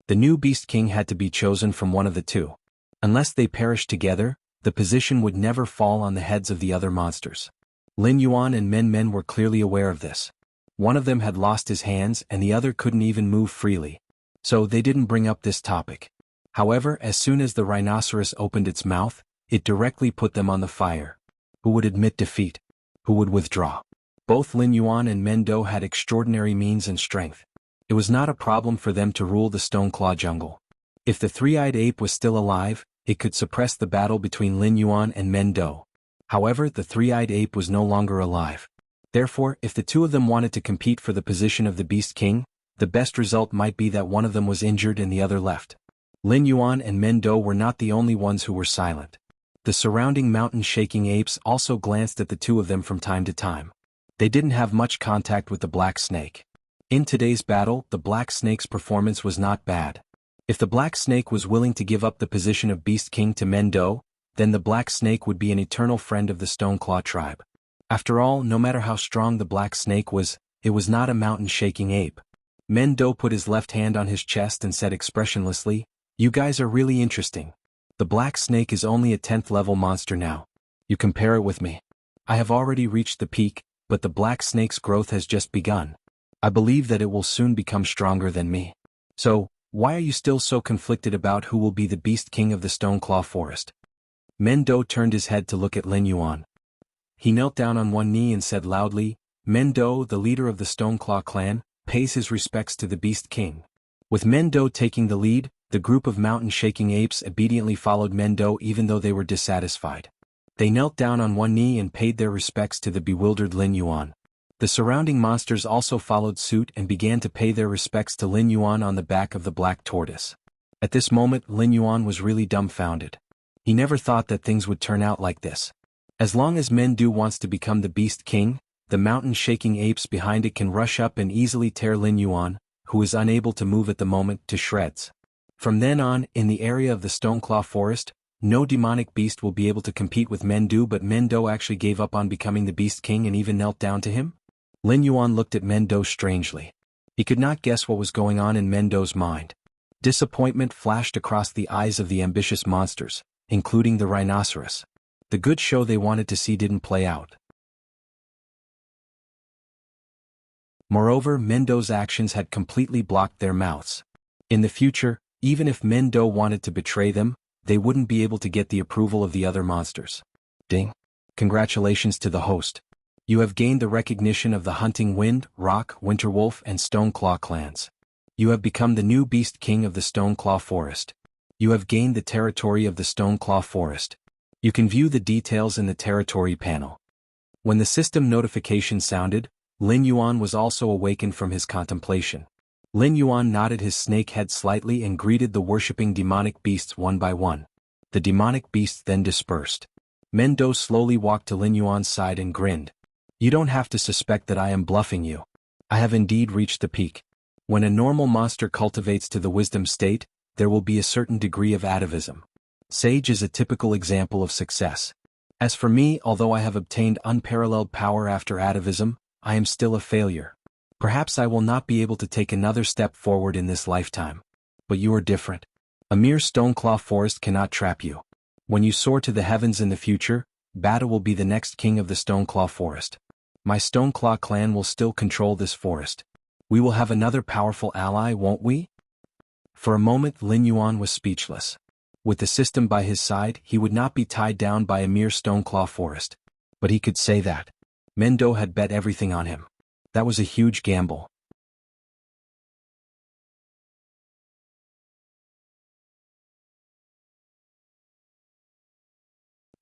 The new beast king had to be chosen from one of the two. Unless they perished together, the position would never fall on the heads of the other monsters. Lin Yuan and Men were clearly aware of this. One of them had lost his hands and the other couldn't even move freely. So they didn't bring up this topic. However, as soon as the rhinoceros opened its mouth, it directly put them on the fire. Who would admit defeat? Who would withdraw? Both Lin Yuan and Mendo had extraordinary means and strength. It was not a problem for them to rule the Stoneclaw jungle. If the three-eyed ape was still alive, it could suppress the battle between Lin Yuan and Mendo. However, the three-eyed ape was no longer alive. Therefore, if the two of them wanted to compete for the position of the Beast King, the best result might be that one of them was injured and the other left. Lin Yuan and Mendo were not the only ones who were silent. The surrounding mountain-shaking apes also glanced at the two of them from time to time. They didn't have much contact with the Black Snake. In today's battle, the Black Snake's performance was not bad. If the Black Snake was willing to give up the position of Beast King to Mendo, then the Black Snake would be an eternal friend of the Stoneclaw tribe. After all, no matter how strong the Black Snake was, it was not a mountain-shaking ape. Mendo put his left hand on his chest and said expressionlessly, "You guys are really interesting. The Black Snake is only a 10th-level monster now. You compare it with me. I have already reached the peak, but the Black Snake's growth has just begun. I believe that it will soon become stronger than me. So, why are you still so conflicted about who will be the Beast King of the Stoneclaw Forest?" Mendo turned his head to look at Lin Yuan. He knelt down on one knee and said loudly, "Mendo, the leader of the Stoneclaw clan, pays his respects to the Beast King." With Mendo taking the lead, the group of mountain-shaking apes obediently followed Mendo even though they were dissatisfied. They knelt down on one knee and paid their respects to the bewildered Lin Yuan. The surrounding monsters also followed suit and began to pay their respects to Lin Yuan on the back of the black tortoise. At this moment Lin Yuan was really dumbfounded. He never thought that things would turn out like this. As long as Mengdu wants to become the Beast King, the mountain-shaking apes behind it can rush up and easily tear Lin Yuan, who is unable to move at the moment, to shreds. From then on, in the area of the Stoneclaw Forest, no demonic beast will be able to compete with Mengdu, but Mengdu actually gave up on becoming the Beast King and even knelt down to him? Lin Yuan looked at Mengdu strangely. He could not guess what was going on in Mengdu's mind. Disappointment flashed across the eyes of the ambitious monsters, including the rhinoceros. The good show they wanted to see didn't play out. Moreover, Mengdu's actions had completely blocked their mouths. In the future, even if Mengdu wanted to betray them, they wouldn't be able to get the approval of the other monsters. Ding. Congratulations to the host. You have gained the recognition of the Hunting Wind, Rock, Winterwolf and Stoneclaw clans. You have become the new Beast King of the Stoneclaw Forest. You have gained the territory of the Stoneclaw Forest. You can view the details in the territory panel. When the system notification sounded, Lin Yuan was also awakened from his contemplation. Lin Yuan nodded his snake head slightly and greeted the worshipping demonic beasts one by one. The demonic beasts then dispersed. Mengdu slowly walked to Lin Yuan's side and grinned. You don't have to suspect that I am bluffing you. I have indeed reached the peak. When a normal monster cultivates to the wisdom state, there will be a certain degree of atavism. Sage is a typical example of success. As for me, although I have obtained unparalleled power after atavism, I am still a failure. Perhaps I will not be able to take another step forward in this lifetime. But you are different. A mere Stoneclaw Forest cannot trap you. When you soar to the heavens in the future, Bata will be the next king of the Stoneclaw Forest. My Stoneclaw clan will still control this forest. We will have another powerful ally, won't we? For a moment Lin Yuan was speechless. With the system by his side, he would not be tied down by a mere Stoneclaw Forest. But he could say that. Mengdu had bet everything on him. That was a huge gamble.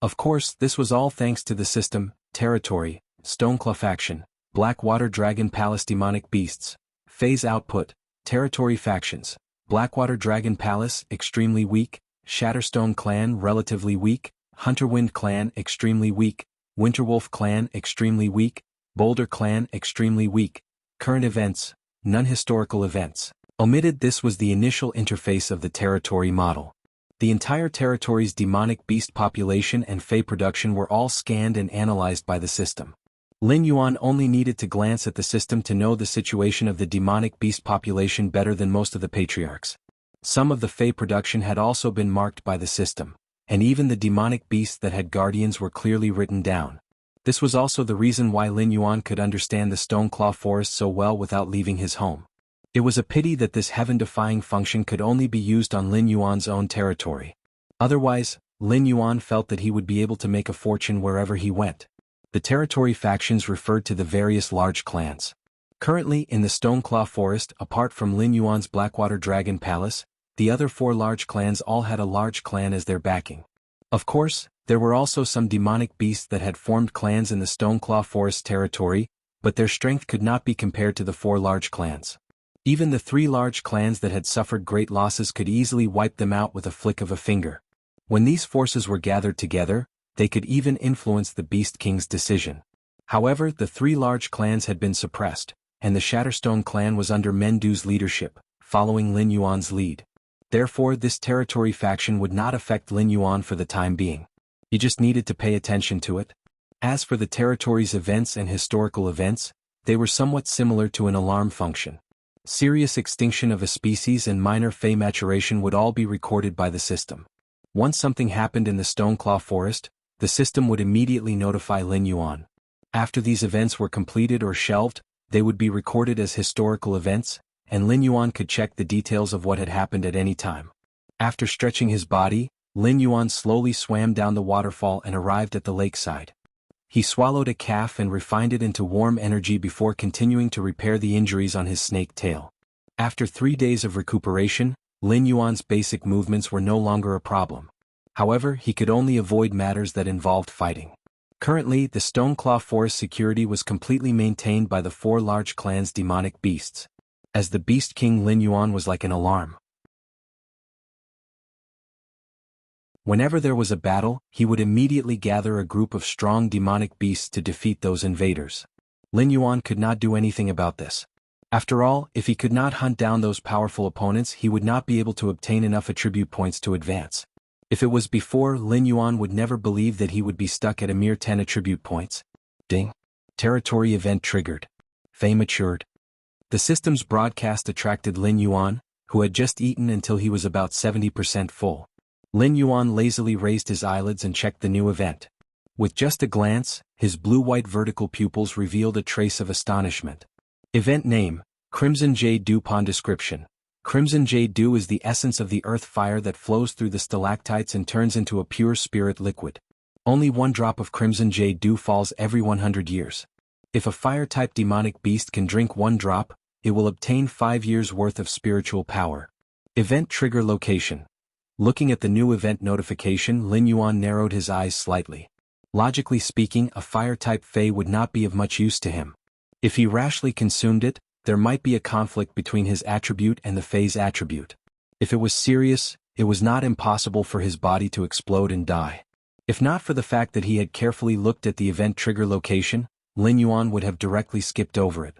Of course, this was all thanks to the system, territory, Stoneclaw faction, Blackwater Dragon Palace demonic beasts, phase output, territory factions, Blackwater Dragon Palace extremely weak, Shatterstone clan relatively weak, Hunterwind clan extremely weak, Winterwolf clan extremely weak, Boulder clan extremely weak. Current events, none historical events. Omitted. This was the initial interface of the territory model. The entire territory's demonic beast population and Fey production were all scanned and analyzed by the system. Lin Yuan only needed to glance at the system to know the situation of the demonic beast population better than most of the patriarchs. Some of the Fey production had also been marked by the system, and even the demonic beasts that had guardians were clearly written down. This was also the reason why Lin Yuan could understand the Stoneclaw Forest so well without leaving his home. It was a pity that this heaven-defying function could only be used on Lin Yuan's own territory. Otherwise, Lin Yuan felt that he would be able to make a fortune wherever he went. The territory factions referred to the various large clans. Currently in the Stoneclaw Forest, apart from Lin Yuan's Blackwater Dragon Palace, the other 4 large clans all had a large clan as their backing. Of course, there were also some demonic beasts that had formed clans in the Stoneclaw Forest territory, but their strength could not be compared to the 4 large clans. Even the 3 large clans that had suffered great losses could easily wipe them out with a flick of a finger. When these forces were gathered together, they could even influence the Beast King's decision. However, the 3 large clans had been suppressed, and the Shatterstone clan was under Mengdu's leadership, following Lin Yuan's lead. Therefore, this territory faction would not affect Lin Yuan for the time being. He just needed to pay attention to it. As for the territory's events and historical events, they were somewhat similar to an alarm function. Serious extinction of a species and minor Fey maturation would all be recorded by the system. Once something happened in the Stoneclaw Forest, the system would immediately notify Lin Yuan. After these events were completed or shelved, they would be recorded as historical events, and Lin Yuan could check the details of what had happened at any time. After stretching his body, Lin Yuan slowly swam down the waterfall and arrived at the lakeside. He swallowed a calf and refined it into warm energy before continuing to repair the injuries on his snake tail. After 3 days of recuperation, Lin Yuan's basic movements were no longer a problem. However, he could only avoid matters that involved fighting. Currently, the Stoneclaw Forest security was completely maintained by the 4 large clans' demonic beasts. As the Beast King, Lin Yuan was like an alarm. Whenever there was a battle, he would immediately gather a group of strong demonic beasts to defeat those invaders. Lin Yuan could not do anything about this. After all, if he could not hunt down those powerful opponents, he would not be able to obtain enough attribute points to advance. If it was before, Lin Yuan would never believe that he would be stuck at a mere 10 attribute points. Ding. Territory event triggered. Fei matured. The system's broadcast attracted Lin Yuan, who had just eaten until he was about 70% full. Lin Yuan lazily raised his eyelids and checked the new event. With just a glance, his blue-white vertical pupils revealed a trace of astonishment. Event name, Crimson Jade Dew. Upon description. Crimson Jade Dew is the essence of the earth fire that flows through the stalactites and turns into a pure spirit liquid. Only 1 drop of Crimson Jade Dew falls every 100 years. If a fire-type demonic beast can drink 1 drop, it will obtain 5 years' worth of spiritual power. Event trigger location. Looking at the new event notification, Lin Yuan narrowed his eyes slightly. Logically speaking, a fire-type Fey would not be of much use to him. If he rashly consumed it, there might be a conflict between his attribute and the Fey's attribute. If it was serious, it was not impossible for his body to explode and die. If not for the fact that he had carefully looked at the event trigger location, Lin Yuan would have directly skipped over it.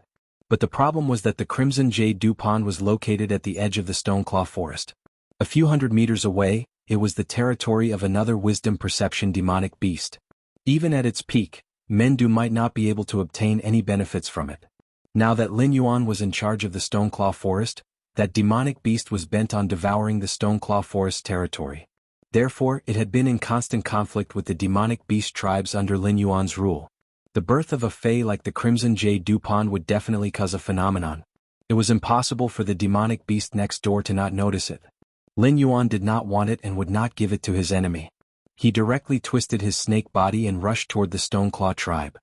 But the problem was that the Crimson Jade Dew Pond was located at the edge of the Stoneclaw Forest. A few hundred meters away, it was the territory of another wisdom perception demonic beast. Even at its peak, Mendu might not be able to obtain any benefits from it. Now that Lin Yuan was in charge of the Stoneclaw Forest, that demonic beast was bent on devouring the Stoneclaw Forest territory. Therefore, it had been in constant conflict with the demonic beast tribes under Lin Yuan's rule. The birth of a Fey like the Crimson Jade Dew Pond would definitely cause a phenomenon. It was impossible for the demonic beast next door to not notice it. Lin Yuan did not want it and would not give it to his enemy. He directly twisted his snake body and rushed toward the Stoneclaw tribe.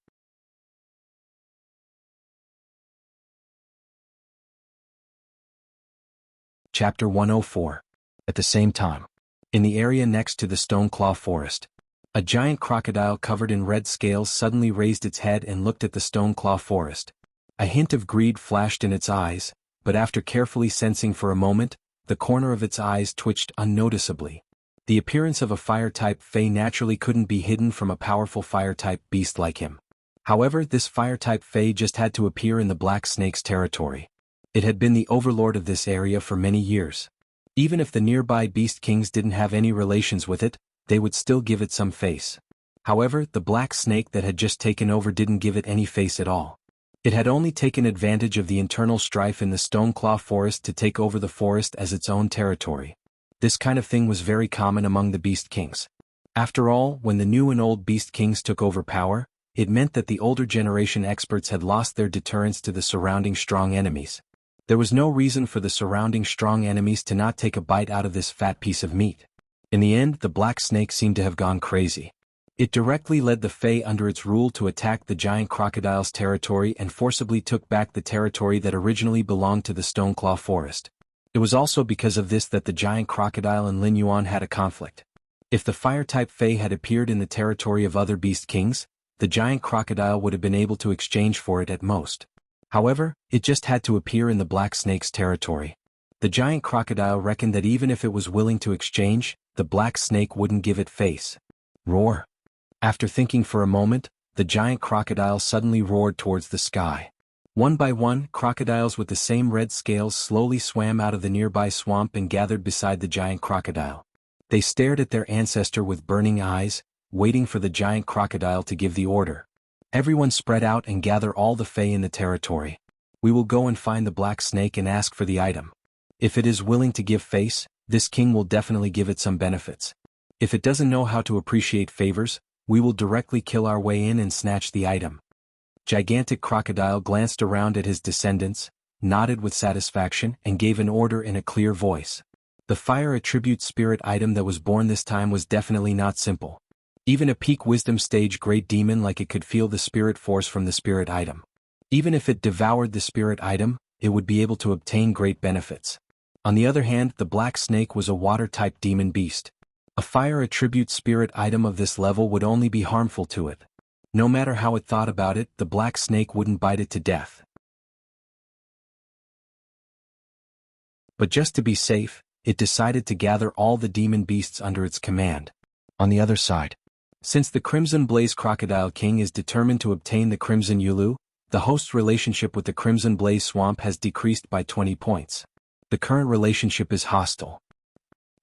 Chapter 104. At the same time. In the area next to the Stoneclaw Forest, a giant crocodile covered in red scales suddenly raised its head and looked at the Stoneclaw Forest. A hint of greed flashed in its eyes, but after carefully sensing for a moment, the corner of its eyes twitched unnoticeably. The appearance of a fire-type Fey naturally couldn't be hidden from a powerful fire-type beast like him. However, this fire-type Fey just had to appear in the Black Snake's territory. It had been the overlord of this area for many years. Even if the nearby Beast Kings didn't have any relations with it, they would still give it some face. However, the Black Snake that had just taken over didn't give it any face at all. It had only taken advantage of the internal strife in the Stoneclaw Forest to take over the forest as its own territory. This kind of thing was very common among the Beast Kings. After all, when the new and old Beast Kings took over power, it meant that the older generation experts had lost their deterrence to the surrounding strong enemies. There was no reason for the surrounding strong enemies to not take a bite out of this fat piece of meat. In the end, the Black Snake seemed to have gone crazy. It directly led the Fey under its rule to attack the giant crocodile's territory and forcibly took back the territory that originally belonged to the Stoneclaw Forest. It was also because of this that the giant crocodile and Lin Yuan had a conflict. If the fire-type Fey had appeared in the territory of other Beast Kings, the giant crocodile would have been able to exchange for it at most. However, it just had to appear in the Black Snake's territory. The giant crocodile reckoned that even if it was willing to exchange, the Black Snake wouldn't give it face. Roar. After thinking for a moment, the giant crocodile suddenly roared towards the sky. One by one, crocodiles with the same red scales slowly swam out of the nearby swamp and gathered beside the giant crocodile. They stared at their ancestor with burning eyes, waiting for the giant crocodile to give the order. Everyone spread out and gather all the Fey in the territory. We will go and find the Black Snake and ask for the item. If it is willing to give face, this king will definitely give it some benefits. If it doesn't know how to appreciate favors, we will directly kill our way in and snatch the item. Gigantic Crocodile glanced around at his descendants, nodded with satisfaction and gave an order in a clear voice. The fire attribute spirit item that was born this time was definitely not simple. Even a peak wisdom stage great demon like it could feel the spirit force from the spirit item. Even if it devoured the spirit item, it would be able to obtain great benefits. On the other hand, the Black Snake was a water-type demon beast. A fire attribute spirit item of this level would only be harmful to it. No matter how it thought about it, the Black Snake wouldn't bite it to death. But just to be safe, it decided to gather all the demon beasts under its command. On the other side, since the Crimson Blaze Crocodile King is determined to obtain the Crimson Yulu, the host's relationship with the Crimson Blaze Swamp has decreased by 20 points. The current relationship is hostile.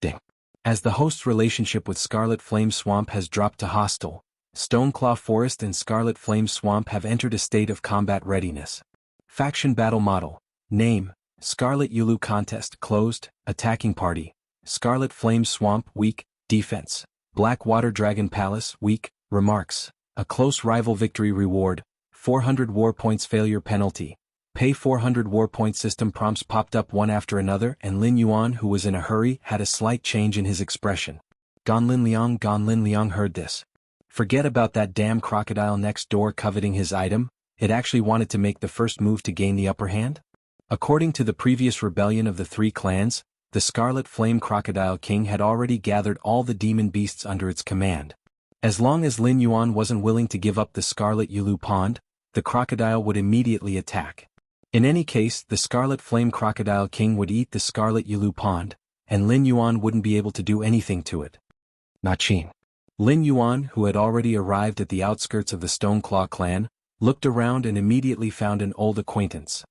Ding. As the host's relationship with Scarlet Flame Swamp has dropped to hostile, Stoneclaw Forest and Scarlet Flame Swamp have entered a state of combat readiness. Faction Battle Model. Name: Scarlet Yulu Contest Closed. Attacking Party: Scarlet Flame Swamp Weak. Defense: Black Water Dragon Palace Weak. Remarks: a close rival victory reward, 400 war points. Failure penalty: pay 400 war point. System prompts popped up one after another, and Lin Yuan, who was in a hurry, had a slight change in his expression. Gan Lin Liang heard this. Forget about that damn crocodile next door coveting his item, it actually wanted to make the first move to gain the upper hand? According to the previous rebellion of the three clans, the Scarlet Flame Crocodile King had already gathered all the demon beasts under its command. As long as Lin Yuan wasn't willing to give up the Scarlet Yulu Pond, the crocodile would immediately attack. In any case, the Scarlet Flame Crocodile King would eat the Scarlet Yulu Pond, and Lin Yuan wouldn't be able to do anything to it. Nachin. Lin Yuan, who had already arrived at the outskirts of the Stoneclaw clan, looked around and immediately found an old acquaintance.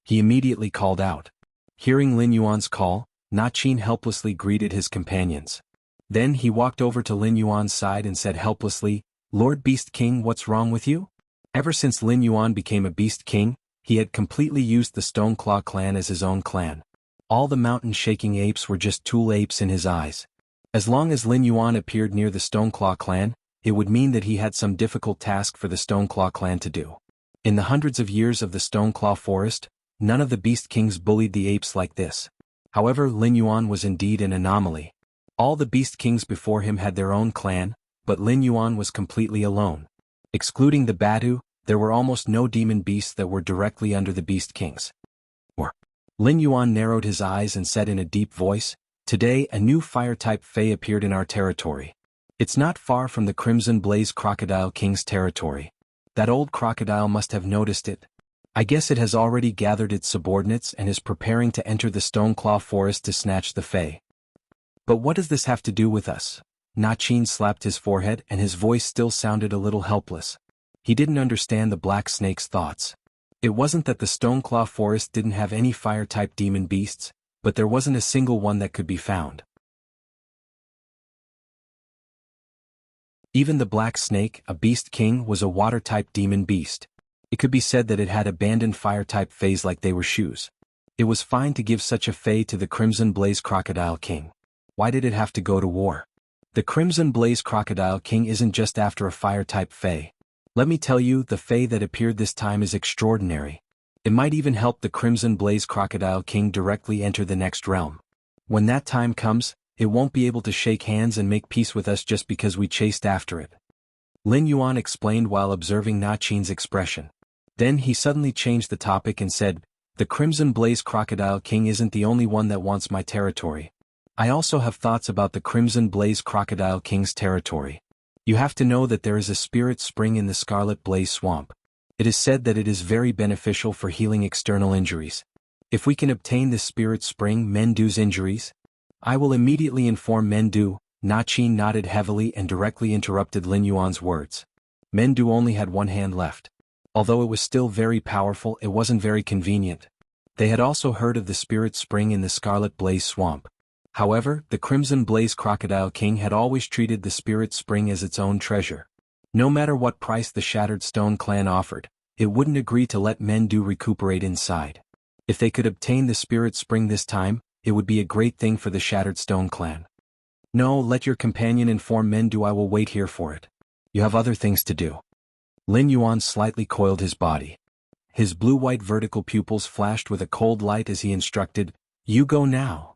He immediately called out. Hearing Lin Yuan's call, Nachin helplessly greeted his companions. Then he walked over to Lin Yuan's side and said helplessly, "Lord Beast King, what's wrong with you?" Ever since Lin Yuan became a Beast King, he had completely used the Stoneclaw clan as his own clan. All the mountain-shaking apes were just tool apes in his eyes. As long as Lin Yuan appeared near the Stoneclaw clan, it would mean that he had some difficult task for the Stoneclaw clan to do. In the hundreds of years of the Stoneclaw forest, none of the Beast Kings bullied the apes like this. However, Lin Yuan was indeed an anomaly. All the Beast Kings before him had their own clan, but Lin Yuan was completely alone. Excluding the Badu, there were almost no demon beasts that were directly under the Beast Kings. Lin Yuan narrowed his eyes and said in a deep voice, "Today a new fire-type Fae appeared in our territory. It's not far from the Crimson Blaze Crocodile King's territory. That old crocodile must have noticed it. I guess it has already gathered its subordinates and is preparing to enter the Stoneclaw forest to snatch the Fae." But what does this have to do with us? Nachin slapped his forehead and his voice still sounded a little helpless. He didn't understand the Black Snake's thoughts. It wasn't that the Stoneclaw forest didn't have any fire-type demon beasts, but there wasn't a single one that could be found. Even the Black Snake, a Beast King, was a water-type demon beast. It could be said that it had abandoned fire-type Faes like they were shoes. It was fine to give such a Fae to the Crimson Blaze Crocodile King. Why did it have to go to war? The Crimson Blaze Crocodile King isn't just after a fire-type Fae. Let me tell you, the Fae that appeared this time is extraordinary. It might even help the Crimson Blaze Crocodile King directly enter the next realm. When that time comes, it won't be able to shake hands and make peace with us just because we chased after it. Lin Yuan explained while observing Nachin's expression. Then he suddenly changed the topic and said, "The Crimson Blaze Crocodile King isn't the only one that wants my territory. I also have thoughts about the Crimson Blaze Crocodile King's territory. You have to know that there is a spirit spring in the Scarlet Blaze Swamp. It is said that it is very beneficial for healing external injuries. If we can obtain this spirit spring, Mendu's injuries, I will immediately inform Mendu." Nachin nodded heavily and directly interrupted Lin Yuan's words. Mendu only had one hand left. Although it was still very powerful, it wasn't very convenient. They had also heard of the spirit spring in the Scarlet Blaze Swamp. However, the Crimson Blaze Crocodile King had always treated the spirit spring as its own treasure. No matter what price the Shattered Stone clan offered, it wouldn't agree to let Mendu recuperate inside. If they could obtain the spirit spring this time, it would be a great thing for the Shattered Stone clan. "No, let your companion inform Mendu. I will wait here for it. You have other things to do." Lin Yuan slightly coiled his body. His blue-white vertical pupils flashed with a cold light as he instructed, "You go now."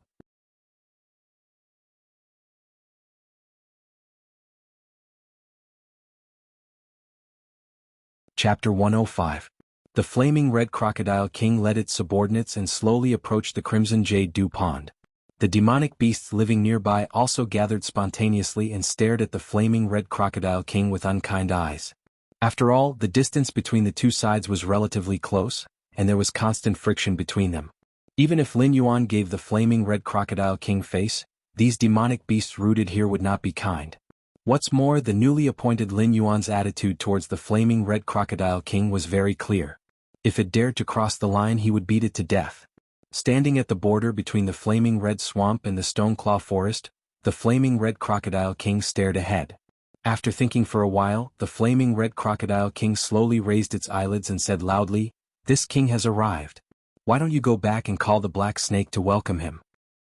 Chapter 105. The Flaming Red Crocodile King led its subordinates and slowly approached the Crimson Jade Dew Pond. The demonic beasts living nearby also gathered spontaneously and stared at the Flaming Red Crocodile King with unkind eyes. After all, the distance between the two sides was relatively close, and there was constant friction between them. Even if Lin Yuan gave the flaming red crocodile king face, these demonic beasts rooted here would not be kind. What's more, the newly appointed Lin Yuan's attitude towards the flaming red crocodile king was very clear. If it dared to cross the line, he would beat it to death. Standing at the border between the flaming red swamp and the Stoneclaw forest, the flaming red crocodile king stared ahead. After thinking for a while, the flaming red crocodile king slowly raised its eyelids and said loudly, "This king has arrived. Why don't you go back and call the black snake to welcome him?"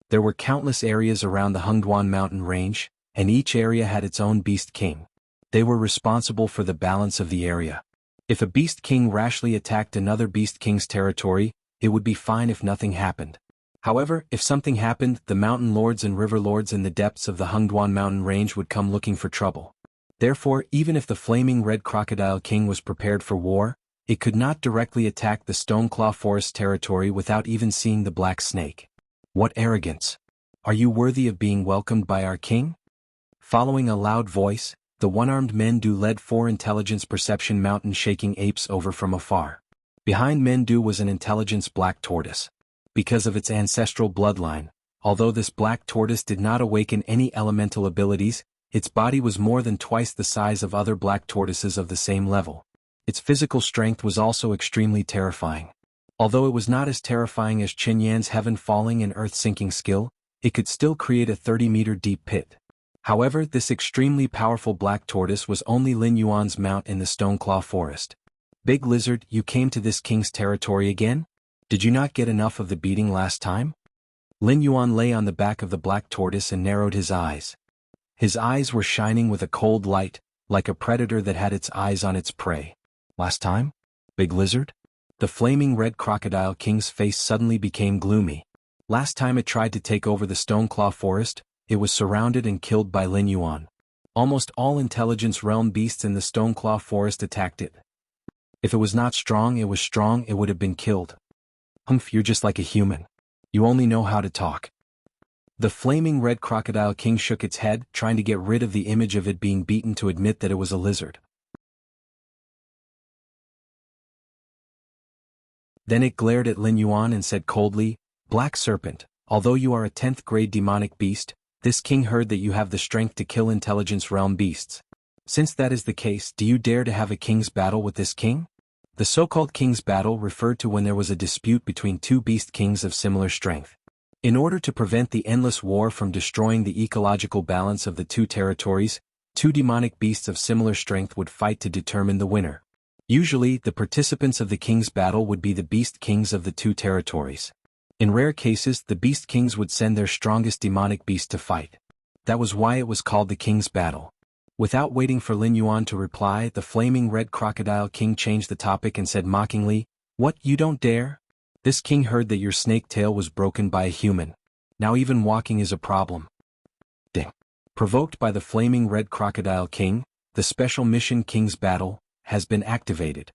There were countless areas around the Hengduan mountain range, and each area had its own beast king. They were responsible for the balance of the area. If a beast king rashly attacked another beast king's territory, it would be fine if nothing happened. However, if something happened, the mountain lords and river lords in the depths of the Hengduan mountain range would come looking for trouble. Therefore, even if the flaming red crocodile king was prepared for war, it could not directly attack the Stoneclaw forest territory without even seeing the black snake. What arrogance! Are you worthy of being welcomed by our king? Following a loud voice, the one-armed Mendu led 4 intelligence perception mountain-shaking apes over from afar. Behind Mendu was an intelligence black tortoise. Because of its ancestral bloodline, although this black tortoise did not awaken any elemental abilities, its body was more than twice the size of other black tortoises of the same level. Its physical strength was also extremely terrifying. Although it was not as terrifying as Qinyan's heaven-falling and earth-sinking skill, it could still create a 30-meter deep pit. However, this extremely powerful black tortoise was only Lin Yuan's mount in the Stoneclaw forest. "Big Lizard, you came to this king's territory again? Did you not get enough of the beating last time?" Lin Yuan lay on the back of the black tortoise and narrowed his eyes. His eyes were shining with a cold light, like a predator that had its eyes on its prey. "Last time? Big Lizard?" The flaming red crocodile king's face suddenly became gloomy. Last time it tried to take over the Stoneclaw forest, it was surrounded and killed by Lin Yuan. Almost all intelligence realm beasts in the Stoneclaw forest attacked it. If it was not strong, it would have been killed. "Humph, you're just like a human. You only know how to talk." The flaming red crocodile king shook its head, trying to get rid of the image of it being beaten to admit that it was a lizard. Then it glared at Lin Yuan and said coldly, "Black Serpent, although you are a 10th grade demonic beast, this king heard that you have the strength to kill intelligence realm beasts. Since that is the case, do you dare to have a king's battle with this king?" The so-called king's battle referred to when there was a dispute between 2 beast kings of similar strength. In order to prevent the endless war from destroying the ecological balance of the 2 territories, 2 demonic beasts of similar strength would fight to determine the winner. Usually, the participants of the king's battle would be the beast kings of the 2 territories. In rare cases, the beast kings would send their strongest demonic beast to fight. That was why it was called the king's battle. Without waiting for Lin Yuan to reply, the flaming red crocodile king changed the topic and said mockingly, "What, you don't dare? This king heard that your snake tail was broken by a human. Now even walking is a problem." Ding. Provoked by the flaming red crocodile king, the special mission King's Battle has been activated.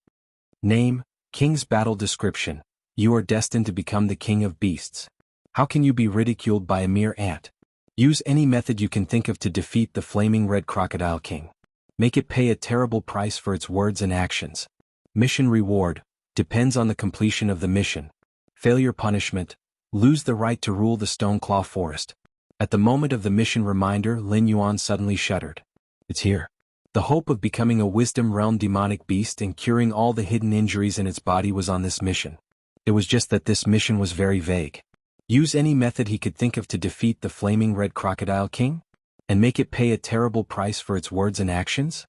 Name, King's Battle description. You are destined to become the king of beasts. How can you be ridiculed by a mere ant? Use any method you can think of to defeat the flaming red crocodile king. Make it pay a terrible price for its words and actions. Mission reward, depends on the completion of the mission. Failure punishment, lose the right to rule the Stoneclaw forest. At the moment of the mission reminder, Lin Yuan suddenly shuddered. It's here. The hope of becoming a wisdom realm demonic beast and curing all the hidden injuries in its body was on this mission. It was just that this mission was very vague. Use any method he could think of to defeat the flaming red crocodile king? And make it pay a terrible price for its words and actions?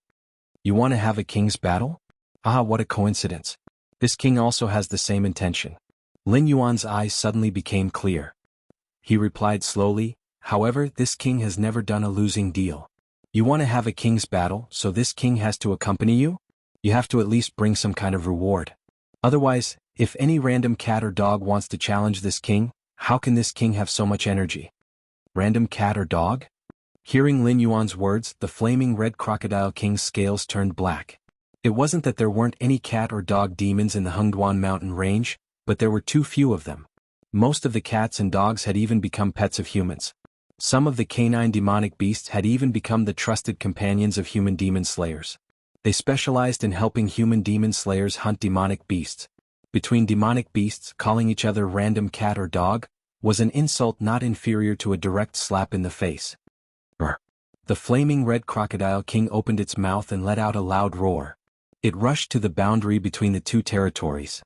You want to have a king's battle? Ah, what a coincidence. This king also has the same intention. Lin Yuan's eyes suddenly became clear. He replied slowly, however, this king has never done a losing deal. You want to have a king's battle, so this king has to accompany you? You have to at least bring some kind of reward. Otherwise, if any random cat or dog wants to challenge this king, how can this king have so much energy? Random cat or dog? Hearing Lin Yuan's words, the flaming red crocodile king's scales turned black. It wasn't that there weren't any cat or dog demons in the Hengduan mountain range, but there were too few of them. Most of the cats and dogs had even become pets of humans. Some of the canine demonic beasts had even become the trusted companions of human demon slayers. They specialized in helping human demon slayers hunt demonic beasts. between demonic beasts calling each other random cat or dog, was an insult not inferior to a direct slap in the face. Brr. The flaming red crocodile king opened its mouth and let out a loud roar. It rushed to the boundary between the two territories.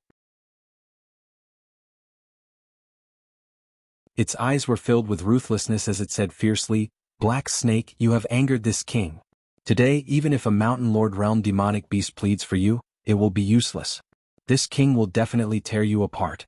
Its eyes were filled with ruthlessness as it said fiercely, "Black Snake, you have angered this king. Today, even if a mountain lord realm demonic beast pleads for you, it will be useless. This king will definitely tear you apart."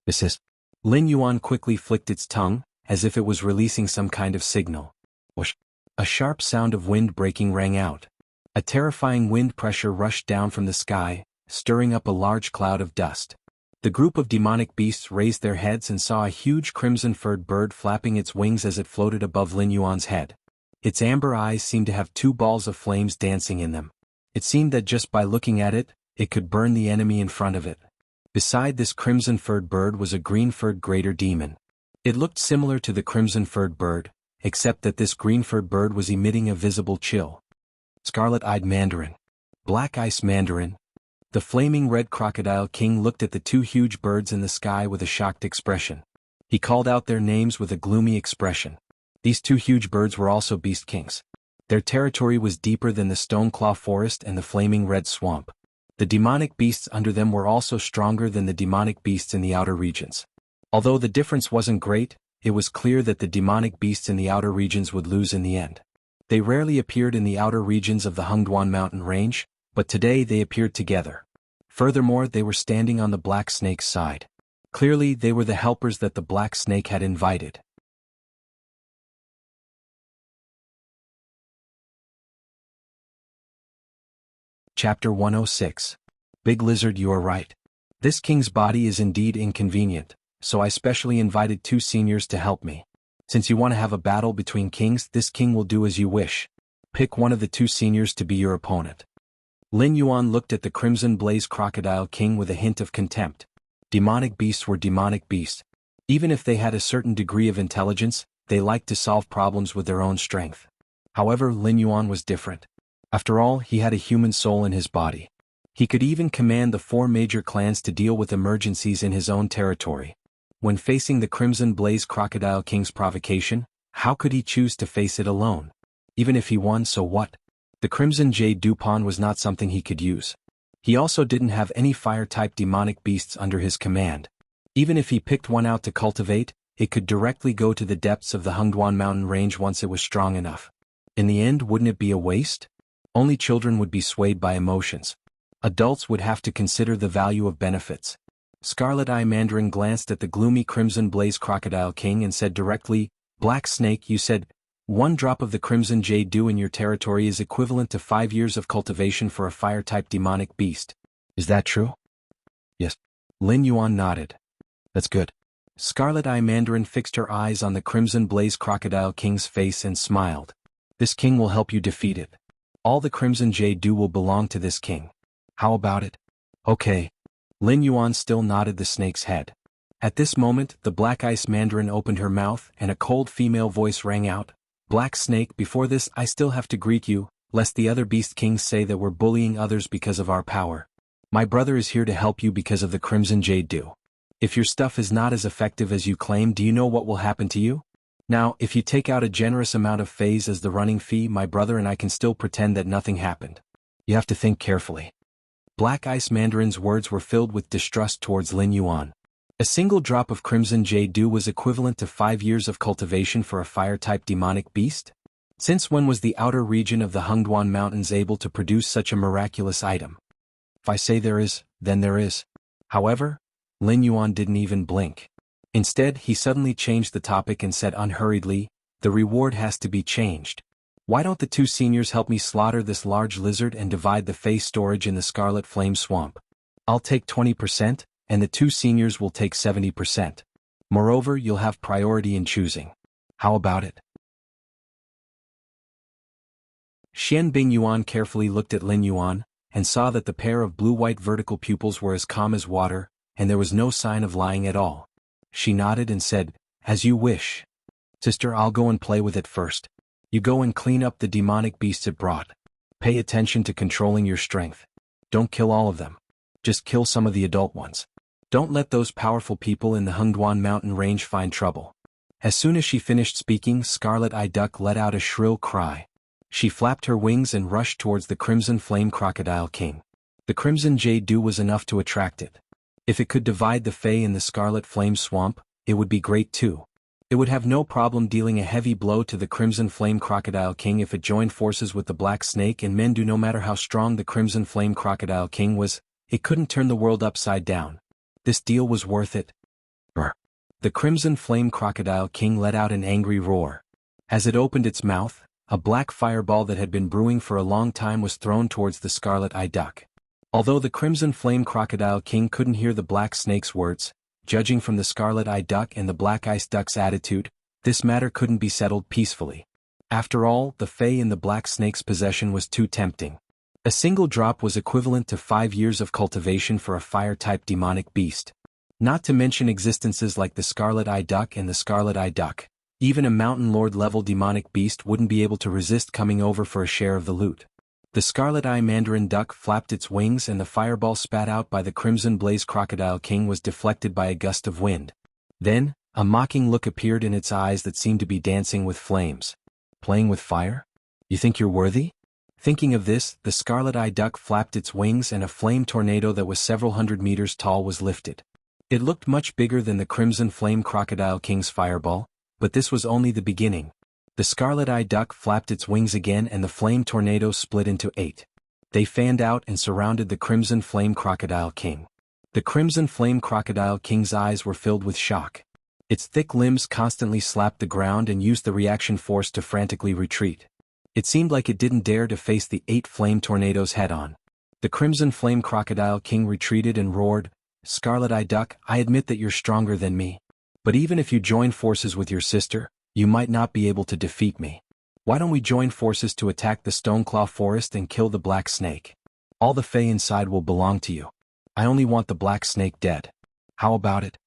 This is. Lin Yuan quickly flicked its tongue, as if it was releasing some kind of signal. Whoosh. A sharp sound of wind breaking rang out. A terrifying wind pressure rushed down from the sky, stirring up a large cloud of dust. The group of demonic beasts raised their heads and saw a huge crimson-furred bird flapping its wings as it floated above Lin Yuan's head. Its amber eyes seemed to have two balls of flames dancing in them. It seemed that just by looking at it, it could burn the enemy in front of it. Beside this crimson-furred bird was a green-furred greater demon. It looked similar to the crimson-furred bird, except that this green-furred bird was emitting a visible chill. Scarlet-eyed Mandarin. Black Ice Mandarin. The flaming red crocodile king looked at the two huge birds in the sky with a shocked expression. He called out their names with a gloomy expression. These two huge birds were also beast kings. Their territory was deeper than the Stoneclaw Forest and the flaming red swamp. The demonic beasts under them were also stronger than the demonic beasts in the outer regions. Although the difference wasn't great, it was clear that the demonic beasts in the outer regions would lose in the end. They rarely appeared in the outer regions of the Hengduan mountain range, but today they appeared together. Furthermore, they were standing on the Black Snake's side. Clearly, they were the helpers that the Black Snake had invited. Chapter 106. Big Lizard, you are right. This king's body is indeed inconvenient, so I specially invited two seniors to help me. Since you want to have a battle between kings, this king will do as you wish. Pick one of the two seniors to be your opponent. Lin Yuan looked at the Crimson Blaze Crocodile King with a hint of contempt. Demonic beasts were demonic beasts. Even if they had a certain degree of intelligence, they liked to solve problems with their own strength. However, Lin Yuan was different. After all, he had a human soul in his body. He could even command the 4 major clans to deal with emergencies in his own territory. When facing the Crimson Blaze Crocodile King's provocation, how could he choose to face it alone? Even if he won, so what? The Crimson Jade Dupont was not something he could use. He also didn't have any fire-type demonic beasts under his command. Even if he picked one out to cultivate, it could directly go to the depths of the Hengduan mountain range once it was strong enough. In the end, wouldn't it be a waste? Only children would be swayed by emotions. Adults would have to consider the value of benefits. Scarlet Eye Mandarin glanced at the gloomy Crimson Blaze Crocodile King and said directly, "Black Snake, you said, 1 drop of the Crimson Jade Dew in your territory is equivalent to 5 years of cultivation for a fire-type demonic beast. Is that true?" "Yes." Lin Yuan nodded. "That's good." Scarlet Eye Mandarin fixed her eyes on the Crimson Blaze Crocodile King's face and smiled. "This king will help you defeat it. All the Crimson Jade Dew will belong to this king. How about it?" "Okay." Lin Yuan still nodded the snake's head. At this moment, the Black Ice Mandarin opened her mouth and a cold female voice rang out. "Black Snake, before this I still have to greet you, lest the other beast kings say that we're bullying others because of our power. My brother is here to help you because of the Crimson Jade Dew. If your stuff is not as effective as you claim, do you know what will happen to you? Now, if you take out a generous amount of phase as the running fee, my brother and I can still pretend that nothing happened. You have to think carefully." Black Ice Mandarin's words were filled with distrust towards Lin Yuan. A single drop of Crimson Jade Dew was equivalent to 5 years of cultivation for a fire-type demonic beast? Since when was the outer region of the Hengduan Mountains able to produce such a miraculous item? If I say there is, then there is. However, Lin Yuan didn't even blink. Instead, he suddenly changed the topic and said unhurriedly, "The reward has to be changed. Why don't the two seniors help me slaughter this large lizard and divide the face storage in the Scarlet Flame Swamp? I'll take 20%, and the two seniors will take 70%. Moreover, you'll have priority in choosing. How about it?" Xian Bing Yuan carefully looked at Lin Yuan, and saw that the pair of blue-white vertical pupils were as calm as water, and there was no sign of lying at all. She nodded and said, "As you wish. Sister, I'll go and play with it first. You go and clean up the demonic beasts it brought. Pay attention to controlling your strength. Don't kill all of them. Just kill some of the adult ones. Don't let those powerful people in the Hengduan mountain range find trouble. As soon as she finished speaking, Scarlet-Eyed Duck let out a shrill cry. She flapped her wings and rushed towards the Crimson Flame Crocodile King. The Crimson Jade Dew was enough to attract it. If it could divide the Fae in the Scarlet Flame Swamp, it would be great too. It would have no problem dealing a heavy blow to the Crimson Flame Crocodile King if it joined forces with the Black Snake and Mendu. No matter how strong the Crimson Flame Crocodile King was, it couldn't turn the world upside down. This deal was worth it. Brr. The Crimson Flame Crocodile King let out an angry roar. As it opened its mouth, a black fireball that had been brewing for a long time was thrown towards the Scarlet-Eyed Duck. Although the Crimson Flame Crocodile King couldn't hear the Black Snake's words, judging from the Scarlet-Eyed Duck and the Black Ice Duck's attitude, this matter couldn't be settled peacefully. After all, the Fae in the Black Snake's possession was too tempting. A single drop was equivalent to 5 years of cultivation for a fire-type demonic beast. Not to mention existences like the Scarlet-Eyed Duck and the Scarlet-Eyed Duck. Even a Mountain Lord-level demonic beast wouldn't be able to resist coming over for a share of the loot. The Scarlet-Eye Mandarin Duck flapped its wings and the fireball spat out by the Crimson Blaze Crocodile King was deflected by a gust of wind. Then, a mocking look appeared in its eyes that seemed to be dancing with flames. Playing with fire? You think you're worthy? Thinking of this, the Scarlet-Eye Duck flapped its wings and a flame tornado that was several hundred meters tall was lifted. It looked much bigger than the Crimson Flame Crocodile King's fireball, but this was only the beginning. The Scarlet-Eyed Duck flapped its wings again and the flame tornado split into 8. They fanned out and surrounded the Crimson Flame Crocodile King. The Crimson Flame Crocodile King's eyes were filled with shock. Its thick limbs constantly slapped the ground and used the reaction force to frantically retreat. It seemed like it didn't dare to face the 8 flame tornadoes head-on. The Crimson Flame Crocodile King retreated and roared, "Scarlet-Eyed Duck, I admit that you're stronger than me. But even if you join forces with your sister, you might not be able to defeat me. Why don't we join forces to attack the Stoneclaw Forest and kill the Black Snake? All the Fae inside will belong to you. I only want the Black Snake dead. How about it?"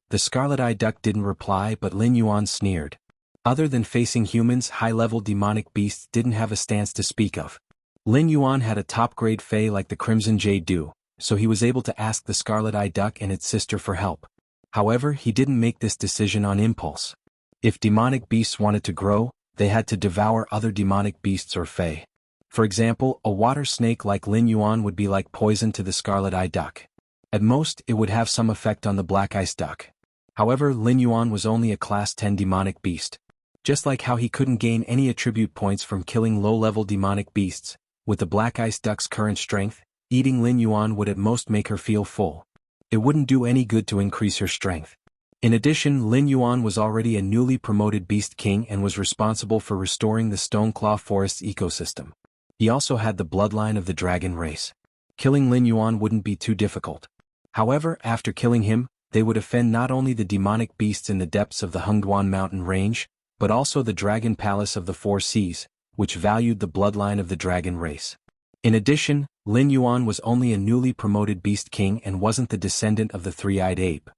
The Scarlet-Eyed Duck didn't reply, but Lin Yuan sneered. Other than facing humans, high-level demonic beasts didn't have a stance to speak of. Lin Yuan had a top-grade Fae like the Crimson Jade Dew, so he was able to ask the Scarlet-Eyed Duck and its sister for help. However, he didn't make this decision on impulse. If demonic beasts wanted to grow, they had to devour other demonic beasts or Fae. For example, a water snake like Lin Yuan would be like poison to the Scarlet-Eyed Duck. At most, it would have some effect on the Black Ice Duck. However, Lin Yuan was only a Class 10 demonic beast. Just like how he couldn't gain any attribute points from killing low-level demonic beasts, with the Black Ice Duck's current strength, eating Lin Yuan would at most make her feel full. It wouldn't do any good to increase her strength. In addition, Lin Yuan was already a newly promoted Beast King and was responsible for restoring the Stoneclaw Forest's ecosystem. He also had the bloodline of the dragon race. Killing Lin Yuan wouldn't be too difficult. However, after killing him, they would offend not only the demonic beasts in the depths of the Hengduan mountain range, but also the Dragon Palace of the Four Seas, which valued the bloodline of the dragon race. In addition, Lin Yuan was only a newly promoted Beast King and wasn't the descendant of the three-eyed ape.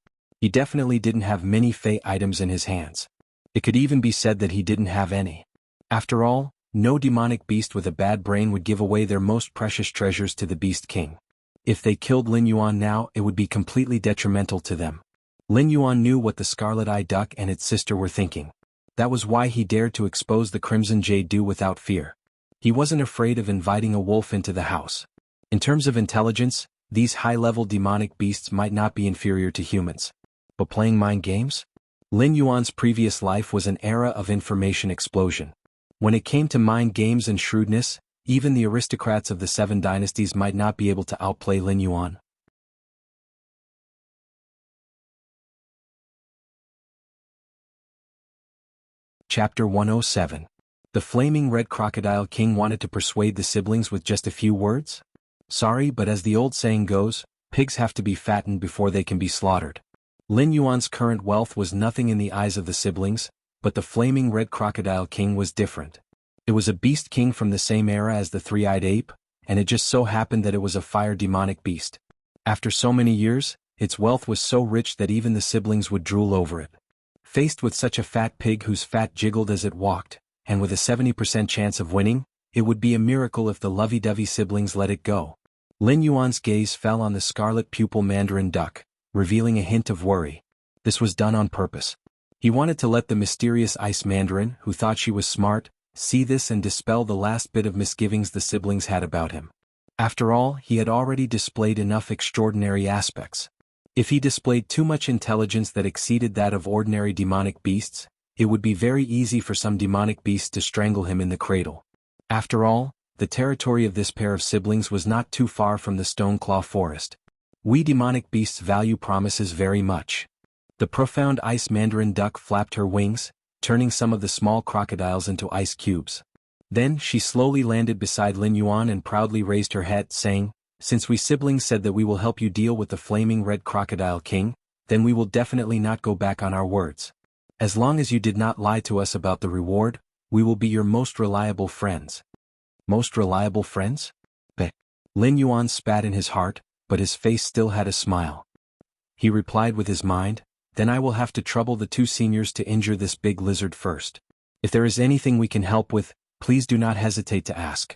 He definitely didn't have many Fae items in his hands. It could even be said that he didn't have any. After all, no demonic beast with a bad brain would give away their most precious treasures to the Beast King. If they killed Lin Yuan now, it would be completely detrimental to them. Lin Yuan knew what the Scarlet-Eyed Duck and its sister were thinking. That was why he dared to expose the Crimson Jade Dew without fear. He wasn't afraid of inviting a wolf into the house. In terms of intelligence, these high-level demonic beasts might not be inferior to humans. But playing mind games? Lin Yuan's previous life was an era of information explosion. When it came to mind games and shrewdness, even the aristocrats of the 7 dynasties might not be able to outplay Lin Yuan. Chapter 107. The Flaming Red Crocodile King wanted to persuade the siblings with just a few words? Sorry, but as the old saying goes, pigs have to be fattened before they can be slaughtered. Lin Yuan's current wealth was nothing in the eyes of the siblings, but the Flaming Red Crocodile King was different. It was a beast king from the same era as the three-eyed ape, and it just so happened that it was a fire demonic beast. After so many years, its wealth was so rich that even the siblings would drool over it. Faced with such a fat pig whose fat jiggled as it walked, and with a 70% chance of winning, It would be a miracle if the lovey-dovey siblings let it go. Lin Yuan's gaze fell on the scarlet pupil mandarin duck, revealing a hint of worry. This was done on purpose. He wanted to let the mysterious ice mandarin, who thought she was smart, see this and dispel the last bit of misgivings the siblings had about him. After all, he had already displayed enough extraordinary aspects. If he displayed too much intelligence that exceeded that of ordinary demonic beasts, it would be very easy for some demonic beast to strangle him in the cradle. After all, the territory of this pair of siblings was not too far from the Stoneclaw Forest. We demonic beasts value promises very much. The profound ice mandarin duck flapped her wings, turning some of the small crocodiles into ice cubes. Then she slowly landed beside Lin Yuan and proudly raised her head, saying, "Since we siblings said that we will help you deal with the flaming red crocodile king, then we will definitely not go back on our words. As long as you did not lie to us about the reward, we will be your most reliable friends." Most reliable friends? But Lin Yuan spat in his heart, but his face still had a smile. He replied with his mind, "Then I will have to trouble the two seniors to injure this big lizard first. If there is anything we can help with, please do not hesitate to ask."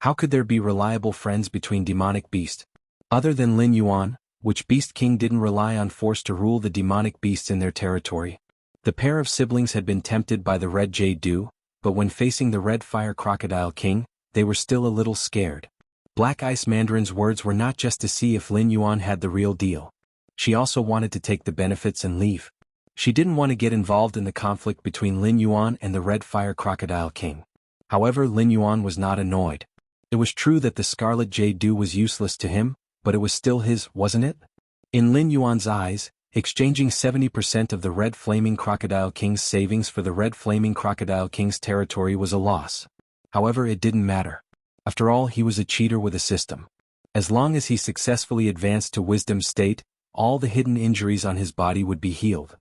How could there be reliable friends between demonic beasts? Other than Lin Yuan, which beast king didn't rely on force to rule the demonic beasts in their territory? The pair of siblings had been tempted by the red jade dew, but when facing the red fire crocodile king, they were still a little scared. Black Ice Mandarin's words were not just to see if Lin Yuan had the real deal. She also wanted to take the benefits and leave. She didn't want to get involved in the conflict between Lin Yuan and the red fire crocodile king. However, Lin Yuan was not annoyed. It was true that the scarlet jade dew was useless to him, but it was still his, wasn't it? In Lin Yuan's eyes, exchanging 70% of the red flaming crocodile king's savings for the red flaming crocodile king's territory was a loss. However, it didn't matter. After all, he was a cheater with a system. As long as he successfully advanced to wisdom state, all the hidden injuries on his body would be healed.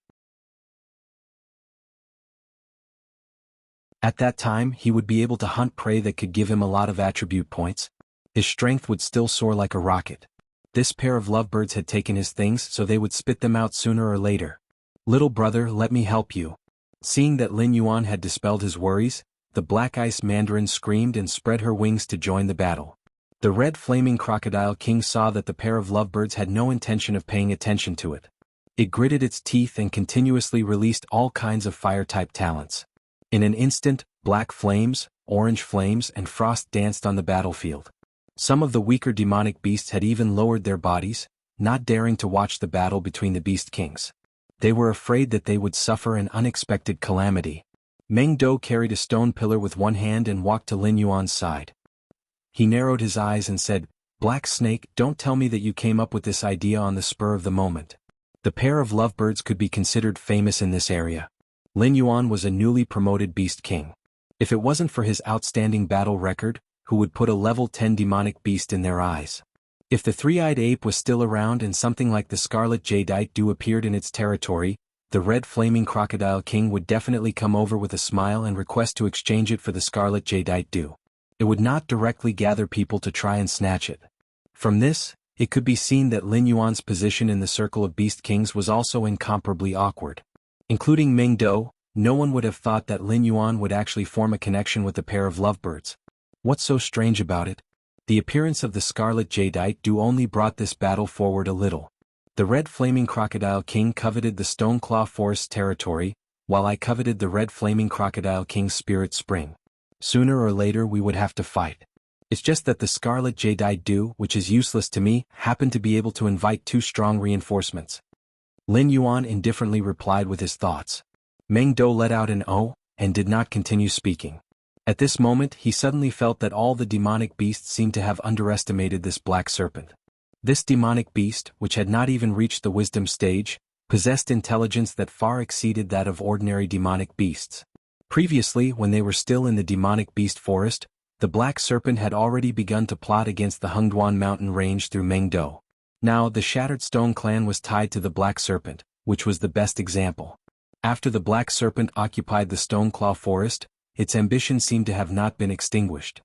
At that time, he would be able to hunt prey that could give him a lot of attribute points. His strength would still soar like a rocket. This pair of lovebirds had taken his things, so they would spit them out sooner or later. "Little brother, let me help you." Seeing that Lin Yuan had dispelled his worries, the Black Ice Mandarin screamed and spread her wings to join the battle. The red flaming crocodile king saw that the pair of lovebirds had no intention of paying attention to it. It gritted its teeth and continuously released all kinds of fire-type talents. In an instant, black flames, orange flames and frost danced on the battlefield. Some of the weaker demonic beasts had even lowered their bodies, not daring to watch the battle between the beast kings. They were afraid that they would suffer an unexpected calamity. Meng Do carried a stone pillar with one hand and walked to Lin Yuan's side. He narrowed his eyes and said, "Black Snake, don't tell me that you came up with this idea on the spur of the moment." The pair of lovebirds could be considered famous in this area. Lin Yuan was a newly promoted beast king. If it wasn't for his outstanding battle record, who would put a level 10 demonic beast in their eyes? If the three-eyed ape was still around and something like the scarlet jadeite dew appeared in its territory, the red flaming crocodile king would definitely come over with a smile and request to exchange it for the scarlet jadeite dew. It would not directly gather people to try and snatch it. From this, it could be seen that Lin Yuan's position in the circle of beast kings was also incomparably awkward. Including Meng Do, no one would have thought that Lin Yuan would actually form a connection with the pair of lovebirds. What's so strange about it? The appearance of the scarlet jadeite dew only brought this battle forward a little. The red flaming crocodile king coveted the Stoneclaw Forest territory, while I coveted the red flaming crocodile king's spirit spring. Sooner or later we would have to fight. It's just that the scarlet jadeite dew, which is useless to me, happened to be able to invite two strong reinforcements. Lin Yuan indifferently replied with his thoughts. Meng Do let out an "oh," and did not continue speaking. At this moment he suddenly felt that all the demonic beasts seemed to have underestimated this black serpent. This demonic beast, which had not even reached the wisdom stage, possessed intelligence that far exceeded that of ordinary demonic beasts. Previously, when they were still in the demonic beast forest, the black serpent had already begun to plot against the Hengduan mountain range through Meng Do. Now the Shattered Stone clan was tied to the black serpent, which was the best example. After the black serpent occupied the Stoneclaw forest, its ambition seemed to have not been extinguished.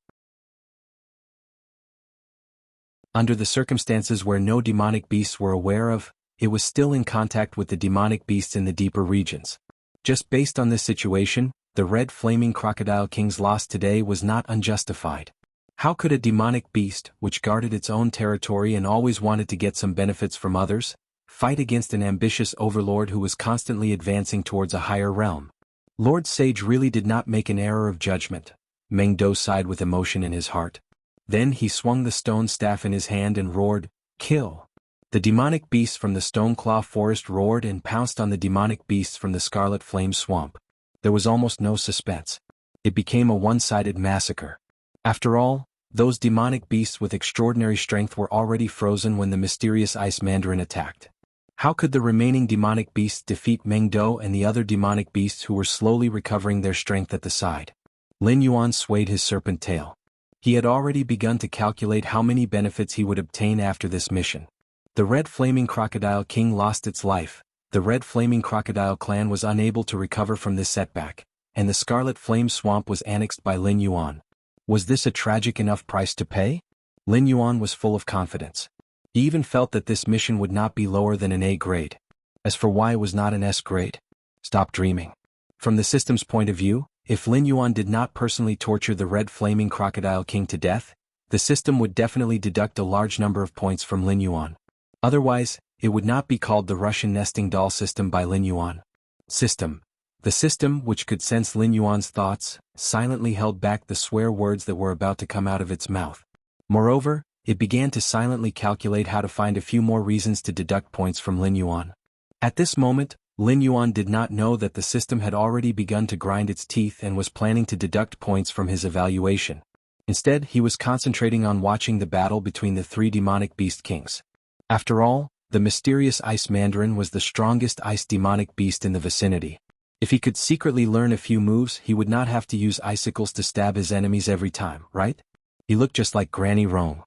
Under the circumstances where no demonic beasts were aware of, it was still in contact with the demonic beasts in the deeper regions. Just based on this situation, the Red Flaming Crocodile King's loss today was not unjustified. How could a demonic beast, which guarded its own territory and always wanted to get some benefits from others, fight against an ambitious overlord who was constantly advancing towards a higher realm? Lord Sage really did not make an error of judgment, Meng Do sighed with emotion in his heart. Then he swung the stone staff in his hand and roared, "Kill!" The demonic beasts from the Stoneclaw Forest roared and pounced on the demonic beasts from the Scarlet Flame Swamp. There was almost no suspense. It became a one-sided massacre. After all, those demonic beasts with extraordinary strength were already frozen when the mysterious Ice Mandarin attacked. How could the remaining demonic beasts defeat Meng Do and the other demonic beasts who were slowly recovering their strength at the side? Lin Yuan swayed his serpent tail. He had already begun to calculate how many benefits he would obtain after this mission. The Red Flaming Crocodile King lost its life, the Red Flaming Crocodile clan was unable to recover from this setback, and the Scarlet Flame Swamp was annexed by Lin Yuan. Was this a tragic enough price to pay? Lin Yuan was full of confidence. He even felt that this mission would not be lower than an A grade. As for why it was not an S grade? Stop dreaming. From the system's point of view, if Lin Yuan did not personally torture the Red Flaming Crocodile King to death, the system would definitely deduct a large number of points from Lin Yuan. Otherwise, it would not be called the Russian nesting doll system by Lin Yuan. System. The system, which could sense Lin Yuan's thoughts, silently held back the swear words that were about to come out of its mouth. Moreover, it began to silently calculate how to find a few more reasons to deduct points from Lin Yuan. At this moment, Lin Yuan did not know that the system had already begun to grind its teeth and was planning to deduct points from his evaluation. Instead, he was concentrating on watching the battle between the three demonic beast kings. After all, the mysterious Ice Mandarin was the strongest ice demonic beast in the vicinity. If he could secretly learn a few moves, he would not have to use icicles to stab his enemies every time, right? He looked just like Granny Rome.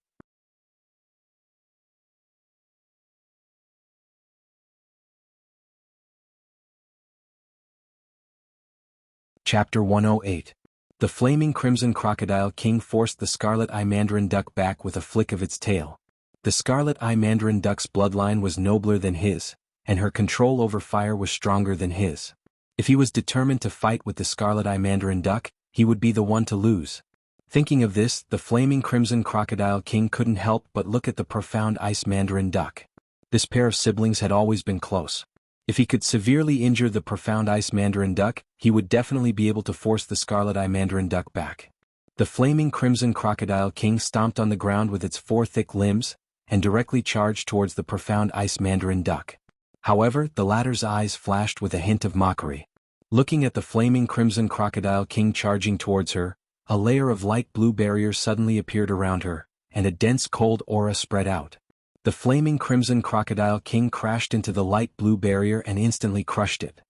Chapter 108. The Flaming Crimson Crocodile King forced the Scarlet Eye Mandarin Duck back with a flick of its tail. The Scarlet Eye Mandarin Duck's bloodline was nobler than his, and her control over fire was stronger than his. If he was determined to fight with the Scarlet Eye Mandarin Duck, he would be the one to lose. Thinking of this, the Flaming Crimson Crocodile King couldn't help but look at the profound Ice Mandarin Duck. This pair of siblings had always been close. If he could severely injure the profound Ice Mandarin Duck, he would definitely be able to force the Scarlet Eye Mandarin Duck back. The Flaming Crimson Crocodile King stomped on the ground with its four thick limbs, and directly charged towards the profound Ice Mandarin Duck. However, the latter's eyes flashed with a hint of mockery. Looking at the Flaming Crimson Crocodile King charging towards her, a layer of light blue barrier suddenly appeared around her, and a dense cold aura spread out. The Flaming Crimson Crocodile King crashed into the light blue barrier and instantly crushed it.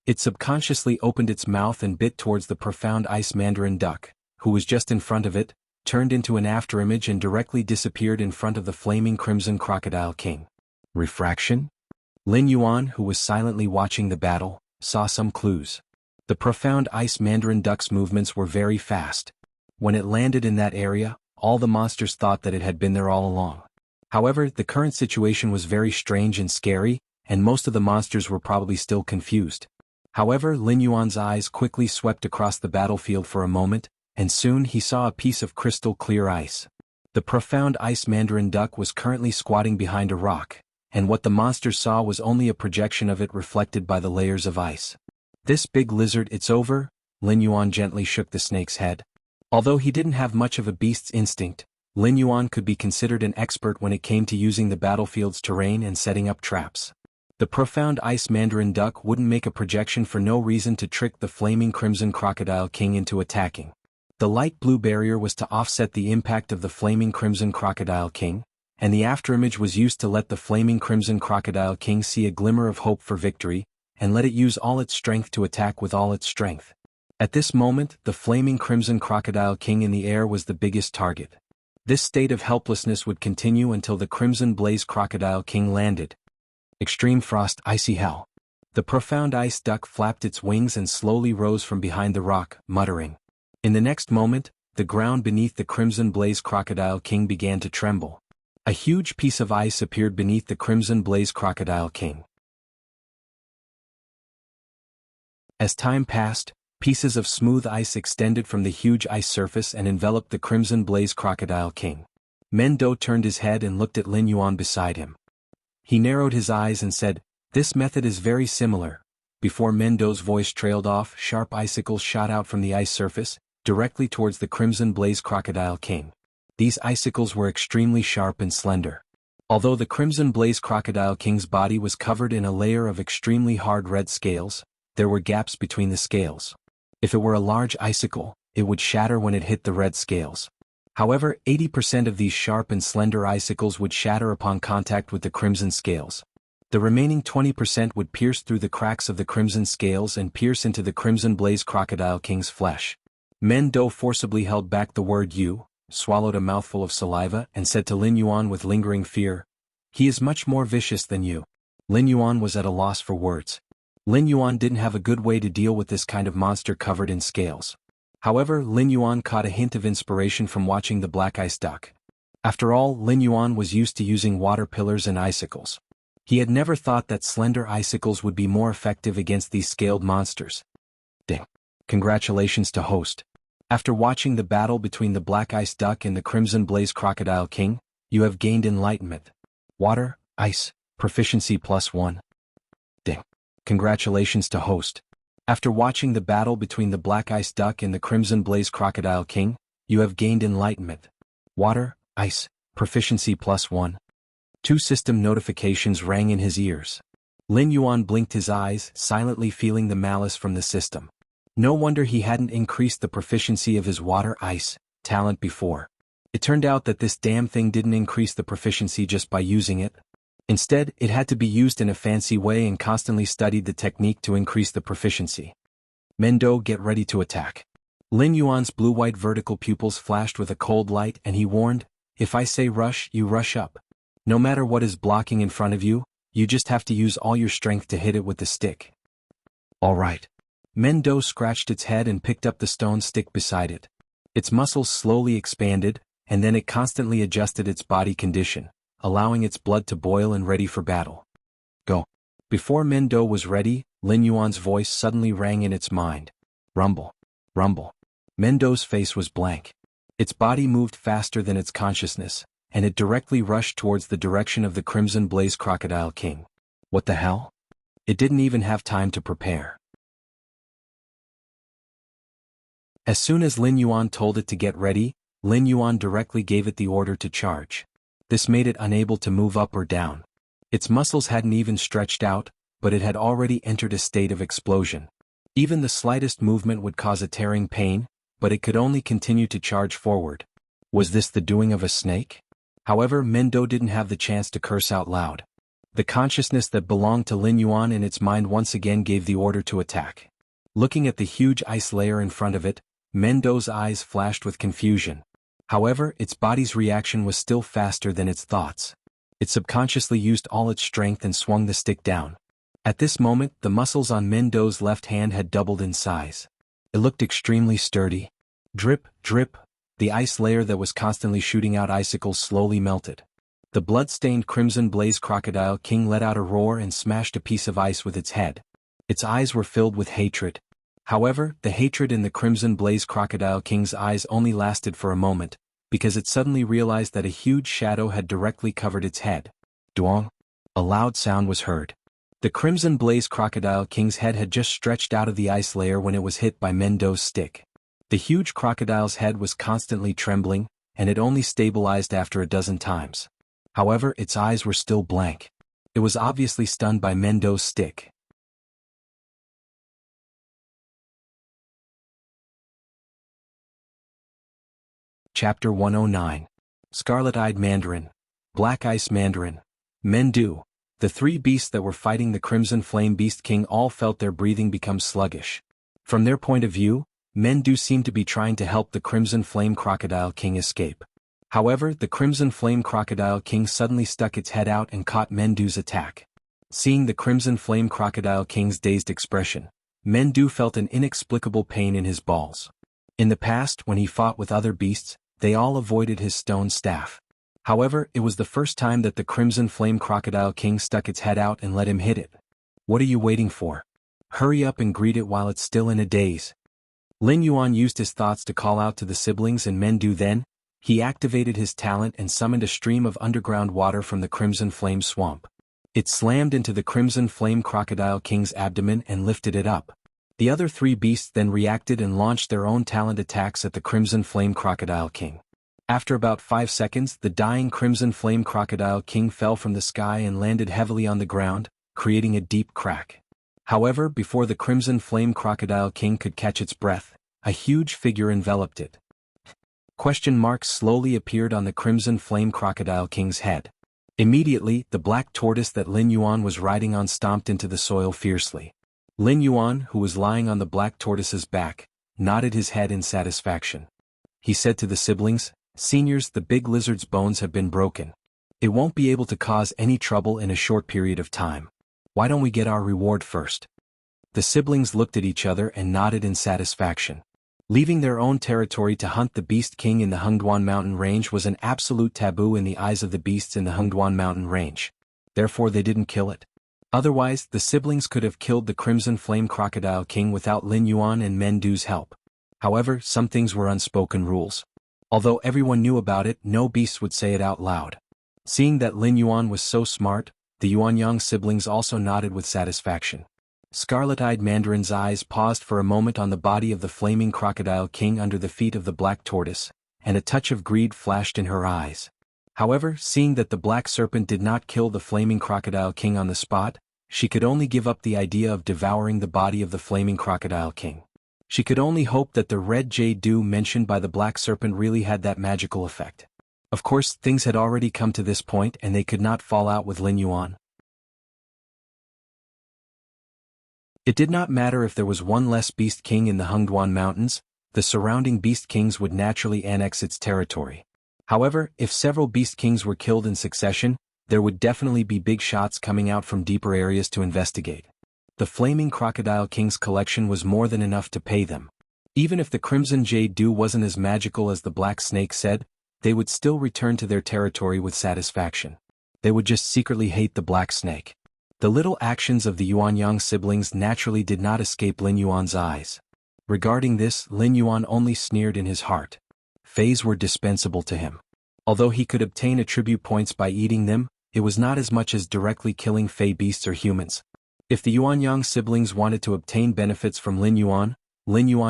It subconsciously opened its mouth and bit towards the profound Ice Mandarin Duck, who was just in front of it, turned into an afterimage and directly disappeared in front of the Flaming Crimson Crocodile King. Refraction? Lin Yuan, who was silently watching the battle, saw some clues. The profound Ice Mandarin Duck's movements were very fast. When it landed in that area, all the monsters thought that it had been there all along. However, the current situation was very strange and scary, and most of the monsters were probably still confused. However, Lin Yuan's eyes quickly swept across the battlefield for a moment, and soon he saw a piece of crystal clear ice. The profound Ice Mandarin Duck was currently squatting behind a rock, and what the monsters saw was only a projection of it reflected by the layers of ice. "This big lizard, it's over," Lin Yuan gently shook the snake's head. Although he didn't have much of a beast's instinct, Lin Yuan could be considered an expert when it came to using the battlefield's terrain and setting up traps. The profound Ice Mandarin Duck wouldn't make a projection for no reason to trick the Flaming Crimson Crocodile King into attacking. The light blue barrier was to offset the impact of the Flaming Crimson Crocodile King, and the afterimage was used to let the Flaming Crimson Crocodile King see a glimmer of hope for victory, and let it use all its strength to attack with all its strength. At this moment, the Flaming Crimson Crocodile King in the air was the biggest target. This state of helplessness would continue until the Crimson Blaze Crocodile King landed. Extreme Frost, Icy Hell. The profound Ice Duck flapped its wings and slowly rose from behind the rock, muttering. In the next moment, the ground beneath the Crimson Blaze Crocodile King began to tremble. A huge piece of ice appeared beneath the Crimson Blaze Crocodile King. As time passed, Pieces of smooth ice extended from the huge ice surface and enveloped the crimson blaze crocodile king. Mendo turned his head and looked at Lin Yuan beside him. He narrowed his eyes and said, "This method is very similar." Before Mendo's voice trailed off, sharp icicles shot out from the ice surface, directly towards the crimson blaze crocodile king. These icicles were extremely sharp and slender. Although the crimson blaze crocodile king's body was covered in a layer of extremely hard red scales, there were gaps between the scales. If it were a large icicle, it would shatter when it hit the red scales. However, 80% of these sharp and slender icicles would shatter upon contact with the crimson scales. The remaining 20% would pierce through the cracks of the crimson scales and pierce into the crimson blaze crocodile king's flesh. Mendo forcibly held back the word "you," swallowed a mouthful of saliva and said to Lin Yuan with lingering fear, "He is much more vicious than you." Lin Yuan was at a loss for words. Lin Yuan didn't have a good way to deal with this kind of monster covered in scales. However, Lin Yuan caught a hint of inspiration from watching the black ice duck. After all, Lin Yuan was used to using water pillars and icicles. He had never thought that slender icicles would be more effective against these scaled monsters. Ding. Congratulations to host. After watching the battle between the black ice duck and the crimson blaze crocodile king, you have gained enlightenment. Water, ice, proficiency +1. Ding. Congratulations to host. After watching the battle between the black ice duck and the crimson blaze crocodile king, you have gained enlightenment. Water, ice, proficiency +1. 2 system notifications rang in his ears. Lin Yuan blinked his eyes, silently feeling the malice from the system. No wonder he hadn't increased the proficiency of his water-ice talent before. It turned out that this damn thing didn't increase the proficiency just by using it. Instead, it had to be used in a fancy way and constantly studied the technique to increase the proficiency. Mendo, get ready to attack. Lin Yuan's blue-white vertical pupils flashed with a cold light and he warned, "If I say rush, you rush up. No matter what is blocking in front of you, you just have to use all your strength to hit it with the stick." All right. Mendo scratched its head and picked up the stone stick beside it. Its muscles slowly expanded, and then it constantly adjusted its body condition, allowing its blood to boil and ready for battle. Go. Before Mendo was ready, Lin Yuan's voice suddenly rang in its mind. Rumble. Rumble. Mendo's face was blank. Its body moved faster than its consciousness, and it directly rushed towards the direction of the crimson blaze crocodile king. What the hell? It didn't even have time to prepare. As soon as Lin Yuan told it to get ready, Lin Yuan directly gave it the order to charge. This made it unable to move up or down. Its muscles hadn't even stretched out, but it had already entered a state of explosion. Even the slightest movement would cause a tearing pain, but it could only continue to charge forward. Was this the doing of a snake? However, Mendo didn't have the chance to curse out loud. The consciousness that belonged to Lin Yuan in its mind once again gave the order to attack. Looking at the huge ice layer in front of it, Mendo's eyes flashed with confusion. However, its body's reaction was still faster than its thoughts. It subconsciously used all its strength and swung the stick down. At this moment, the muscles on Mendo's left hand had doubled in size. It looked extremely sturdy. Drip, drip, the ice layer that was constantly shooting out icicles slowly melted. The blood-stained crimson blaze crocodile king let out a roar and smashed a piece of ice with its head. Its eyes were filled with hatred. However, the hatred in the crimson blaze crocodile king's eyes only lasted for a moment, because it suddenly realized that a huge shadow had directly covered its head. Duong! A loud sound was heard. The crimson blaze crocodile king's head had just stretched out of the ice layer when it was hit by Mendo's stick. The huge crocodile's head was constantly trembling, and it only stabilized after a dozen times. However, its eyes were still blank. It was obviously stunned by Mendo's stick. Chapter 109. Scarlet-Eyed Mandarin. Black Ice Mandarin. Mendu. The 3 beasts that were fighting the Crimson Flame Beast King all felt their breathing become sluggish. From their point of view, Mendu seemed to be trying to help the Crimson Flame Crocodile King escape. However, the Crimson Flame Crocodile King suddenly stuck its head out and caught Mendu's attack. Seeing the Crimson Flame Crocodile King's dazed expression, Mendu felt an inexplicable pain in his balls. In the past, when he fought with other beasts, they all avoided his stone staff. However, it was the first time that the Crimson Flame Crocodile King stuck its head out and let him hit it. What are you waiting for? Hurry up and greet it while it's still in a daze. Lin Yuan used his thoughts to call out to the siblings and Mendo. Then, he activated his talent and summoned a stream of underground water from the Crimson Flame Swamp. It slammed into the Crimson Flame Crocodile King's abdomen and lifted it up. The other three beasts then reacted and launched their own talent attacks at the Crimson Flame Crocodile King. After about 5 seconds, the dying Crimson Flame Crocodile King fell from the sky and landed heavily on the ground, creating a deep crack. However, before the Crimson Flame Crocodile King could catch its breath, a huge figure enveloped it. Question marks slowly appeared on the Crimson Flame Crocodile King's head. Immediately, the black tortoise that Lin Yuan was riding on stomped into the soil fiercely. Lin Yuan, who was lying on the black tortoise's back, nodded his head in satisfaction. He said to the siblings, "Seniors, the big lizard's bones have been broken. It won't be able to cause any trouble in a short period of time. Why don't we get our reward first?" The siblings looked at each other and nodded in satisfaction. Leaving their own territory to hunt the Beast King in the Hengduan Mountain Range was an absolute taboo in the eyes of the beasts in the Hengduan Mountain Range. Therefore they didn't kill it. Otherwise, the siblings could have killed the Crimson Flame Crocodile King without Lin Yuan and Mendo's help. However, some things were unspoken rules. Although everyone knew about it, no beast would say it out loud. Seeing that Lin Yuan was so smart, the Yuanyang siblings also nodded with satisfaction. Scarlet-eyed Mandarin's eyes paused for a moment on the body of the Flaming Crocodile King under the feet of the Black Tortoise, and a touch of greed flashed in her eyes. However, seeing that the Black Serpent did not kill the Flaming Crocodile King on the spot, she could only give up the idea of devouring the body of the Flaming Crocodile King. She could only hope that the red jade dew mentioned by the Black Serpent really had that magical effect. Of course, things had already come to this point and they could not fall out with Lin Yuan. It did not matter if there was one less Beast King in the Hengduan Mountains, the surrounding Beast Kings would naturally annex its territory. However, if several Beast Kings were killed in succession, there would definitely be big shots coming out from deeper areas to investigate. The Flaming Crocodile King's collection was more than enough to pay them. Even if the Crimson Jade Dew wasn't as magical as the Black Snake said, they would still return to their territory with satisfaction. They would just secretly hate the Black Snake. The little actions of the Yuanyang siblings naturally did not escape Lin Yuan's eyes. Regarding this, Lin Yuan only sneered in his heart. Fays were dispensable to him. Although he could obtain attribute points by eating them, it was not as much as directly killing Fey beasts or humans. If the Yuanyang siblings wanted to obtain benefits from Lin Yuan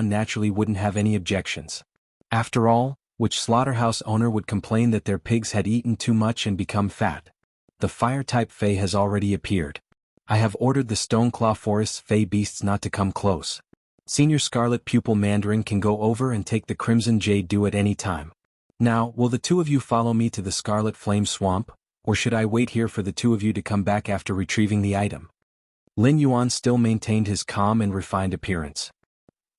naturally wouldn't have any objections. After all, which slaughterhouse owner would complain that their pigs had eaten too much and become fat? The Fire-type Fey has already appeared. I have ordered the Stoneclaw Forest's Fey beasts not to come close. Senior Scarlet Pupil Mandarin can go over and take the Crimson Jade Dew at any time. Now, will the two of you follow me to the Scarlet Flame Swamp, or should I wait here for the two of you to come back after retrieving the item? Lin Yuan still maintained his calm and refined appearance.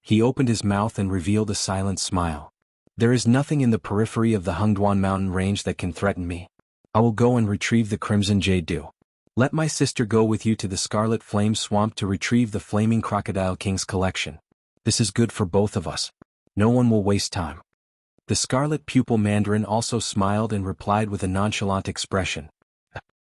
He opened his mouth and revealed a silent smile. There is nothing in the periphery of the Hengduan Mountain Range that can threaten me. I will go and retrieve the Crimson Jade Dew. Let my sister go with you to the Scarlet Flame Swamp to retrieve the Flaming Crocodile King's collection. This is good for both of us. No one will waste time. The Scarlet Pupil Mandarin also smiled and replied with a nonchalant expression.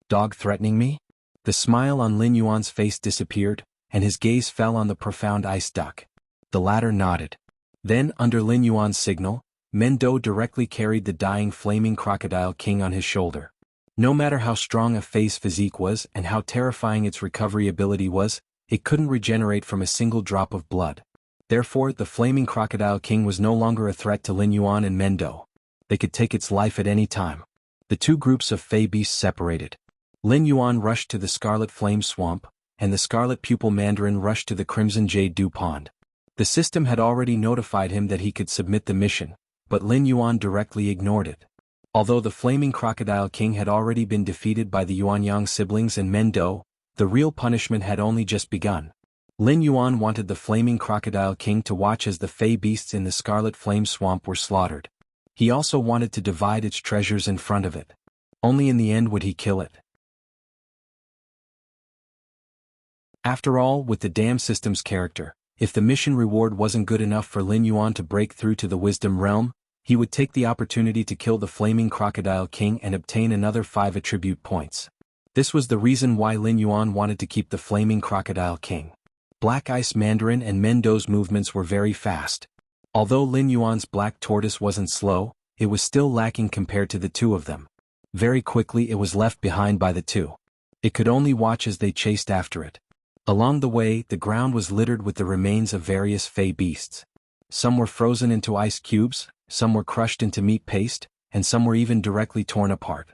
Dog threatening me? The smile on Lin Yuan's face disappeared, and his gaze fell on the profound ice duck. The latter nodded. Then, under Lin Yuan's signal, Mendo directly carried the dying Flaming Crocodile King on his shoulder. No matter how strong a Fey's physique was and how terrifying its recovery ability was, it couldn't regenerate from a single drop of blood. Therefore, the Flaming Crocodile King was no longer a threat to Lin Yuan and Mendo. They could take its life at any time. The two groups of Fey beasts separated. Lin Yuan rushed to the Scarlet Flame Swamp, and the Scarlet Pupil Mandarin rushed to the Crimson Jade Dew Pond. The system had already notified him that he could submit the mission, but Lin Yuan directly ignored it. Although the Flaming Crocodile King had already been defeated by the Yuanyang siblings and Mendo, the real punishment had only just begun. Lin Yuan wanted the Flaming Crocodile King to watch as the Fey beasts in the Scarlet Flame Swamp were slaughtered. He also wanted to divide its treasures in front of it. Only in the end would he kill it. After all, with the Dam System's character, if the mission reward wasn't good enough for Lin Yuan to break through to the Wisdom Realm, he would take the opportunity to kill the Flaming Crocodile King and obtain another 5 attribute points. This was the reason why Lin Yuan wanted to keep the Flaming Crocodile King. Black Ice Mandarin and Mendo's movements were very fast. Although Lin Yuan's black tortoise wasn't slow, it was still lacking compared to the two of them. Very quickly it was left behind by the two. It could only watch as they chased after it. Along the way, the ground was littered with the remains of various fey beasts. Some were frozen into ice cubes, some were crushed into meat paste, and some were even directly torn apart.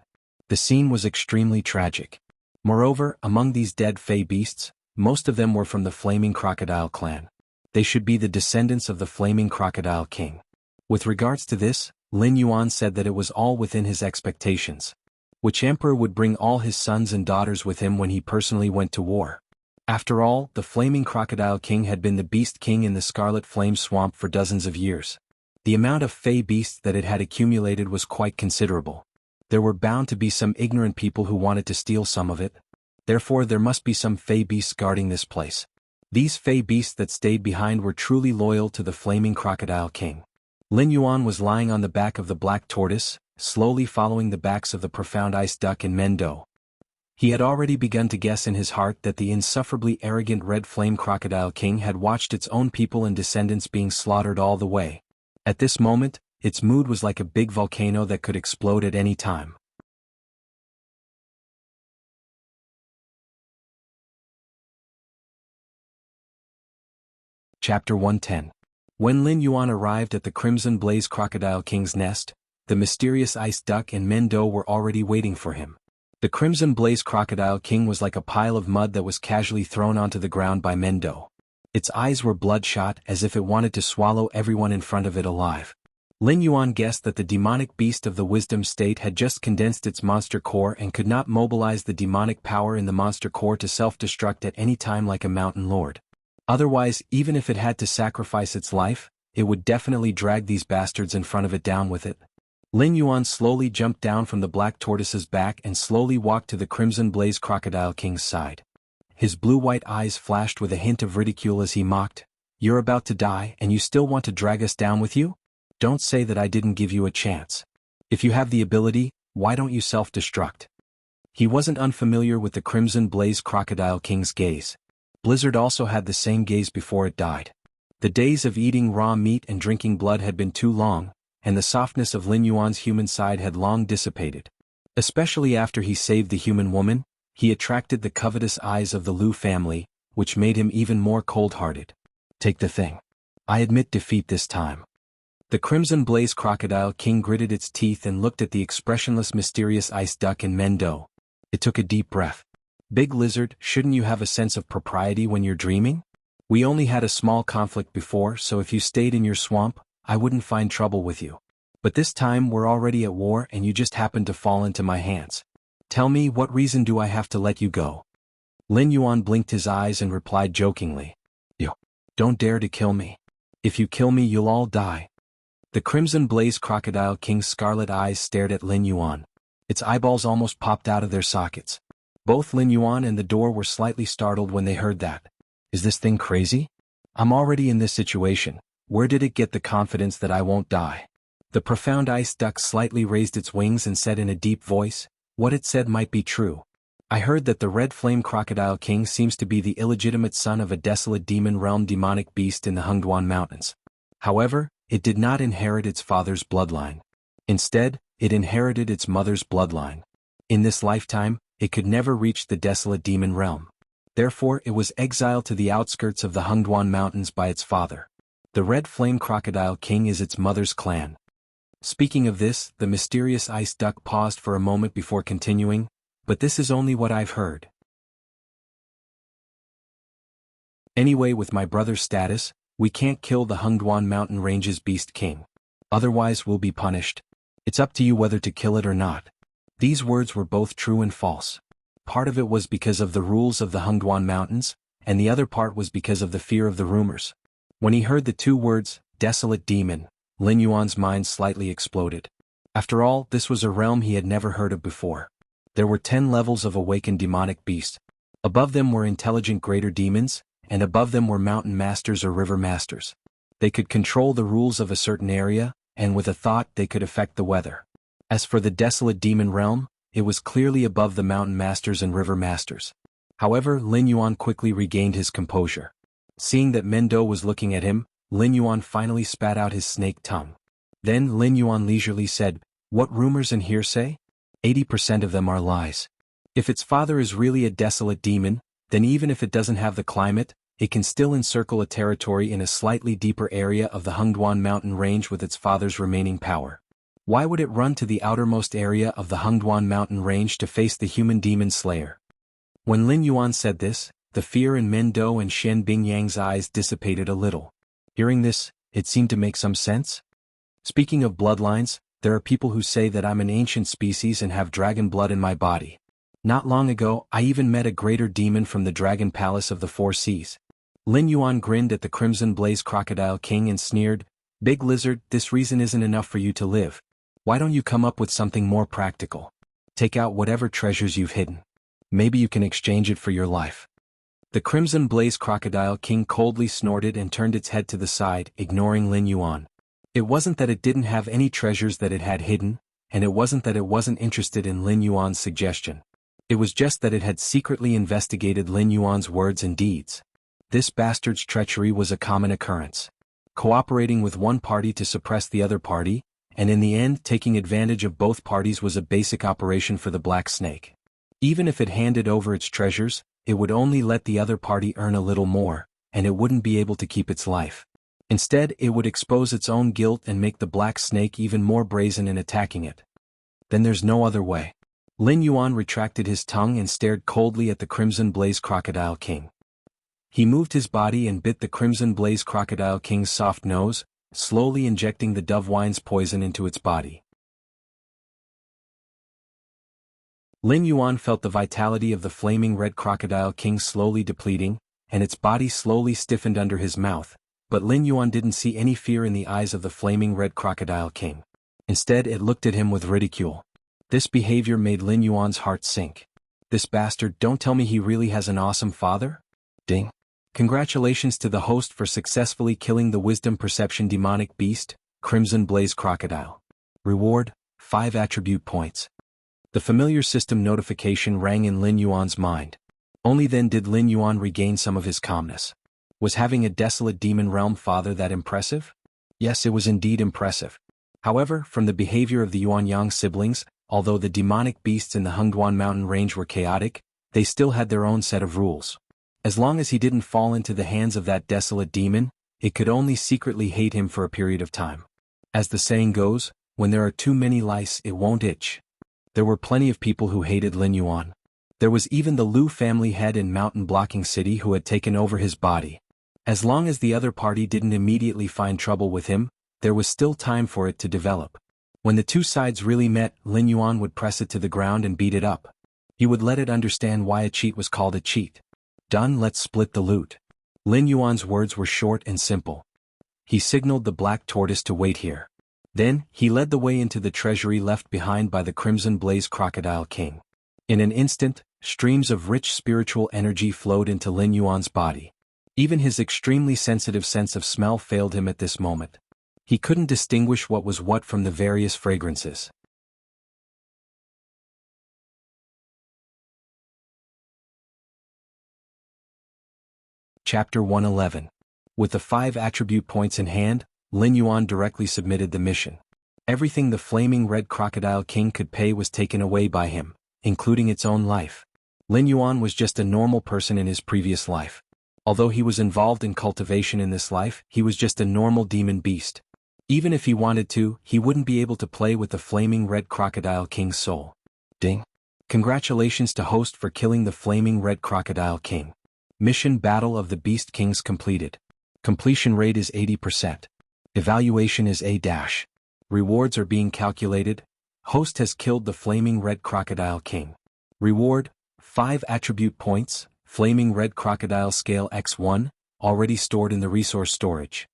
The scene was extremely tragic. Moreover, among these dead fey beasts, most of them were from the Flaming Crocodile clan. They should be the descendants of the Flaming Crocodile King. With regards to this, Lin Yuan said that it was all within his expectations. Which emperor would bring all his sons and daughters with him when he personally went to war? After all, the Flaming Crocodile King had been the Beast King in the Scarlet Flame Swamp for dozens of years. The amount of fey beasts that it had accumulated was quite considerable. There were bound to be some ignorant people who wanted to steal some of it. Therefore there must be some fey beasts guarding this place. These fey beasts that stayed behind were truly loyal to the Flaming Crocodile King. Lin Yuan was lying on the back of the black tortoise, slowly following the backs of the Profound Ice Duck and Mendo. He had already begun to guess in his heart that the insufferably arrogant Red Flame Crocodile King had watched its own people and descendants being slaughtered all the way. At this moment, its mood was like a big volcano that could explode at any time. Chapter 110. When Lin Yuan arrived at the Crimson Blaze Crocodile King's nest, the mysterious Ice Duck and Mendo were already waiting for him. The Crimson Blaze Crocodile King was like a pile of mud that was casually thrown onto the ground by Mendo. Its eyes were bloodshot as if it wanted to swallow everyone in front of it alive. Lin Yuan guessed that the demonic beast of the Wisdom State had just condensed its monster core and could not mobilize the demonic power in the monster core to self-destruct at any time like a mountain lord. Otherwise, even if it had to sacrifice its life, it would definitely drag these bastards in front of it down with it. Lin Yuan slowly jumped down from the black tortoise's back and slowly walked to the Crimson Blaze Crocodile King's side. His blue-white eyes flashed with a hint of ridicule as he mocked, "You're about to die and you still want to drag us down with you? Don't say that I didn't give you a chance. If you have the ability, why don't you self-destruct?" He wasn't unfamiliar with the Crimson Blaze Crocodile King's gaze. Blizzard also had the same gaze before it died. The days of eating raw meat and drinking blood had been too long, and the softness of Lin Yuan's human side had long dissipated. Especially after he saved the human woman, he attracted the covetous eyes of the Liu family, which made him even more cold-hearted. "Take the thing. I admit defeat this time." The Crimson Blaze Crocodile King gritted its teeth and looked at the expressionless mysterious Ice Duck and Mendo. It took a deep breath. "Big Lizard, shouldn't you have a sense of propriety when you're dreaming? We only had a small conflict before, so if you stayed in your swamp, I wouldn't find trouble with you. But this time we're already at war and you just happened to fall into my hands. Tell me, what reason do I have to let you go?" Lin Yuan blinked his eyes and replied jokingly, "You don't dare to kill me. If you kill me you'll all die." The Crimson Blaze Crocodile King's scarlet eyes stared at Lin Yuan. Its eyeballs almost popped out of their sockets. Both Lin Yuan and the door were slightly startled when they heard that. "Is this thing crazy? I'm already in this situation. Where did it get the confidence that I won't die?" The Profound Ice Duck slightly raised its wings and said in a deep voice, "What it said might be true. I heard that the Red Flame Crocodile King seems to be the illegitimate son of a desolate demon realm demonic beast in the Hengduan Mountains. However, it did not inherit its father's bloodline. Instead, it inherited its mother's bloodline. In this lifetime, it could never reach the desolate demon realm. Therefore it was exiled to the outskirts of the Hengduan Mountains by its father. The Red Flame Crocodile King is its mother's clan." Speaking of this, the mysterious Ice Duck paused for a moment before continuing, "But this is only what I've heard. Anyway, with my brother's status, we can't kill the Hengduan Mountain Range's Beast King. Otherwise we'll be punished. It's up to you whether to kill it or not." These words were both true and false. Part of it was because of the rules of the Hengduan Mountains, and the other part was because of the fear of the rumors. When he heard the two words, "desolate demon," Lin Yuan's mind slightly exploded. After all, this was a realm he had never heard of before. There were 10 levels of awakened demonic beasts. Above them were intelligent greater demons, and above them were mountain masters or river masters. They could control the rules of a certain area, and with a thought they could affect the weather. As for the desolate demon realm, it was clearly above the mountain masters and river masters. However, Lin Yuan quickly regained his composure. Seeing that Mendo was looking at him, Lin Yuan finally spat out his snake tongue. Then Lin Yuan leisurely said, "What rumors and hearsay? 80% of them are lies. If its father is really a desolate demon, then even if it doesn't have the climate, it can still encircle a territory in a slightly deeper area of the Hengduan mountain range with its father's remaining power. Why would it run to the outermost area of the Hengduan mountain range to face the human demon slayer?" When Lin Yuan said this, the fear in Mendo and Shen Bingyang's eyes dissipated a little. Hearing this, it seemed to make some sense. Speaking of bloodlines, there are people who say that I'm an ancient species and have dragon blood in my body. Not long ago, I even met a greater demon from the Dragon Palace of the Four Seas. Lin Yuan grinned at the Crimson Blaze Crocodile King and sneered, "Big Lizard, this reason isn't enough for you to live. Why don't you come up with something more practical? Take out whatever treasures you've hidden. Maybe you can exchange it for your life." The Crimson Blaze Crocodile King coldly snorted and turned its head to the side, ignoring Lin Yuan. It wasn't that it didn't have any treasures that it had hidden, and it wasn't that it wasn't interested in Lin Yuan's suggestion. It was just that it had secretly investigated Lin Yuan's words and deeds. This bastard's treachery was a common occurrence. Cooperating with one party to suppress the other party, and in the end taking advantage of both parties was a basic operation for the Black Snake. Even if it handed over its treasures, it would only let the other party earn a little more, and it wouldn't be able to keep its life. Instead, it would expose its own guilt and make the Black Snake even more brazen in attacking it. Then there's no other way. Lin Yuan retracted his tongue and stared coldly at the Crimson Blaze Crocodile King. He moved his body and bit the Crimson Blaze Crocodile King's soft nose, slowly injecting the dove wine's poison into its body. Lin Yuan felt the vitality of the flaming red Crocodile King slowly depleting, and its body slowly stiffened under his mouth, but Lin Yuan didn't see any fear in the eyes of the flaming red Crocodile King. Instead, it looked at him with ridicule. This behavior made Lin Yuan's heart sink. This bastard, don't tell me he really has an awesome father? Ding. Congratulations to the host for successfully killing the Wisdom Perception demonic beast, Crimson Blaze Crocodile. Reward, 5 attribute points. The familiar system notification rang in Lin Yuan's mind. Only then did Lin Yuan regain some of his calmness. Was having a desolate demon realm father that impressive? Yes, it was indeed impressive. However, from the behavior of the Yuanyang siblings, although the demonic beasts in the Hengduan mountain range were chaotic, they still had their own set of rules. As long as he didn't fall into the hands of that desolate demon, it could only secretly hate him for a period of time. As the saying goes, when there are too many lice it won't itch. There were plenty of people who hated Lin Yuan. There was even the Lu family head in Mountain Blocking City who had taken over his body. As long as the other party didn't immediately find trouble with him, there was still time for it to develop. When the two sides really met, Lin Yuan would press it to the ground and beat it up. He would let it understand why a cheat was called a cheat. Done, let's split the loot. Lin Yuan's words were short and simple. He signaled the black tortoise to wait here. Then, he led the way into the treasury left behind by the Crimson Blaze Crocodile King. In an instant, streams of rich spiritual energy flowed into Lin Yuan's body. Even his extremely sensitive sense of smell failed him at this moment. He couldn't distinguish what was what from the various fragrances. Chapter 111. With the 5 attribute points in hand, Lin Yuan directly submitted the mission. Everything the flaming red Crocodile King could pay was taken away by him, including its own life. Lin Yuan was just a normal person in his previous life. Although he was involved in cultivation in this life, he was just a normal demon beast. Even if he wanted to, he wouldn't be able to play with the flaming red Crocodile King's soul. Ding. Congratulations to host for killing the flaming red Crocodile King. Mission Battle of the Beast Kings completed. Completion rate is 80%. Evaluation is A-. Rewards are being calculated. Host has killed the flaming red Crocodile King. Reward, 5 attribute points, Flaming Red Crocodile Scale X1, already stored in the resource storage.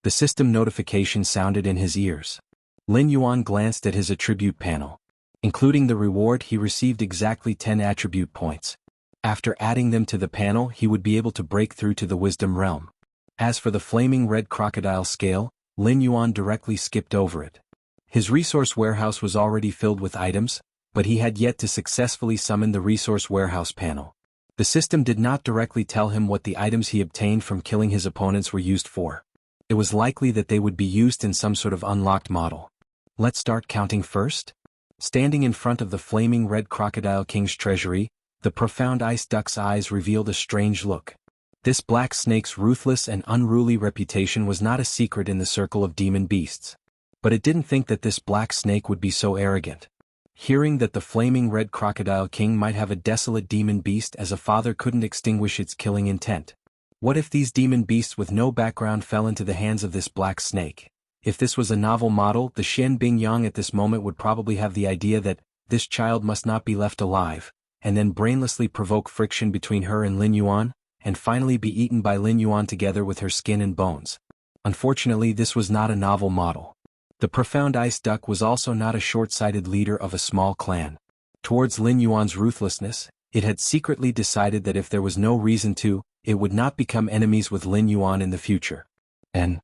The system notification sounded in his ears. Lin Yuan glanced at his attribute panel. Including the reward, he received exactly 10 attribute points. After adding them to the panel, he would be able to break through to the Wisdom Realm. As for the Flaming Red Crocodile Scale, Lin Yuan directly skipped over it. His resource warehouse was already filled with items, but he had yet to successfully summon the resource warehouse panel. The system did not directly tell him what the items he obtained from killing his opponents were used for. It was likely that they would be used in some sort of unlocked model. Let's start counting first. Standing in front of the flaming red crocodile king's treasury, the profound ice duck's eyes revealed a strange look. This black snake's ruthless and unruly reputation was not a secret in the circle of demon beasts. But it didn't think that this black snake would be so arrogant. Hearing that the flaming red crocodile king might have a desolate demon beast as a father couldn't extinguish its killing intent. What if these demon beasts with no background fell into the hands of this black snake? If this was a novel model, the Xian Bingyang at this moment would probably have the idea that this child must not be left alive, and then brainlessly provoke friction between her and Lin Yuan, and finally be eaten by Lin Yuan together with her skin and bones. Unfortunately, this was not a novel model. The profound ice duck was also not a short-sighted leader of a small clan. Towards Lin Yuan's ruthlessness, it had secretly decided that if there was no reason to, it would not become enemies with Lin Yuan in the future. And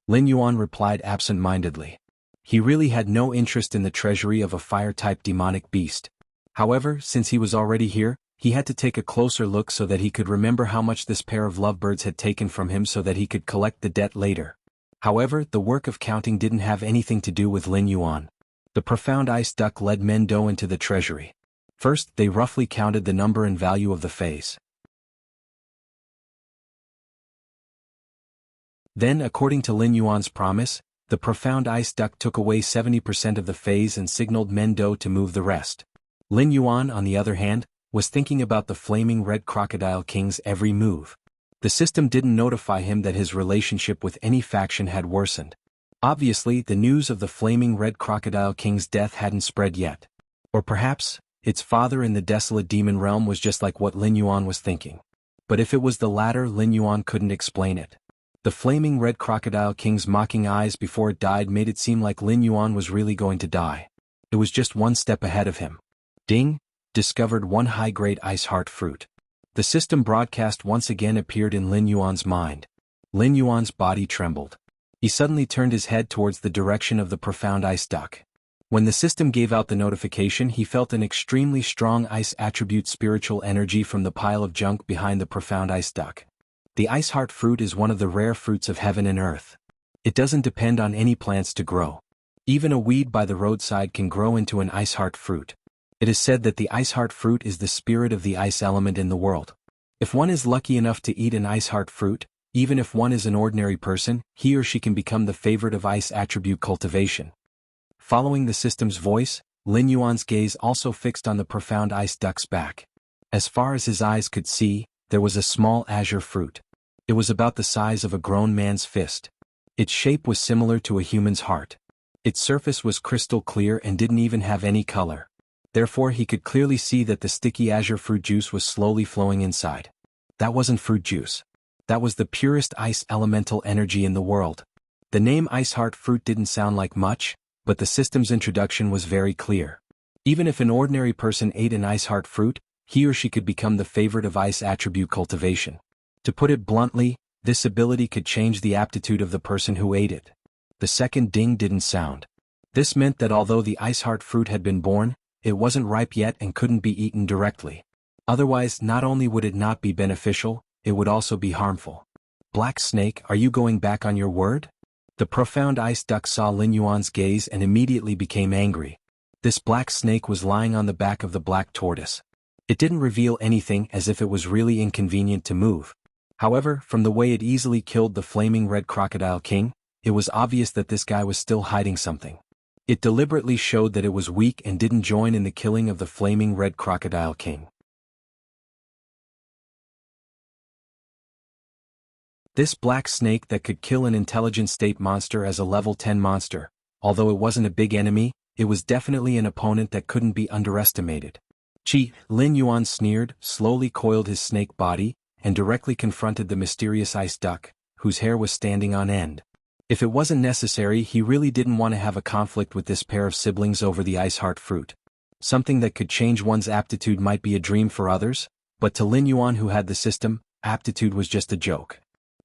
Lin Yuan replied absent-mindedly. He really had no interest in the treasury of a fire-type demonic beast. However, since he was already here, he had to take a closer look so that he could remember how much this pair of lovebirds had taken from him so that he could collect the debt later. However, the work of counting didn't have anything to do with Lin Yuan. The profound ice duck led Mendo into the treasury. First, they roughly counted the number and value of the phase. Then, according to Lin Yuan's promise, the profound ice duck took away 70% of the phase and signaled Mendo to move the rest. Lin Yuan, on the other hand, was thinking about the flaming red crocodile king's every move. The system didn't notify him that his relationship with any faction had worsened. Obviously, the news of the flaming red crocodile king's death hadn't spread yet. Or perhaps, its father in the desolate demon realm was just like what Lin Yuan was thinking. But if it was the latter, Lin Yuan couldn't explain it. The flaming red crocodile king's mocking eyes before it died made it seem like Lin Yuan was really going to die. It was just one step ahead of him. Ding! Discovered one high-grade ice heart fruit. The system broadcast once again appeared in Lin Yuan's mind. Lin Yuan's body trembled. He suddenly turned his head towards the direction of the profound ice duck. When the system gave out the notification, he felt an extremely strong ice attribute spiritual energy from the pile of junk behind the profound ice duck. The ice heart fruit is one of the rare fruits of heaven and earth. It doesn't depend on any plants to grow. Even a weed by the roadside can grow into an ice heart fruit. It is said that the ice heart fruit is the spirit of the ice element in the world. If one is lucky enough to eat an ice heart fruit, even if one is an ordinary person, he or she can become the favorite of ice attribute cultivation. Following the system's voice, Lin Yuan's gaze also fixed on the profound ice duck's back. As far as his eyes could see, there was a small azure fruit. It was about the size of a grown man's fist. Its shape was similar to a human's heart. Its surface was crystal clear and didn't even have any color. Therefore, he could clearly see that the sticky azure fruit juice was slowly flowing inside. That wasn't fruit juice. That was the purest ice elemental energy in the world. The name Ice Heart Fruit didn't sound like much, but the system's introduction was very clear. Even if an ordinary person ate an Ice Heart Fruit, he or she could become the favorite of ice attribute cultivation. To put it bluntly, this ability could change the aptitude of the person who ate it. The second ding didn't sound. This meant that although the Ice Heart Fruit had been born, it wasn't ripe yet and couldn't be eaten directly. Otherwise, not only would it not be beneficial, it would also be harmful. Black Snake, are you going back on your word? The profound ice duck saw Lin Yuan's gaze and immediately became angry. This black snake was lying on the back of the black tortoise. It didn't reveal anything as if it was really inconvenient to move. However, from the way it easily killed the flaming red crocodile king, it was obvious that this guy was still hiding something. It deliberately showed that it was weak and didn't join in the killing of the flaming red crocodile king. This black snake that could kill an intelligent state monster as a level 10 monster, although it wasn't a big enemy, it was definitely an opponent that couldn't be underestimated. Chi, Lin Yuan sneered, slowly coiled his snake body, and directly confronted the mysterious ice duck, whose hair was standing on end. If it wasn't necessary, he really didn't want to have a conflict with this pair of siblings over the ice heart fruit. Something that could change one's aptitude might be a dream for others, but to Lin Yuan who had the system, aptitude was just a joke.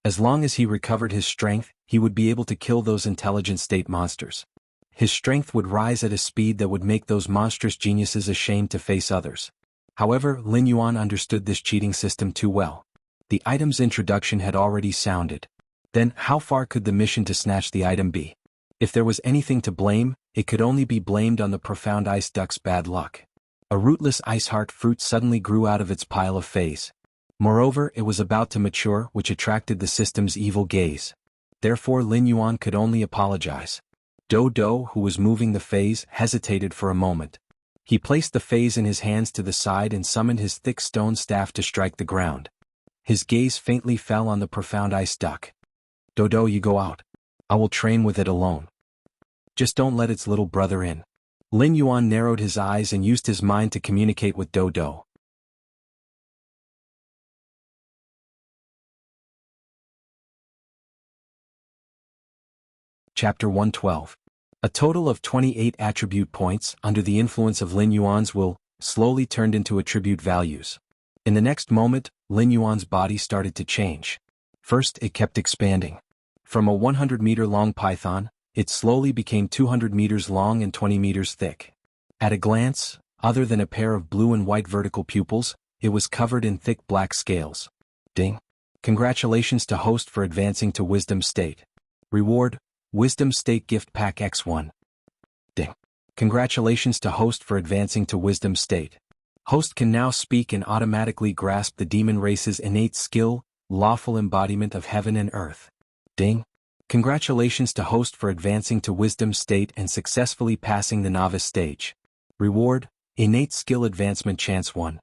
As long as he recovered his strength, he would be able to kill those intelligent state monsters. His strength would rise at a speed that would make those monstrous geniuses ashamed to face others. However, Lin Yuan understood this cheating system too well. The item's introduction had already sounded. Then, how far could the mission to snatch the item be? If there was anything to blame, it could only be blamed on the profound ice duck's bad luck. A rootless ice heart fruit suddenly grew out of its pile of phase. Moreover, it was about to mature, which attracted the system's evil gaze. Therefore Lin Yuan could only apologize. Do, who was moving the phase, hesitated for a moment. He placed the phase in his hands to the side and summoned his thick stone staff to strike the ground. His gaze faintly fell on the profound ice duck. Do, you go out. I will train with it alone. Just don't let its little brother in. Lin Yuan narrowed his eyes and used his mind to communicate with Do. Chapter 112. A total of 28 attribute points under the influence of Lin Yuan's will slowly turned into attribute values. In the next moment, Lin Yuan's body started to change. First, it kept expanding. From a 100-meter-long python, it slowly became 200 meters long and 20 meters thick. At a glance, other than a pair of blue and white vertical pupils, it was covered in thick black scales. Ding. Congratulations to host for advancing to Wisdom State. Reward, Wisdom State Gift Pack X1. Ding. Congratulations to host for advancing to Wisdom State. Host can now speak and automatically grasp the demon race's innate skill, lawful embodiment of heaven and earth. Ding. Congratulations to host for advancing to Wisdom State and successfully passing the novice stage. Reward, innate skill advancement chance 1.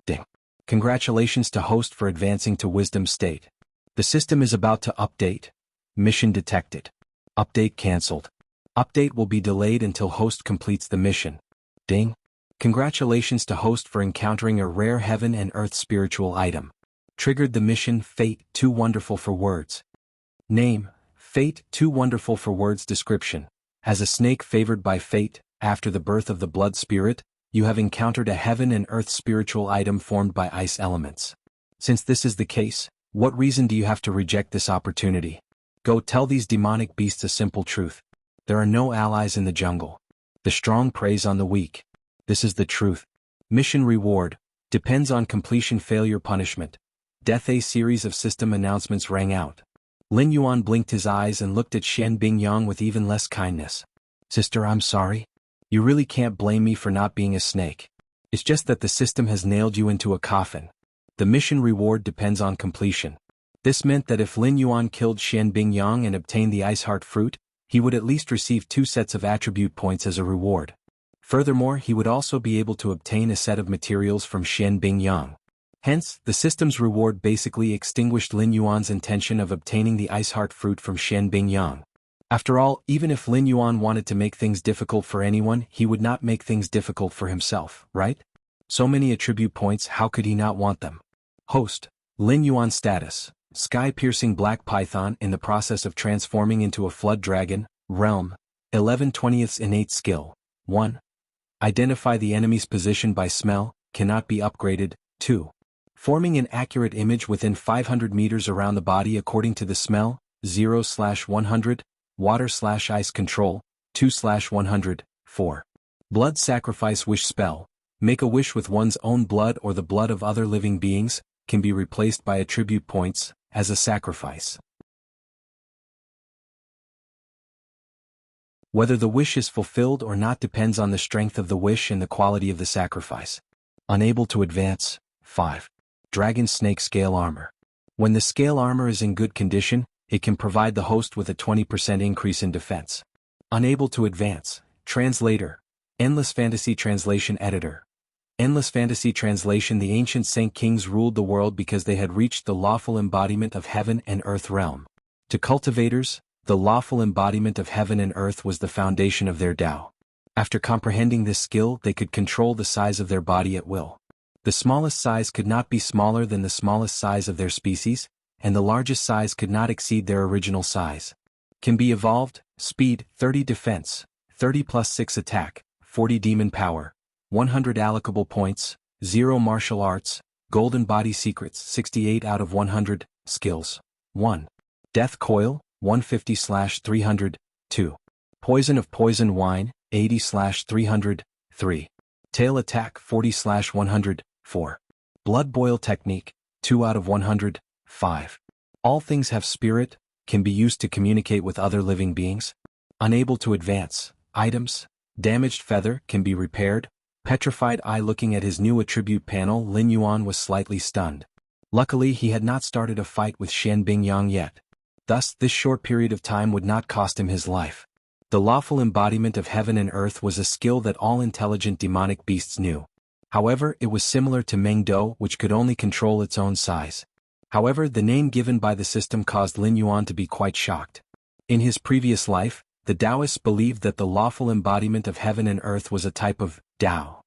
Ding. Congratulations to host for advancing to Wisdom State. The system is about to update. Mission detected. Update cancelled. Update will be delayed until host completes the mission. Ding. Congratulations to host for encountering a rare heaven and earth spiritual item. Triggered the mission Fate, too wonderful for words. Name, Fate, too wonderful for words. Description. As a snake favored by fate, after the birth of the blood spirit, you have encountered a heaven and earth spiritual item formed by ice elements. Since this is the case, what reason do you have to reject this opportunity? Go tell these demonic beasts a simple truth. There are no allies in the jungle. The strong preys on the weak. This is the truth. Mission reward, depends on completion. Failure punishment. Death. A series of system announcements rang out. Lin Yuan blinked his eyes and looked at Xian Bingyang with even less kindness. Sister, I'm sorry. You really can't blame me for not being a snake. It's just that the system has nailed you into a coffin. The mission reward depends on completion. This meant that if Lin Yuan killed Xian Bingyang and obtained the ice heart fruit, he would at least receive 2 sets of attribute points as a reward. Furthermore, he would also be able to obtain a set of materials from Xian Bingyang. Hence, the system's reward basically extinguished Lin Yuan's intention of obtaining the ice heart fruit from Xian Bingyang. After all, even if Lin Yuan wanted to make things difficult for anyone, he would not make things difficult for himself, right? So many attribute points, how could he not want them? Host, Lin Yuan status, sky-piercing black python in the process of transforming into a flood dragon, realm, 11/20 innate skill, 1. Identify the enemy's position by smell, cannot be upgraded, 2. Forming an accurate image within 500 meters around the body according to the smell, 0/100, water/ice control, 2/100, 4. Blood sacrifice wish spell, make a wish with one's own blood or the blood of other living beings, can be replaced by attribute points, as a sacrifice. Whether the wish is fulfilled or not depends on the strength of the wish and the quality of the sacrifice. Unable to advance, 5. Dragon Snake Scale Armor. When the scale armor is in good condition, it can provide the host with a 20% increase in defense. Unable to advance, translator, Endless Fantasy Translation Editor. Endless Fantasy Translation. The ancient Saint Kings ruled the world because they had reached the lawful embodiment of heaven and earth realm. To cultivators, the lawful embodiment of heaven and earth was the foundation of their Tao. After comprehending this skill, they could control the size of their body at will. The smallest size could not be smaller than the smallest size of their species, and the largest size could not exceed their original size. Can be evolved, speed, 30 defense, 30 plus 6 attack, 40 demon power, 100 allocable points, 0 martial arts, golden body secrets, 68 out of 100, skills, 1. Death coil, 150/300, 2. Poison of poison wine, 80/300, 3. Tail attack 40/100, 4. Blood boil technique, 2 out of 100, 5. All things have spirit, can be used to communicate with other living beings. Unable to advance, items, damaged feather can be repaired. Petrified eye. Looking at his new attribute panel, Lin Yuan was slightly stunned. Luckily he had not started a fight with Xian Bingyang yet. Thus this short period of time would not cost him his life. The lawful embodiment of heaven and earth was a skill that all intelligent demonic beasts knew. However, it was similar to Meng Do, which could only control its own size. However, the name given by the system caused Lin Yuan to be quite shocked. In his previous life, the Taoists believed that the lawful embodiment of heaven and earth was a type of Tao.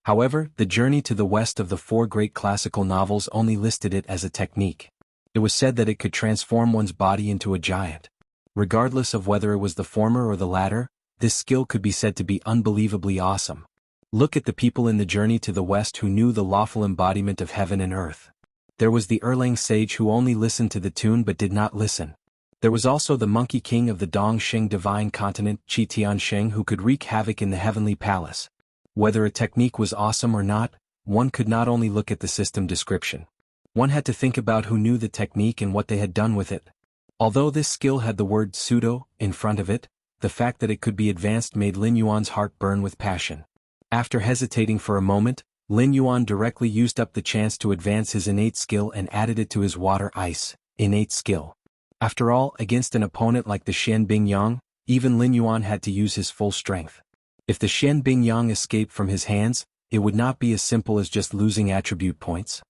However, the journey to the west of the 4 great classical novels only listed it as a technique. It was said that it could transform one's body into a giant. Regardless of whether it was the former or the latter, this skill could be said to be unbelievably awesome. Look at the people in the journey to the west who knew the lawful embodiment of heaven and earth. There was the Erlang sage who only listened to the tune but did not listen. There was also the monkey king of the Dongxing divine continent, Qi Tiansheng, who could wreak havoc in the heavenly palace. Whether a technique was awesome or not, one could not only look at the system description. One had to think about who knew the technique and what they had done with it. Although this skill had the word pseudo in front of it, the fact that it could be advanced made Lin Yuan's heart burn with passion. After hesitating for a moment, Lin Yuan directly used up the chance to advance his innate skill and added it to his water-ice innate skill. After all, against an opponent like the Xian Bingyang, even Lin Yuan had to use his full strength. If the Xian Bingyang escaped from his hands, it would not be as simple as just losing attribute points.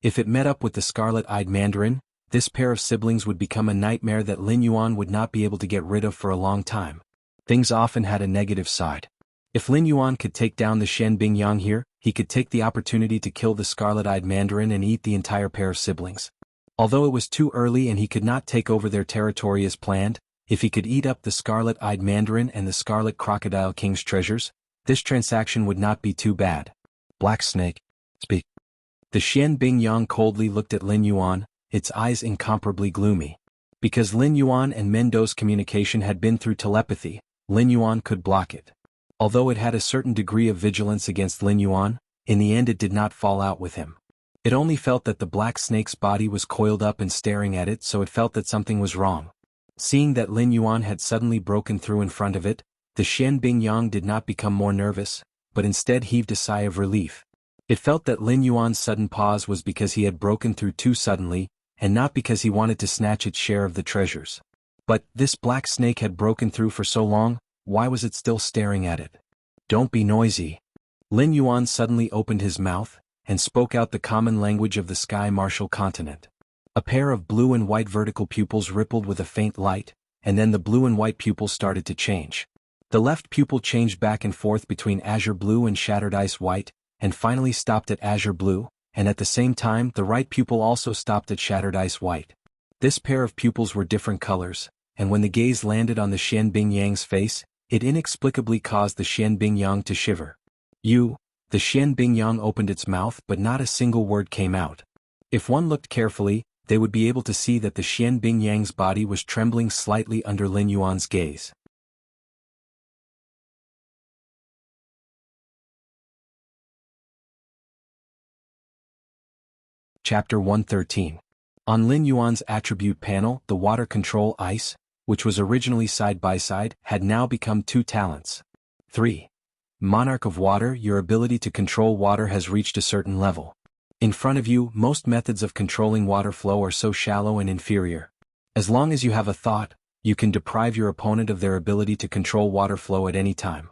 If it met up with the scarlet-eyed mandarin, this pair of siblings would become a nightmare that Lin Yuan would not be able to get rid of for a long time. Things often had a negative side. If Lin Yuan could take down the Xian Bingyang here, he could take the opportunity to kill the scarlet-eyed mandarin and eat the entire pair of siblings. Although it was too early and he could not take over their territory as planned, if he could eat up the scarlet-eyed mandarin and the scarlet crocodile king's treasures, this transaction would not be too bad. Black Snake, speak. The Xian Bingyang coldly looked at Lin Yuan, its eyes incomparably gloomy. Because Lin Yuan and Meng Do's communication had been through telepathy, Lin Yuan could block it. Although it had a certain degree of vigilance against Lin Yuan, in the end it did not fall out with him. It only felt that the black snake's body was coiled up and staring at it, so it felt that something was wrong. Seeing that Lin Yuan had suddenly broken through in front of it, the Xian Bingyang did not become more nervous, but instead heaved a sigh of relief. It felt that Lin Yuan's sudden pause was because he had broken through too suddenly, and not because he wanted to snatch its share of the treasures. But this black snake had broken through for so long, why was it still staring at it? Don't be noisy. Lin Yuan suddenly opened his mouth, and spoke out the common language of the Sky Martial continent. A pair of blue and white vertical pupils rippled with a faint light, and then the blue and white pupils started to change. The left pupil changed back and forth between azure blue and shattered ice white, and finally stopped at azure blue, and at the same time the right pupil also stopped at shattered ice white. This pair of pupils were different colors, and when the gaze landed on the Xian Bingyang's face, it inexplicably caused the Xian Bingyang to shiver. The Xian Bingyang opened its mouth but not a single word came out. If one looked carefully, they would be able to see that the Xian Bingyang's body was trembling slightly under Lin Yuan's gaze. Chapter 113. On Lin Yuan's attribute panel, the water control ice, which was originally side by side, had now become 2 talents. 3. Monarch of Water, your ability to control water has reached a certain level. In front of you, most methods of controlling water flow are so shallow and inferior. As long as you have a thought, you can deprive your opponent of their ability to control water flow at any time.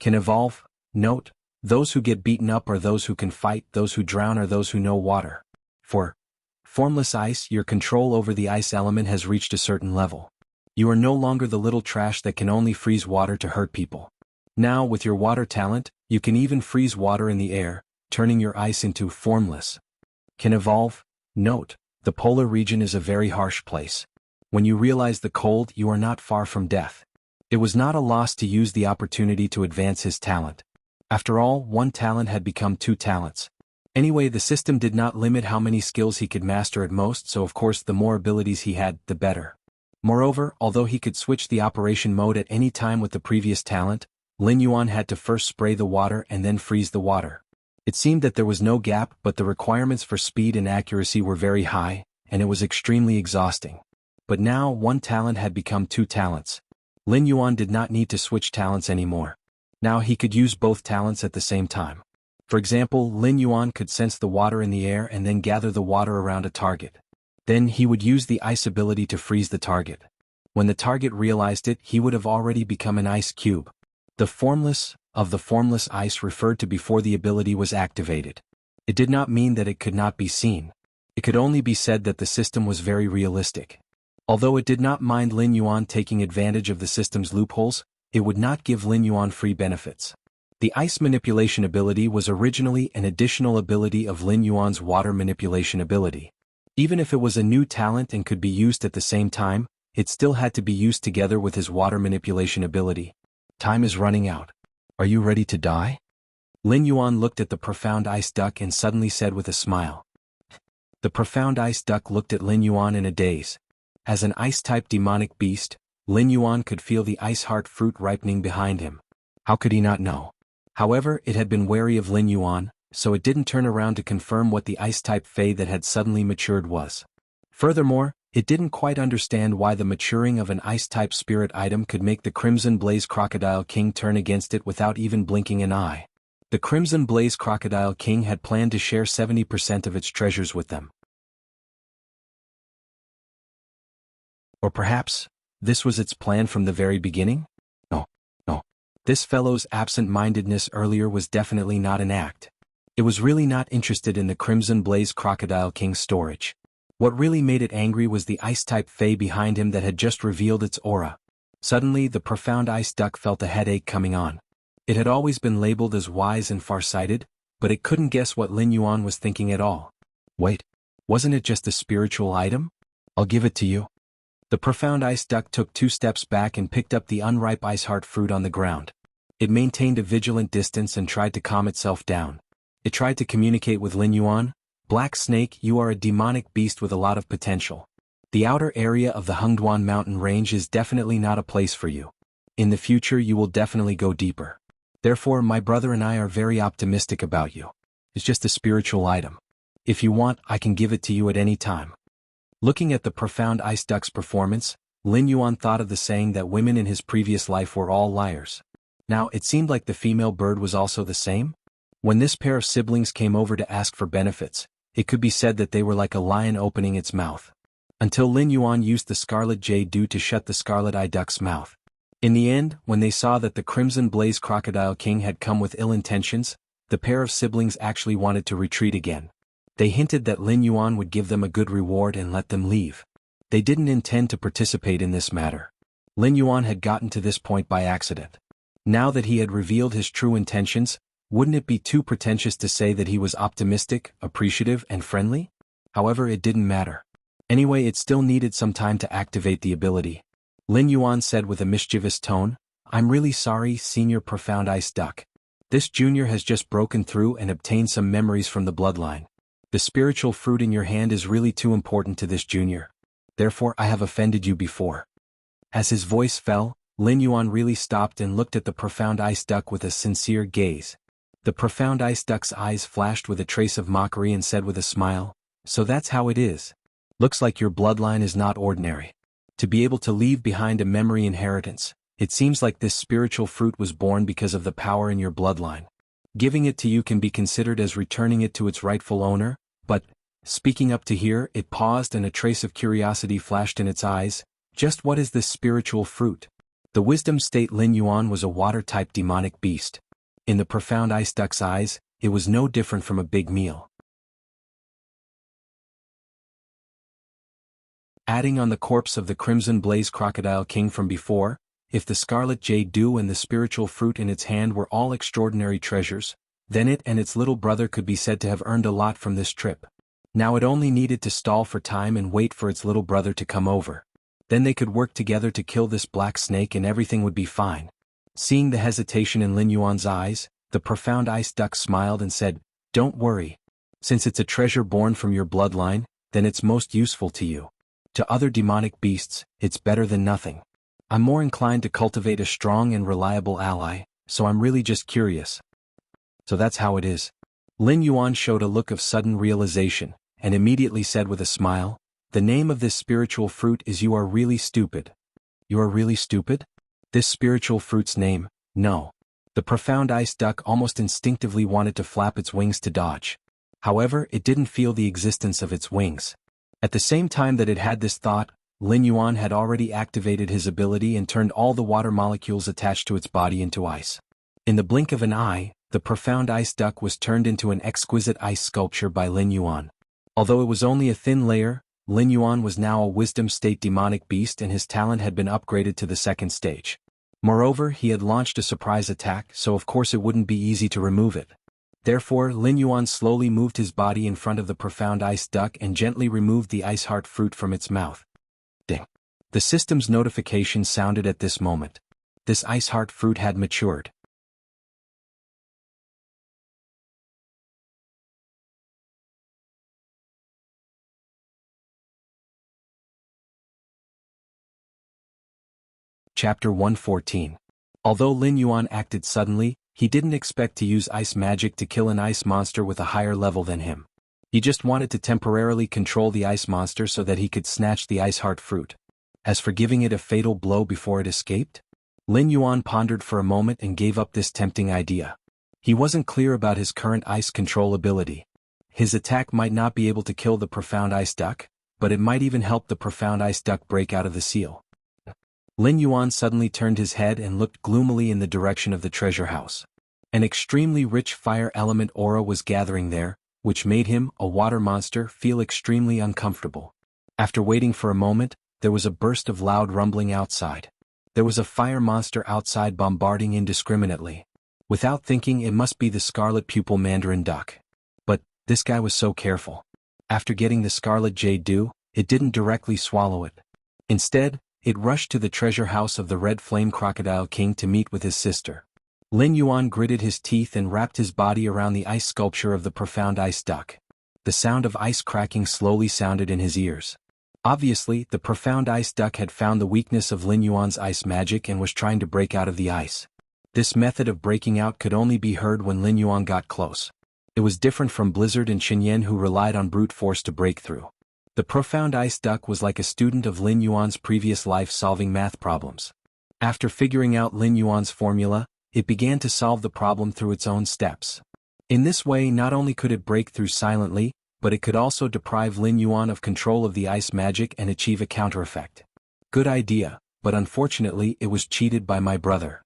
Can evolve. Note, those who get beaten up are those who can fight, those who drown are those who know water. 4. Formless ice, your control over the ice element has reached a certain level. You are no longer the little trash that can only freeze water to hurt people. Now, with your water talent, you can even freeze water in the air, turning your ice into formless. Can evolve. Note, the polar region is a very harsh place. When you realize the cold, you are not far from death. It was not a loss to use the opportunity to advance his talent. After all, 1 talent had become 2 talents. Anyway, the system did not limit how many skills he could master at most, so of course the more abilities he had, the better. Moreover, although he could switch the operation mode at any time with the previous talent, Lin Yuan had to first spray the water and then freeze the water. It seemed that there was no gap, but the requirements for speed and accuracy were very high, and it was extremely exhausting. But now one talent had become two talents. Lin Yuan did not need to switch talents anymore. Now he could use both talents at the same time. For example, Lin Yuan could sense the water in the air and then gather the water around a target. Then he would use the ice ability to freeze the target. When the target realized it, he would have already become an ice cube. The formless of the formless ice referred to before the ability was activated. It did not mean that it could not be seen. It could only be said that the system was very realistic. Although it did not mind Lin Yuan taking advantage of the system's loopholes, it would not give Lin Yuan free benefits. The ice manipulation ability was originally an additional ability of Lin Yuan's water manipulation ability. Even if it was a new talent and could be used at the same time, it still had to be used together with his water manipulation ability. Time is running out. Are you ready to die? Lin Yuan looked at the profound ice duck and suddenly said with a smile. The profound ice duck looked at Lin Yuan in a daze. As an ice-type demonic beast, Lin Yuan could feel the ice heart fruit ripening behind him. How could he not know? However, it had been wary of Lin Yuan, so it didn't turn around to confirm what the ice-type fey that had suddenly matured was. Furthermore, it didn't quite understand why the maturing of an ice-type spirit item could make the Crimson Blaze Crocodile King turn against it without even blinking an eye. The Crimson Blaze Crocodile King had planned to share 70% of its treasures with them. Or perhaps, this was its plan from the very beginning? No. This fellow's absent-mindedness earlier was definitely not an act. It was really not interested in the Crimson Blaze Crocodile King's storage. What really made it angry was the ice-type fey behind him that had just revealed its aura. Suddenly, the profound ice duck felt a headache coming on. It had always been labeled as wise and far-sighted, but it couldn't guess what Lin Yuan was thinking at all. Wait, wasn't it just a spiritual item? I'll give it to you. The profound ice duck took 2 steps back and picked up the unripe ice heart fruit on the ground. It maintained a vigilant distance and tried to calm itself down. It tried to communicate with Lin Yuan. Black Snake, you are a demonic beast with a lot of potential. The outer area of the Hengduan mountain range is definitely not a place for you. In the future you will definitely go deeper. Therefore my brother and I are very optimistic about you. It's just a spiritual item. If you want, I can give it to you at any time. Looking at the profound ice duck's performance, Lin Yuan thought of the saying that women in his previous life were all liars. Now it seemed like the female bird was also the same. When this pair of siblings came over to ask for benefits, it could be said that they were like a lion opening its mouth. Until Lin Yuan used the scarlet jade dew to shut the scarlet eye duck's mouth. In the end, when they saw that the Crimson Blaze Crocodile King had come with ill intentions, the pair of siblings actually wanted to retreat again. They hinted that Lin Yuan would give them a good reward and let them leave. They didn't intend to participate in this matter. Lin Yuan had gotten to this point by accident. Now that he had revealed his true intentions, wouldn't it be too pretentious to say that he was optimistic, appreciative, and friendly? However, it didn't matter. Anyway, it still needed some time to activate the ability. Lin Yuan said with a mischievous tone, I'm really sorry, Senior Profound Ice Duck. This junior has just broken through and obtained some memories from the bloodline. The spiritual fruit in your hand is really too important to this junior. Therefore, I have offended you before. As his voice fell, Lin Yuan really stopped and looked at the profound ice duck with a sincere gaze. The profound ice duck's eyes flashed with a trace of mockery and said with a smile, so that's how it is. Looks like your bloodline is not ordinary. To be able to leave behind a memory inheritance, it seems like this spiritual fruit was born because of the power in your bloodline. Giving it to you can be considered as returning it to its rightful owner, but, speaking up to here, it paused and a trace of curiosity flashed in its eyes. Just what is this spiritual fruit? The wisdom state Lin Yuan was a water-type demonic beast. In the profound ice duck's eyes, it was no different from a big meal. Adding on the corpse of the Crimson Blaze Crocodile King from before, if the scarlet jade dew and the spiritual fruit in its hand were all extraordinary treasures, then it and its little brother could be said to have earned a lot from this trip. Now it only needed to stall for time and wait for its little brother to come over. Then they could work together to kill this black snake and everything would be fine. Seeing the hesitation in Lin Yuan's eyes, the profound ice duck smiled and said, Don't worry. Since it's a treasure born from your bloodline, then it's most useful to you. To other demonic beasts, it's better than nothing. I'm more inclined to cultivate a strong and reliable ally, so I'm really just curious. So that's how it is. Lin Yuan showed a look of sudden realization, and immediately said with a smile, "The name of this spiritual fruit is You Are Really Stupid." You are really stupid? This spiritual fruit's name? No. The profound ice duck almost instinctively wanted to flap its wings to dodge. However, it didn't feel the existence of its wings. At the same time that it had this thought, Lin Yuan had already activated his ability and turned all the water molecules attached to its body into ice. In the blink of an eye, the profound ice duck was turned into an exquisite ice sculpture by Lin Yuan. Although it was only a thin layer, Lin Yuan was now a wisdom state demonic beast and his talent had been upgraded to the second stage. Moreover, he had launched a surprise attack, so of course it wouldn't be easy to remove it. Therefore, Lin Yuan slowly moved his body in front of the profound ice duck and gently removed the ice heart fruit from its mouth. Ding! The system's notification sounded at this moment. This ice heart fruit had matured. Chapter 114. Although Lin Yuan acted suddenly, he didn't expect to use ice magic to kill an ice monster with a higher level than him. He just wanted to temporarily control the ice monster so that he could snatch the ice heart fruit. As for giving it a fatal blow before it escaped? Lin Yuan pondered for a moment and gave up this tempting idea. He wasn't clear about his current ice control ability. His attack might not be able to kill the profound ice duck, but it might even help the profound ice duck break out of the seal. Lin Yuan suddenly turned his head and looked gloomily in the direction of the treasure house. An extremely rich fire element aura was gathering there, which made him, a water monster, feel extremely uncomfortable. After waiting for a moment, there was a burst of loud rumbling outside. There was a fire monster outside bombarding indiscriminately. Without thinking, it must be the scarlet pupil mandarin duck. But, this guy was so careful. After getting the scarlet jade dew, it didn't directly swallow it. Instead, it rushed to the treasure house of the Red Flame Crocodile King to meet with his sister. Lin Yuan gritted his teeth and wrapped his body around the ice sculpture of the profound ice duck. The sound of ice cracking slowly sounded in his ears. Obviously, the profound ice duck had found the weakness of Lin Yuan's ice magic and was trying to break out of the ice. This method of breaking out could only be heard when Lin Yuan got close. It was different from Blizzard and Xinyan, who relied on brute force to break through. The profound ice duck was like a student of Lin Yuan's previous life solving math problems. After figuring out Lin Yuan's formula, it began to solve the problem through its own steps. In this way, not only could it break through silently, but it could also deprive Lin Yuan of control of the ice magic and achieve a counter-effect. Good idea, but unfortunately it was cheated by my brother.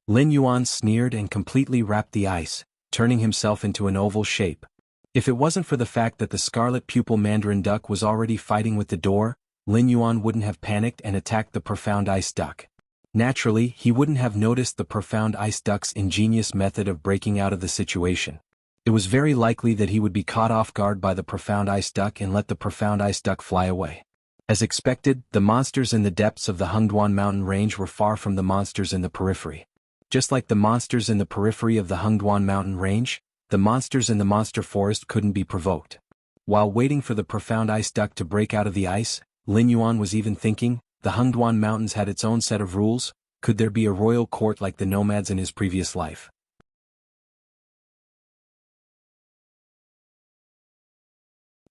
Lin Yuan sneered and completely wrapped the ice, turning himself into an oval shape. If it wasn't for the fact that the scarlet pupil mandarin duck was already fighting with the door, Lin Yuan wouldn't have panicked and attacked the profound ice duck. Naturally, he wouldn't have noticed the profound ice duck's ingenious method of breaking out of the situation. It was very likely that he would be caught off guard by the profound ice duck and let the profound ice duck fly away. As expected, the monsters in the depths of the Hengduan mountain range were far from the monsters in the periphery. Just like the monsters in the periphery of the Hengduan mountain range, the monsters in the monster forest couldn't be provoked. While waiting for the profound ice duck to break out of the ice, Lin Yuan was even thinking, the Hengduan mountains had its own set of rules. Could there be a royal court like the nomads in his previous life?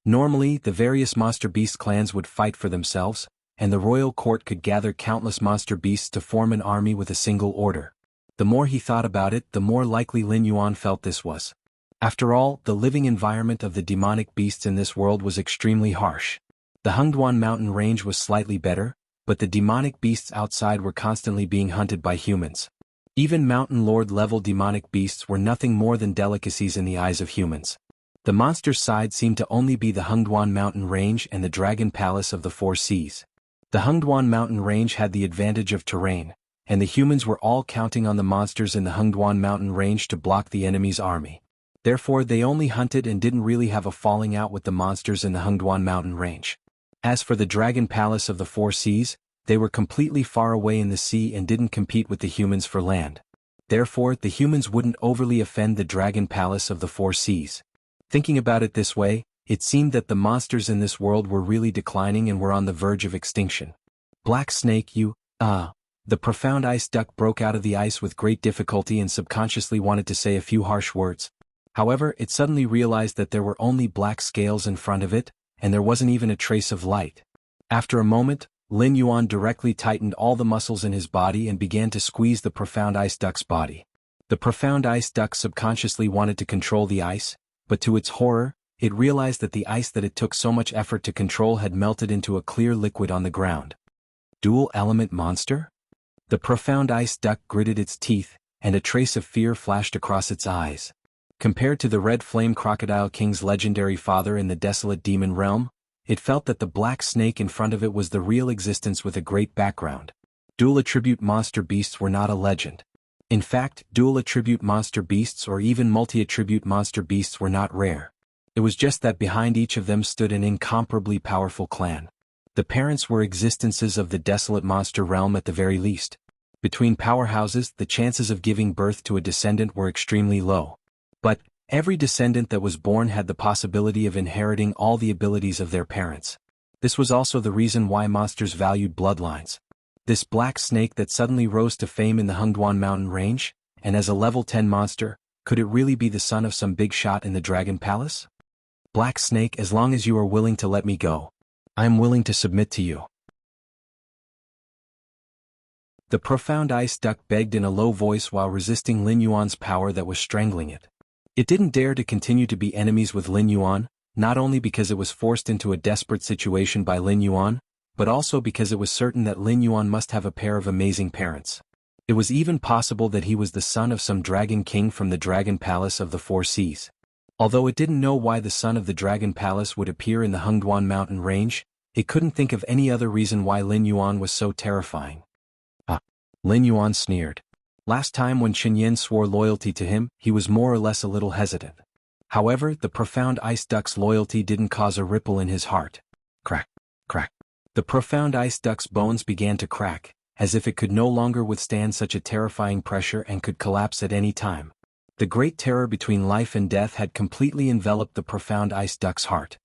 Normally, the various monster beast clans would fight for themselves, and the royal court could gather countless monster beasts to form an army with a single order. The more he thought about it, the more likely Lin Yuan felt this was. After all, the living environment of the demonic beasts in this world was extremely harsh. The Hengduan mountain range was slightly better, but the demonic beasts outside were constantly being hunted by humans. Even mountain lord level demonic beasts were nothing more than delicacies in the eyes of humans. The monster's side seemed to only be the Hengduan mountain range and the dragon palace of the four seas. The Hengduan mountain range had the advantage of terrain, and the humans were all counting on the monsters in the Hengduan mountain range to block the enemy's army. Therefore, they only hunted and didn't really have a falling out with the monsters in the Hengduan mountain range. As for the dragon palace of the four seas, they were completely far away in the sea and didn't compete with the humans for land. Therefore, the humans wouldn't overly offend the dragon palace of the four seas. Thinking about it this way, it seemed that the monsters in this world were really declining and were on the verge of extinction. Black Snake, the profound ice duck broke out of the ice with great difficulty and subconsciously wanted to say a few harsh words. However, it suddenly realized that there were only black scales in front of it, and there wasn't even a trace of light. After a moment, Lin Yuan directly tightened all the muscles in his body and began to squeeze the profound ice duck's body. The profound ice duck subconsciously wanted to control the ice, but to its horror, it realized that the ice that it took so much effort to control had melted into a clear liquid on the ground. Dual element monster? The profound ice duck gritted its teeth, and a trace of fear flashed across its eyes. Compared to the Red Flame Crocodile King's legendary father in the desolate demon realm, it felt that the black snake in front of it was the real existence with a great background. Dual attribute monster beasts were not a legend. In fact, dual attribute monster beasts or even multi-attribute monster beasts were not rare. It was just that behind each of them stood an incomparably powerful clan. The parents were existences of the desolate monster realm at the very least. Between powerhouses, the chances of giving birth to a descendant were extremely low. But every descendant that was born had the possibility of inheriting all the abilities of their parents. This was also the reason why monsters valued bloodlines. This black snake that suddenly rose to fame in the Hengduan mountain range, and as a level 10 monster, could it really be the son of some big shot in the Dragon Palace? Black Snake, as long as you are willing to let me go, I am willing to submit to you. The profound ice duck begged in a low voice while resisting Lin Yuan's power that was strangling it. It didn't dare to continue to be enemies with Lin Yuan, not only because it was forced into a desperate situation by Lin Yuan, but also because it was certain that Lin Yuan must have a pair of amazing parents. It was even possible that he was the son of some dragon king from the Dragon Palace of the Four Seas. Although it didn't know why the son of the Dragon Palace would appear in the Hengduan mountain range, it couldn't think of any other reason why Lin Yuan was so terrifying. Lin Yuan sneered. Last time when Chen Yin swore loyalty to him, he was more or less a little hesitant. However, the profound ice duck's loyalty didn't cause a ripple in his heart. Crack, crack. The profound ice duck's bones began to crack, as if it could no longer withstand such a terrifying pressure and could collapse at any time. The great terror between life and death had completely enveloped the profound ice duck's heart.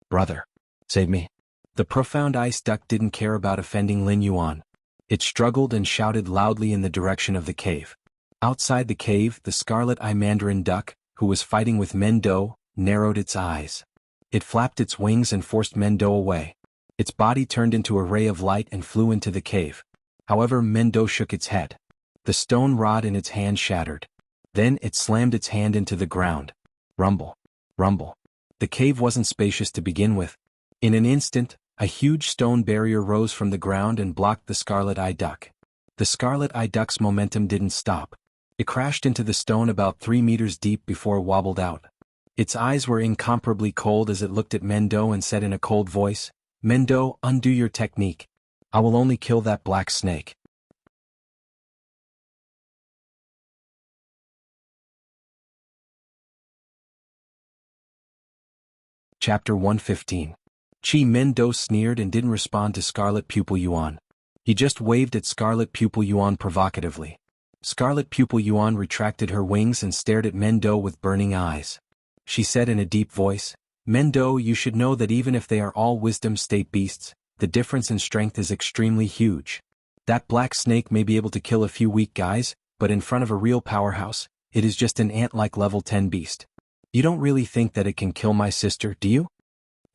Brother, save me. The profound ice duck didn't care about offending Lin Yuan. It struggled and shouted loudly in the direction of the cave. Outside the cave, the scarlet-eye mandarin duck, who was fighting with Mendo, narrowed its eyes. It flapped its wings and forced Mendo away. Its body turned into a ray of light and flew into the cave. However, Mendo shook its head. The stone rod in its hand shattered. Then it slammed its hand into the ground. Rumble. Rumble. The cave wasn't spacious to begin with. In an instant, a huge stone barrier rose from the ground and blocked the scarlet-eye duck. The scarlet-eye duck's momentum didn't stop. It crashed into the stone about 3 meters deep before it wobbled out. Its eyes were incomparably cold as it looked at Mendo and said in a cold voice, "Mendo, undo your technique. I will only kill that black snake." Chapter 115. Chi Mendo sneered and didn't respond to Scarlet Pupil Yuan. He just waved at Scarlet Pupil Yuan provocatively. Scarlet Pupil Yuan retracted her wings and stared at Mendo with burning eyes. She said in a deep voice, "Mendo, you should know that even if they are all wisdom state beasts, the difference in strength is extremely huge. That black snake may be able to kill a few weak guys, but in front of a real powerhouse, it is just an ant-like level 10 beast. You don't really think that it can kill my sister, do you?"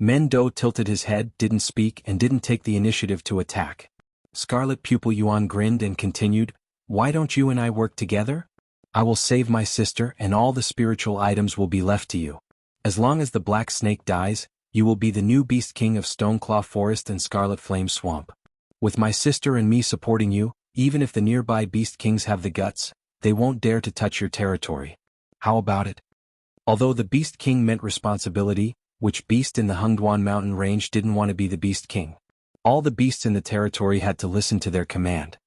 Mendo tilted his head, didn't speak, and didn't take the initiative to attack. Scarlet Pupil Yuan grinned and continued, "Why don't you and I work together? I will save my sister and all the spiritual items will be left to you. As long as the black snake dies, you will be the new beast king of Stoneclaw Forest and Scarlet Flame Swamp. With my sister and me supporting you, even if the nearby beast kings have the guts, they won't dare to touch your territory. How about it?" Although the beast king meant responsibility, which beast in the Hengduan mountain range didn't want to be the beast king? All the beasts in the territory had to listen to their command.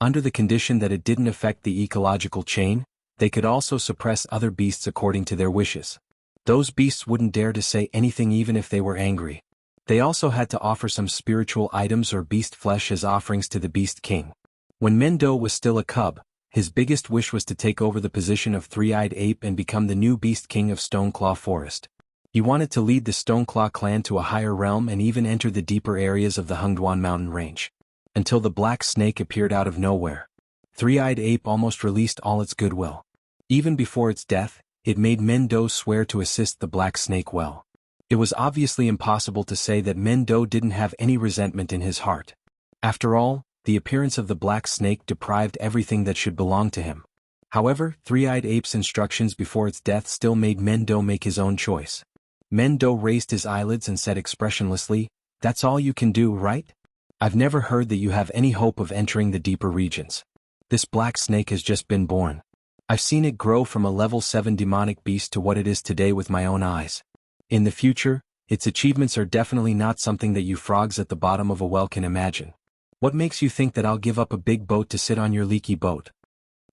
Under the condition that it didn't affect the ecological chain, they could also suppress other beasts according to their wishes. Those beasts wouldn't dare to say anything even if they were angry. They also had to offer some spiritual items or beast flesh as offerings to the beast king. When Mendo was still a cub, his biggest wish was to take over the position of Three-Eyed Ape and become the new beast king of Stoneclaw Forest. He wanted to lead the Stoneclaw clan to a higher realm and even enter the deeper areas of the Hungduan mountain range. Until the black snake appeared out of nowhere. Three-eyed ape almost released all its goodwill. Even before its death, it made Mendo swear to assist the black snake well. It was obviously impossible to say that Mendo didn't have any resentment in his heart. After all, the appearance of the black snake deprived everything that should belong to him. However, Three-eyed ape's instructions before its death still made Mendo make his own choice. Mendo raised his eyelids and said expressionlessly, "That's all you can do, right? I've never heard that you have any hope of entering the deeper regions. This black snake has just been born. I've seen it grow from a level 7 demonic beast to what it is today with my own eyes. In the future, its achievements are definitely not something that you frogs at the bottom of a well can imagine. What makes you think that I'll give up a big boat to sit on your leaky boat?"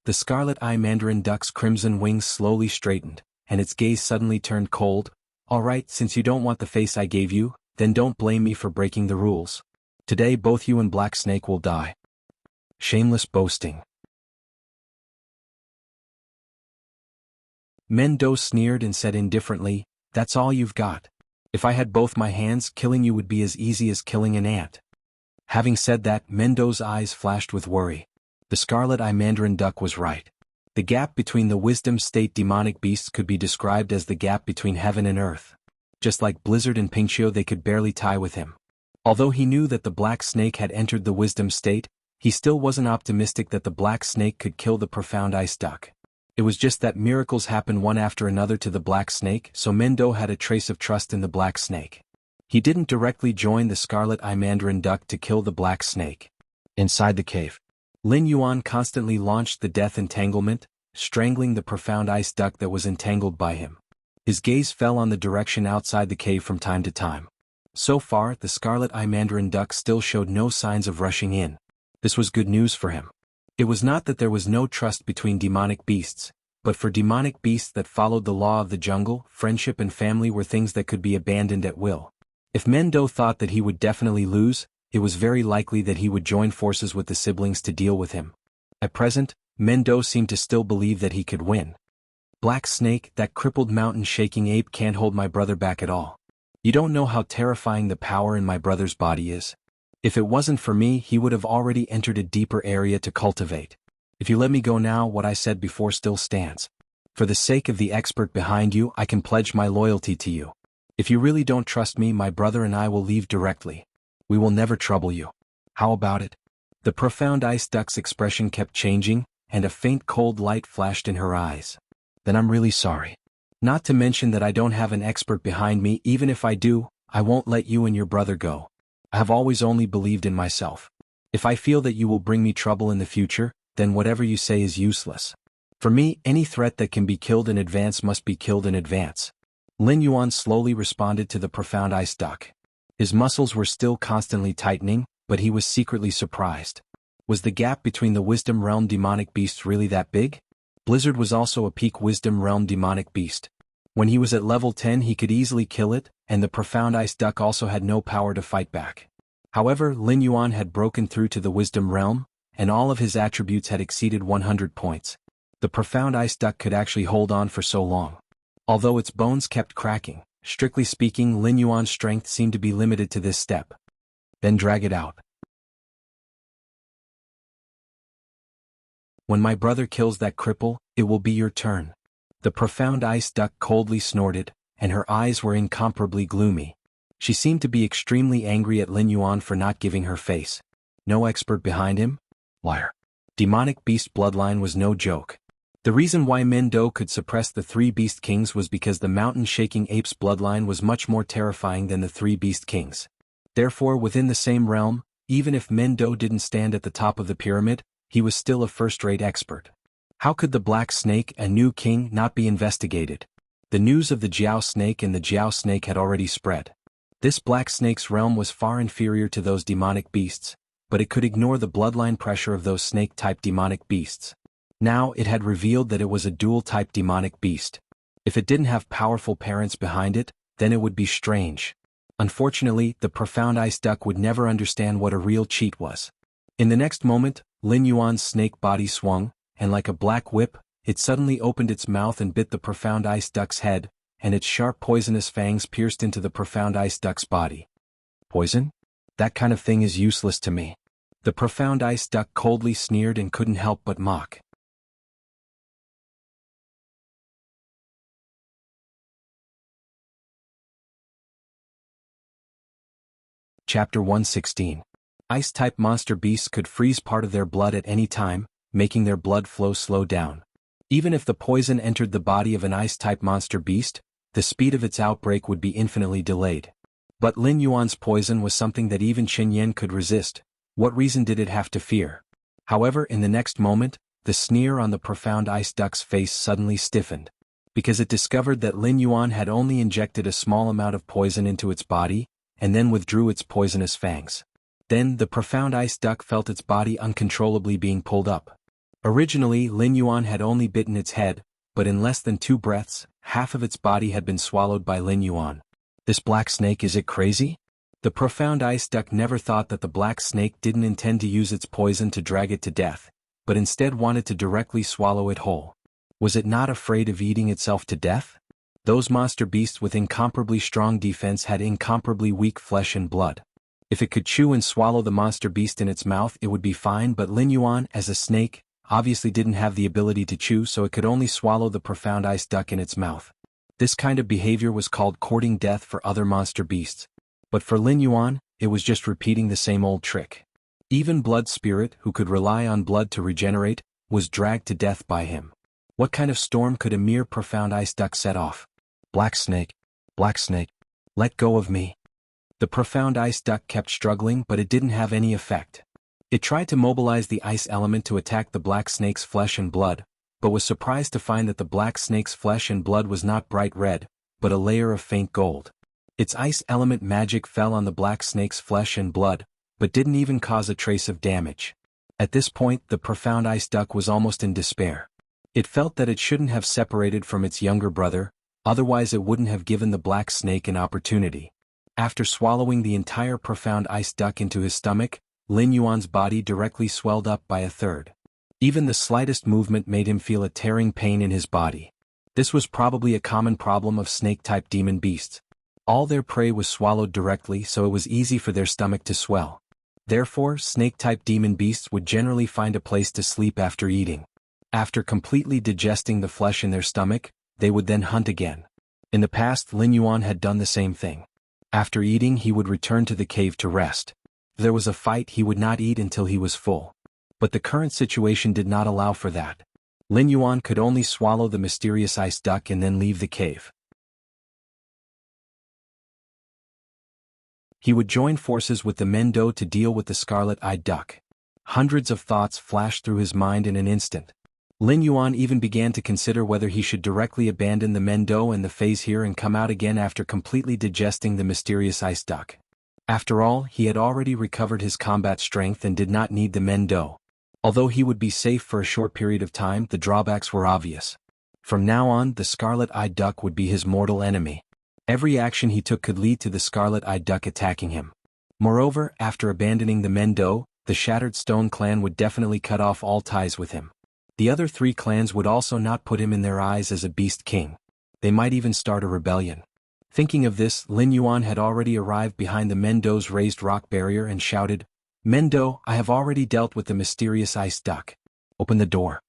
The scarlet-eye mandarin duck's crimson wings slowly straightened, and its gaze suddenly turned cold. "All right, since you don't want the face I gave you, then don't blame me for breaking the rules. Today both you and Black Snake will die." Shameless boasting. Mendo sneered and said indifferently, "That's all you've got. If I had both my hands, killing you would be as easy as killing an ant." Having said that, Mendo's eyes flashed with worry. The scarlet-eye mandarin duck was right. The gap between the wisdom state demonic beasts could be described as the gap between heaven and earth. Just like Blizzard and Pinchio, they could barely tie with him. Although he knew that the black snake had entered the wisdom state, he still wasn't optimistic that the black snake could kill the profound ice duck. It was just that miracles happen one after another to the black snake, so Mendo had a trace of trust in the black snake. He didn't directly join the scarlet-eye mandarin duck to kill the black snake. Inside the cave, Lin Yuan constantly launched the death entanglement, strangling the profound ice duck that was entangled by him. His gaze fell on the direction outside the cave from time to time. So far, the scarlet-eye mandarin duck still showed no signs of rushing in. This was good news for him. It was not that there was no trust between demonic beasts, but for demonic beasts that followed the law of the jungle, friendship and family were things that could be abandoned at will. If Mendo thought that he would definitely lose, it was very likely that he would join forces with the siblings to deal with him. At present, Mendo seemed to still believe that he could win. "Black Snake, that crippled mountain-shaking ape can't hold my brother back at all. You don't know how terrifying the power in my brother's body is. If it wasn't for me, he would have already entered a deeper area to cultivate. If you let me go now, what I said before still stands. For the sake of the expert behind you, I can pledge my loyalty to you. If you really don't trust me, my brother and I will leave directly. We will never trouble you. How about it?" The profound ice duck's expression kept changing, and a faint cold light flashed in her eyes. "Then I'm really sorry. Not to mention that I don't have an expert behind me. Even if I do, I won't let you and your brother go. I have always only believed in myself. If I feel that you will bring me trouble in the future, then whatever you say is useless. For me, any threat that can be killed in advance must be killed in advance." Lin Yuan slowly responded to the profound ice duck. His muscles were still constantly tightening, but he was secretly surprised. Was the gap between the Wisdom Realm demonic beasts really that big? Blizzard was also a peak Wisdom Realm demonic beast. When he was at level 10 he could easily kill it, and the profound ice duck also had no power to fight back. However, Lin Yuan had broken through to the Wisdom Realm, and all of his attributes had exceeded 100 points. The profound ice duck could actually hold on for so long. Although its bones kept cracking, strictly speaking, Lin Yuan's strength seemed to be limited to this step. "Then drag it out. When my brother kills that cripple, it will be your turn." The profound ice duck coldly snorted, and her eyes were incomparably gloomy. She seemed to be extremely angry at Lin Yuan for not giving her face. No expert behind him? Liar. Demonic beast bloodline was no joke. The reason why Mendo could suppress the three beast kings was because the mountain-shaking ape's bloodline was much more terrifying than the three beast kings. Therefore, within the same realm, even if Mendo didn't stand at the top of the pyramid, he was still a first-rate expert. How could the Black Snake, a new king, not be investigated? The news of the Jiao Snake and the Jiao Snake had already spread. This Black Snake's realm was far inferior to those demonic beasts, but it could ignore the bloodline pressure of those snake-type demonic beasts. Now it had revealed that it was a dual-type demonic beast. If it didn't have powerful parents behind it, then it would be strange. Unfortunately, the profound ice duck would never understand what a real cheat was. In the next moment, Lin Yuan's snake body swung, and like a black whip, it suddenly opened its mouth and bit the profound ice duck's head, and its sharp poisonous fangs pierced into the profound ice duck's body. Poison? That kind of thing is useless to me. The profound ice duck coldly sneered and couldn't help but mock. Chapter 116. Ice-type monster beasts could freeze part of their blood at any time, making their blood flow slow down. Even if the poison entered the body of an ice-type monster beast, the speed of its outbreak would be infinitely delayed. But Lin Yuan's poison was something that even Chen Yan could resist. What reason did it have to fear? However, in the next moment, the sneer on the profound ice duck's face suddenly stiffened. Because it discovered that Lin Yuan had only injected a small amount of poison into its body, and then withdrew its poisonous fangs. Then, the profound ice duck felt its body uncontrollably being pulled up. Originally, Lin Yuan had only bitten its head, but in less than 2 breaths, half of its body had been swallowed by Lin Yuan. This black snake, is it crazy? The profound ice duck never thought that the black snake didn't intend to use its poison to drag it to death, but instead wanted to directly swallow it whole. Was it not afraid of eating itself to death? Those monster beasts with incomparably strong defense had incomparably weak flesh and blood. If it could chew and swallow the monster beast in its mouth, it would be fine, but Lin Yuan, as a snake, obviously didn't have the ability to chew, so it could only swallow the profound ice duck in its mouth. This kind of behavior was called courting death for other monster beasts. But for Lin Yuan, it was just repeating the same old trick. Even Blood Spirit, who could rely on blood to regenerate, was dragged to death by him. What kind of storm could a mere profound ice duck set off? Black snake, let go of me. The profound ice duck kept struggling, but it didn't have any effect. It tried to mobilize the ice element to attack the black snake's flesh and blood, but was surprised to find that the black snake's flesh and blood was not bright red, but a layer of faint gold. Its ice element magic fell on the black snake's flesh and blood, but didn't even cause a trace of damage. At this point, the profound ice duck was almost in despair. It felt that it shouldn't have separated from its younger brother, otherwise it wouldn't have given the black snake an opportunity. After swallowing the entire profound ice duck into his stomach, Lin Yuan's body directly swelled up by 1/3. Even the slightest movement made him feel a tearing pain in his body. This was probably a common problem of snake-type demon beasts. All their prey was swallowed directly, so it was easy for their stomach to swell. Therefore, snake-type demon beasts would generally find a place to sleep after eating. After completely digesting the flesh in their stomach, they would then hunt again. In the past, Lin Yuan had done the same thing. After eating, he would return to the cave to rest. If there was a fight, he would not eat until he was full. But the current situation did not allow for that. Lin Yuan could only swallow the mysterious ice duck and then leave the cave. He would join forces with the Mendo to deal with the scarlet-eyed duck. Hundreds of thoughts flashed through his mind in an instant. Lin Yuan even began to consider whether he should directly abandon the Mendo and the phase here and come out again after completely digesting the mysterious ice duck. After all, he had already recovered his combat strength and did not need the Mendo. Although he would be safe for a short period of time, the drawbacks were obvious. From now on, the scarlet-eyed duck would be his mortal enemy. Every action he took could lead to the scarlet-eyed duck attacking him. Moreover, after abandoning the Mendo, the Shattered Stone clan would definitely cut off all ties with him. The other 3 clans would also not put him in their eyes as a beast king. They might even start a rebellion. Thinking of this, Lin Yuan had already arrived behind the Mendo's raised rock barrier and shouted, "Mendo, I have already dealt with the mysterious ice duck. Open the door."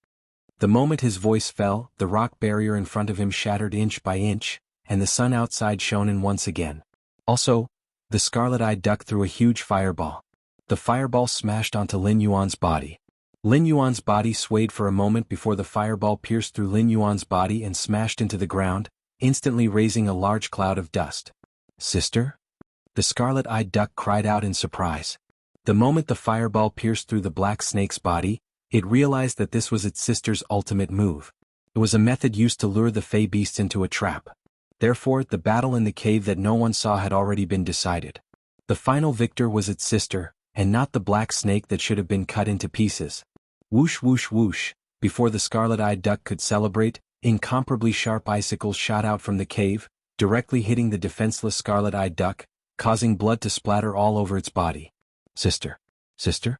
The moment his voice fell, the rock barrier in front of him shattered inch by inch, and the sun outside shone in once again. Also, the scarlet-eyed duck threw a huge fireball. The fireball smashed onto Lin Yuan's body. Lin Yuan's body swayed for a moment before the fireball pierced through Lin Yuan's body and smashed into the ground, instantly raising a large cloud of dust. "Sister?" The scarlet-eyed duck cried out in surprise. The moment the fireball pierced through the black snake's body, it realized that this was its sister's ultimate move. It was a method used to lure the fey beasts into a trap. Therefore, the battle in the cave that no one saw had already been decided. The final victor was its sister, and not the black snake that should have been cut into pieces. Whoosh whoosh whoosh, before the scarlet-eyed duck could celebrate, incomparably sharp icicles shot out from the cave, directly hitting the defenseless scarlet-eyed duck, causing blood to splatter all over its body. "Sister? Sister?"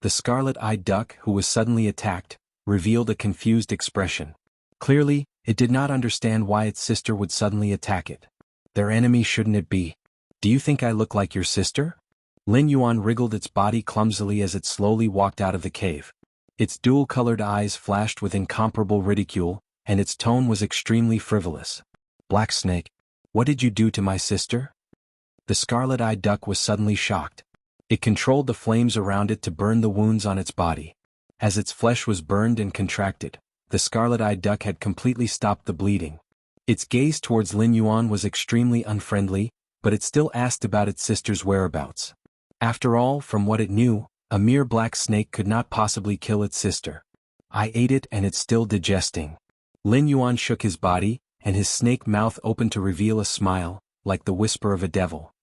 The scarlet-eyed duck, who was suddenly attacked, revealed a confused expression. Clearly, It did not understand why its sister would suddenly attack it. Their enemy, shouldn't it be? Do you think I look like your sister? Lin Yuan wriggled its body clumsily as it slowly walked out of the cave. Its dual-colored eyes flashed with incomparable ridicule, and its tone was extremely frivolous. Black Snake, what did you do to my sister? The scarlet-eyed duck was suddenly shocked. It controlled the flames around it to burn the wounds on its body. As its flesh was burned and contracted, the scarlet-eyed duck had completely stopped the bleeding. Its gaze towards Lin Yuan was extremely unfriendly, but it still asked about its sister's whereabouts. After all, from what it knew, a mere black snake could not possibly kill its sister. I ate it and it's still digesting. Lin Yuan shook his body, and his snake mouth opened to reveal a smile, like the whisper of a devil.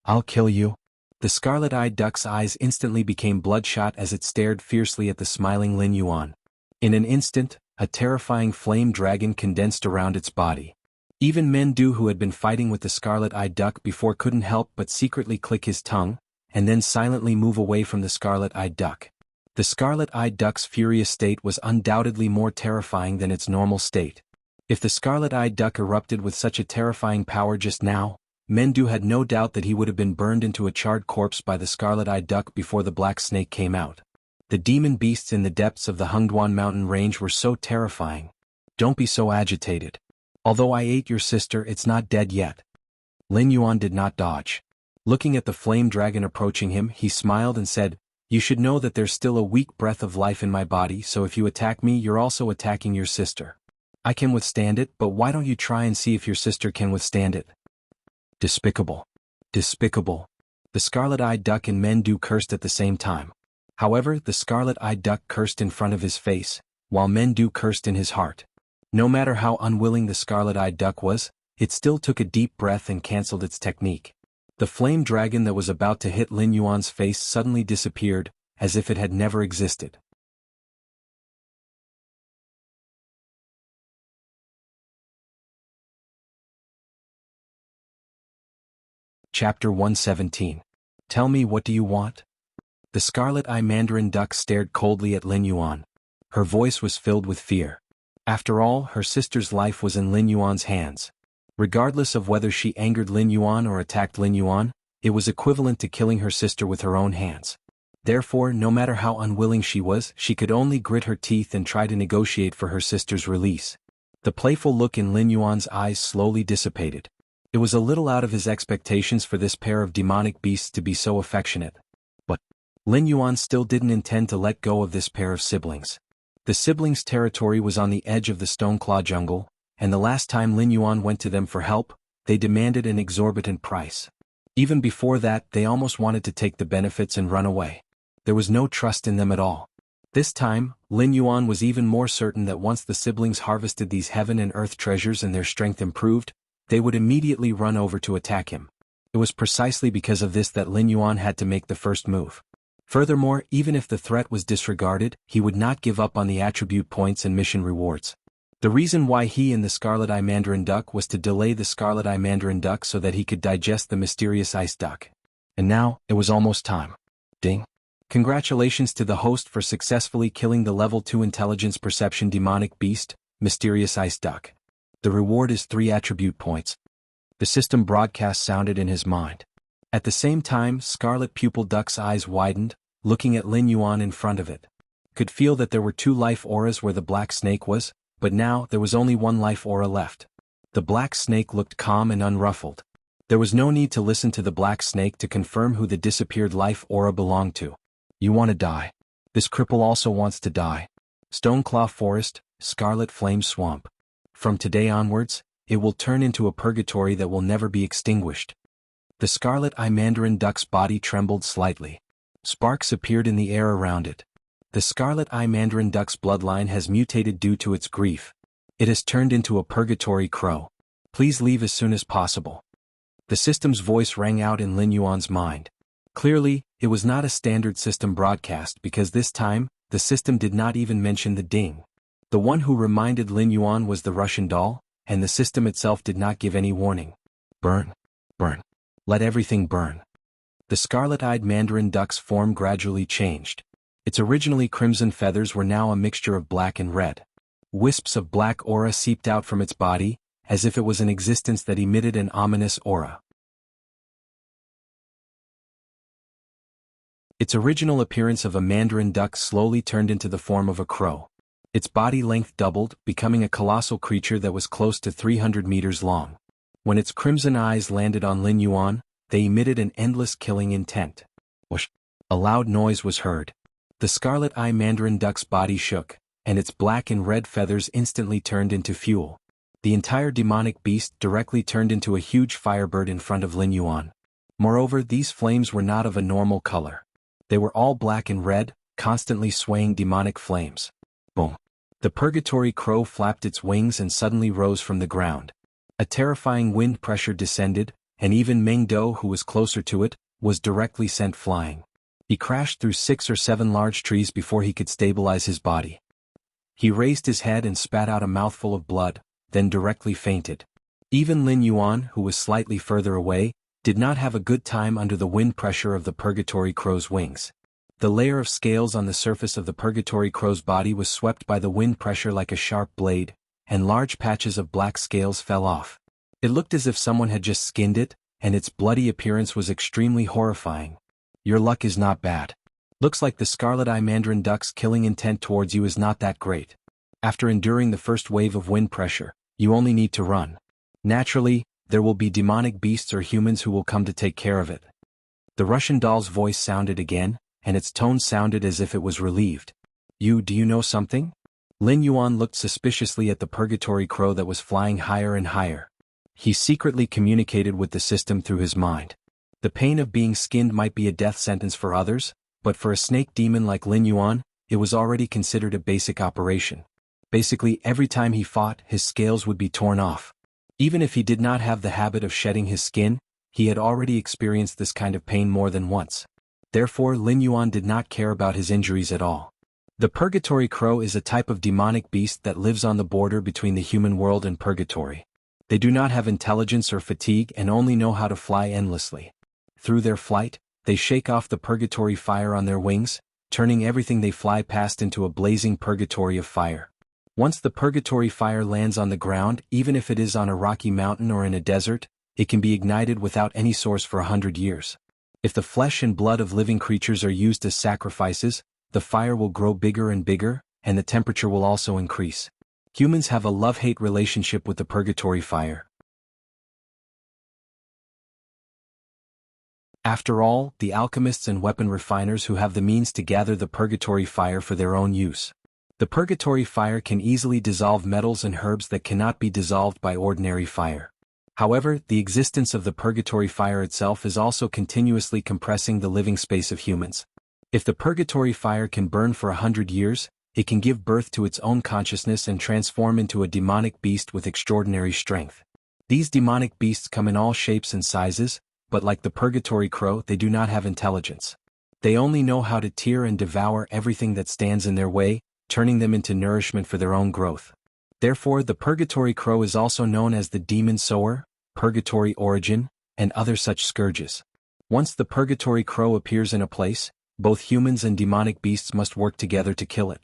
I'll kill you. The scarlet-eyed duck's eyes instantly became bloodshot as it stared fiercely at the smiling Lin Yuan. In an instant, a terrifying flame dragon condensed around its body. Even Mendu, who had been fighting with the scarlet-eyed duck before, couldn't help but secretly click his tongue, and then silently move away from the scarlet-eyed duck. The scarlet-eyed duck's furious state was undoubtedly more terrifying than its normal state. If the scarlet-eyed duck erupted with such a terrifying power just now, Mendu had no doubt that he would have been burned into a charred corpse by the scarlet-eyed duck before the black snake came out. The demon beasts in the depths of the Hengduan mountain range were so terrifying. Don't be so agitated. Although I ate your sister, it's not dead yet. Lin Yuan did not dodge. Looking at the flame dragon approaching him, he smiled and said, You should know that there's still a weak breath of life in my body, so if you attack me, you're also attacking your sister. I can withstand it, but why don't you try and see if your sister can withstand it? Despicable. Despicable. The scarlet-eyed duck and Mendu cursed at the same time. However, the scarlet-eyed duck cursed in front of his face, while Mendu cursed in his heart. No matter how unwilling the scarlet-eyed duck was, it still took a deep breath and cancelled its technique. The flame dragon that was about to hit Lin Yuan's face suddenly disappeared, as if it had never existed. Chapter 117. Tell me, what do you want? The scarlet-eye mandarin duck stared coldly at Lin Yuan. Her voice was filled with fear. After all, her sister's life was in Lin Yuan's hands. Regardless of whether she angered Lin Yuan or attacked Lin Yuan, it was equivalent to killing her sister with her own hands. Therefore, no matter how unwilling she was, she could only grit her teeth and try to negotiate for her sister's release. The playful look in Lin Yuan's eyes slowly dissipated. It was a little out of his expectations for this pair of demonic beasts to be so affectionate. But Lin Yuan still didn't intend to let go of this pair of siblings. The siblings' territory was on the edge of the Stoneclaw jungle, and the last time Lin Yuan went to them for help, they demanded an exorbitant price. Even before that, they almost wanted to take the benefits and run away. There was no trust in them at all. This time, Lin Yuan was even more certain that once the siblings harvested these heaven and earth treasures and their strength improved, they would immediately run over to attack him. It was precisely because of this that Lin Yuan had to make the first move. Furthermore, even if the threat was disregarded, he would not give up on the attribute points and mission rewards. The reason why he and the scarlet-eye mandarin duck was to delay the scarlet-eye mandarin duck so that he could digest the mysterious ice duck. And now, it was almost time. Ding. Congratulations to the host for successfully killing the level 2 intelligence perception demonic beast, mysterious ice duck. The reward is 3 attribute points. The system broadcast sounded in his mind. At the same time, Scarlet Pupil Duck's eyes widened, looking at Lin Yuan in front of it. Could feel that there were 2 life auras where the black snake was, but now there was only 1 life aura left. The black snake looked calm and unruffled. There was no need to listen to the black snake to confirm who the disappeared life aura belonged to. You want to die. This cripple also wants to die. Stoneclaw Forest, Scarlet Flame Swamp. From today onwards, it will turn into a purgatory that will never be extinguished. The scarlet-eye mandarin duck's body trembled slightly. Sparks appeared in the air around it. The scarlet-eye mandarin duck's bloodline has mutated due to its grief. It has turned into a purgatory crow. Please leave as soon as possible. The system's voice rang out in Lin Yuan's mind. Clearly, it was not a standard system broadcast because this time, the system did not even mention the ding. The one who reminded Lin Yuan was the Russian doll, and the system itself did not give any warning. Burn. Burn. Let everything burn. The scarlet-eyed mandarin duck's form gradually changed. Its originally crimson feathers were now a mixture of black and red. Wisps of black aura seeped out from its body, as if it was an existence that emitted an ominous aura. Its original appearance of a mandarin duck slowly turned into the form of a crow. Its body length doubled, becoming a colossal creature that was close to 300 meters long. When its crimson eyes landed on Lin Yuan, they emitted an endless killing intent. Whoosh! A loud noise was heard. The scarlet eye mandarin duck's body shook, and its black and red feathers instantly turned into fuel. The entire demonic beast directly turned into a huge firebird in front of Lin Yuan. Moreover, these flames were not of a normal color. They were all black and red, constantly swaying demonic flames. Boom! The purgatory crow flapped its wings and suddenly rose from the ground. A terrifying wind pressure descended, and even Meng Do, who was closer to it, was directly sent flying. He crashed through 6 or 7 large trees before he could stabilize his body. He raised his head and spat out a mouthful of blood, then directly fainted. Even Lin Yuan, who was slightly further away, did not have a good time under the wind pressure of the purgatory crow's wings. The layer of scales on the surface of the purgatory crow's body was swept by the wind pressure like a sharp blade, and large patches of black scales fell off. It looked as if someone had just skinned it, and its bloody appearance was extremely horrifying. Your luck is not bad. Looks like the scarlet eye mandarin duck's killing intent towards you is not that great. After enduring the first wave of wind pressure, you only need to run. Naturally, there will be demonic beasts or humans who will come to take care of it. The Russian doll's voice sounded again, and its tone sounded as if it was relieved. Do you know something? Lin Yuan looked suspiciously at the purgatory crow that was flying higher and higher. He secretly communicated with the system through his mind. The pain of being skinned might be a death sentence for others, but for a snake demon like Lin Yuan, it was already considered a basic operation. Basically, every time he fought, his scales would be torn off. Even if he did not have the habit of shedding his skin, he had already experienced this kind of pain more than once. Therefore, Lin Yuan did not care about his injuries at all. The purgatory crow is a type of demonic beast that lives on the border between the human world and purgatory. They do not have intelligence or fatigue and only know how to fly endlessly. Through their flight, they shake off the purgatory fire on their wings, turning everything they fly past into a blazing purgatory of fire. Once the purgatory fire lands on the ground, even if it is on a rocky mountain or in a desert, it can be ignited without any source for 100 years. If the flesh and blood of living creatures are used as sacrifices, the fire will grow bigger and bigger, and the temperature will also increase. Humans have a love-hate relationship with the purgatory fire. After all, the alchemists and weapon refiners who have the means to gather the purgatory fire for their own use. The purgatory fire can easily dissolve metals and herbs that cannot be dissolved by ordinary fire. However, the existence of the purgatory fire itself is also continuously compressing the living space of humans. If the purgatory fire can burn for 100 years, it can give birth to its own consciousness and transform into a demonic beast with extraordinary strength. These demonic beasts come in all shapes and sizes, but like the purgatory crow, they do not have intelligence. They only know how to tear and devour everything that stands in their way, turning them into nourishment for their own growth. Therefore, the purgatory crow is also known as the demon sower, purgatory origin, and other such scourges. Once the purgatory crow appears in a place, both humans and demonic beasts must work together to kill it.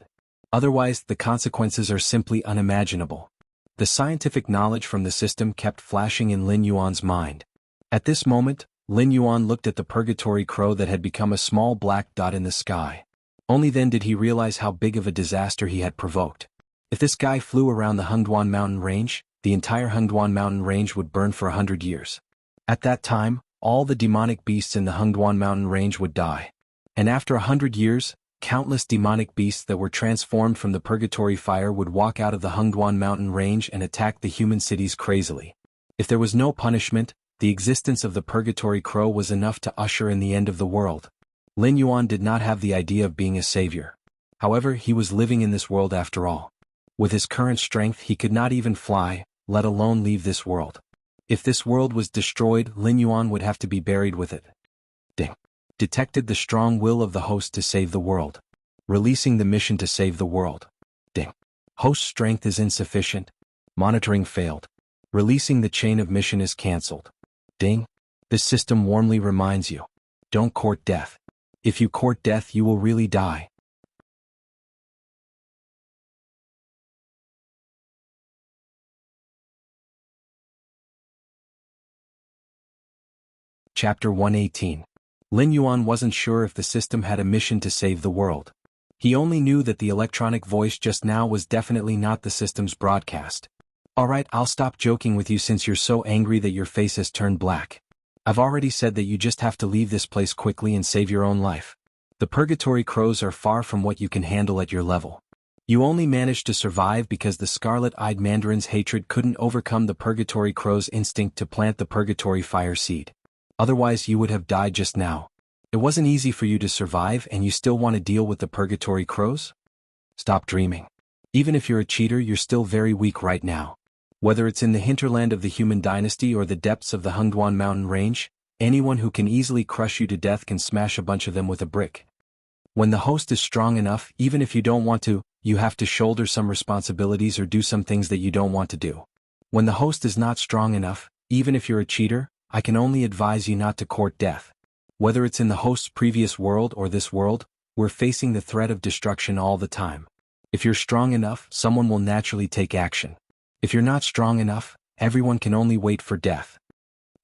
Otherwise, the consequences are simply unimaginable. The scientific knowledge from the system kept flashing in Lin Yuan's mind. At this moment, Lin Yuan looked at the purgatory crow that had become a small black dot in the sky. Only then did he realize how big of a disaster he had provoked. If this guy flew around the Hengduan mountain range, the entire Hengduan mountain range would burn for 100 years. At that time, all the demonic beasts in the Hengduan mountain range would die. And after 100 years, countless demonic beasts that were transformed from the purgatory fire would walk out of the Hengduan mountain range and attack the human cities crazily. If there was no punishment, the existence of the purgatory crow was enough to usher in the end of the world. Lin Yuan did not have the idea of being a savior. However, he was living in this world after all. With his current strength, he could not even fly, let alone leave this world. If this world was destroyed, Lin Yuan would have to be buried with it. Ding. Detected the strong will of the host to save the world. Releasing the mission to save the world. Ding. Host strength is insufficient. Monitoring failed. Releasing the chain of mission is cancelled. Ding. This system warmly reminds you. Don't court death. If you court death, you will really die. Chapter 118. Lin Yuan wasn't sure if the system had a mission to save the world. He only knew that the electronic voice just now was definitely not the system's broadcast. Alright, I'll stop joking with you since you're so angry that your face has turned black. I've already said that you just have to leave this place quickly and save your own life. The purgatory crows are far from what you can handle at your level. You only managed to survive because the scarlet-eyed mandarin's hatred couldn't overcome the purgatory crow's instinct to plant the purgatory fire seed. Otherwise you would have died just now. It wasn't easy for you to survive and you still want to deal with the purgatory crows? Stop dreaming. Even if you're a cheater, you're still very weak right now. Whether it's in the hinterland of the human dynasty or the depths of the Hengduan mountain range, anyone who can easily crush you to death can smash a bunch of them with a brick. When the host is strong enough, even if you don't want to, you have to shoulder some responsibilities or do some things that you don't want to do. When the host is not strong enough, even if you're a cheater, I can only advise you not to court death. Whether it's in the host's previous world or this world, we're facing the threat of destruction all the time. If you're strong enough, someone will naturally take action. If you're not strong enough, everyone can only wait for death.